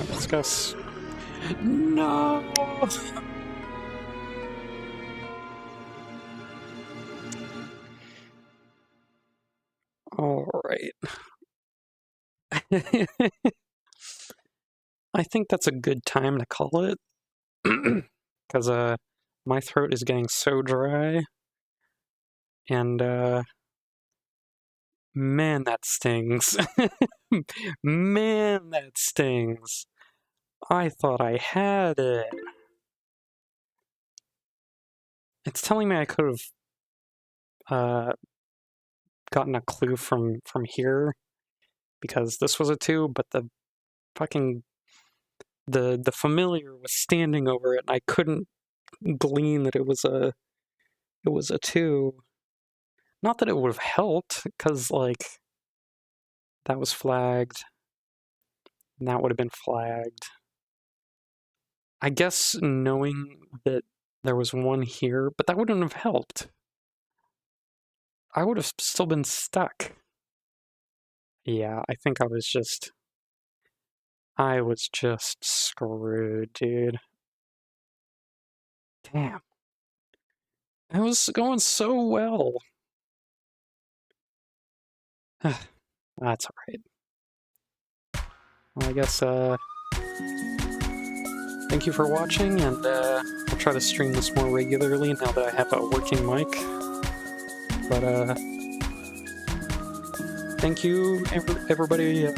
Speaker 1: Let's go. No! Alright. I think that's a good time to call it. Because, my throat is getting so dry. And, man, that stings. Man, that stings. I thought I had it. It's telling me I could have, gotten a clue from here, because this was a 2, but the fucking the familiar was standing over it, and I couldn't glean that it was a 2. Not that it would have helped, because like that was flagged, and that would have been flagged. I guess knowing that there was one here, but that wouldn't have helped. I would have still been stuck. Yeah, I think I was just screwed, dude. Damn. It was going so well. That's alright. Well, I guess, thank you for watching, and I'll try to stream this more regularly now that I have a working mic. But, thank you, everybody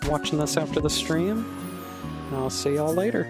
Speaker 1: watching this after the stream, and I'll see y'all later.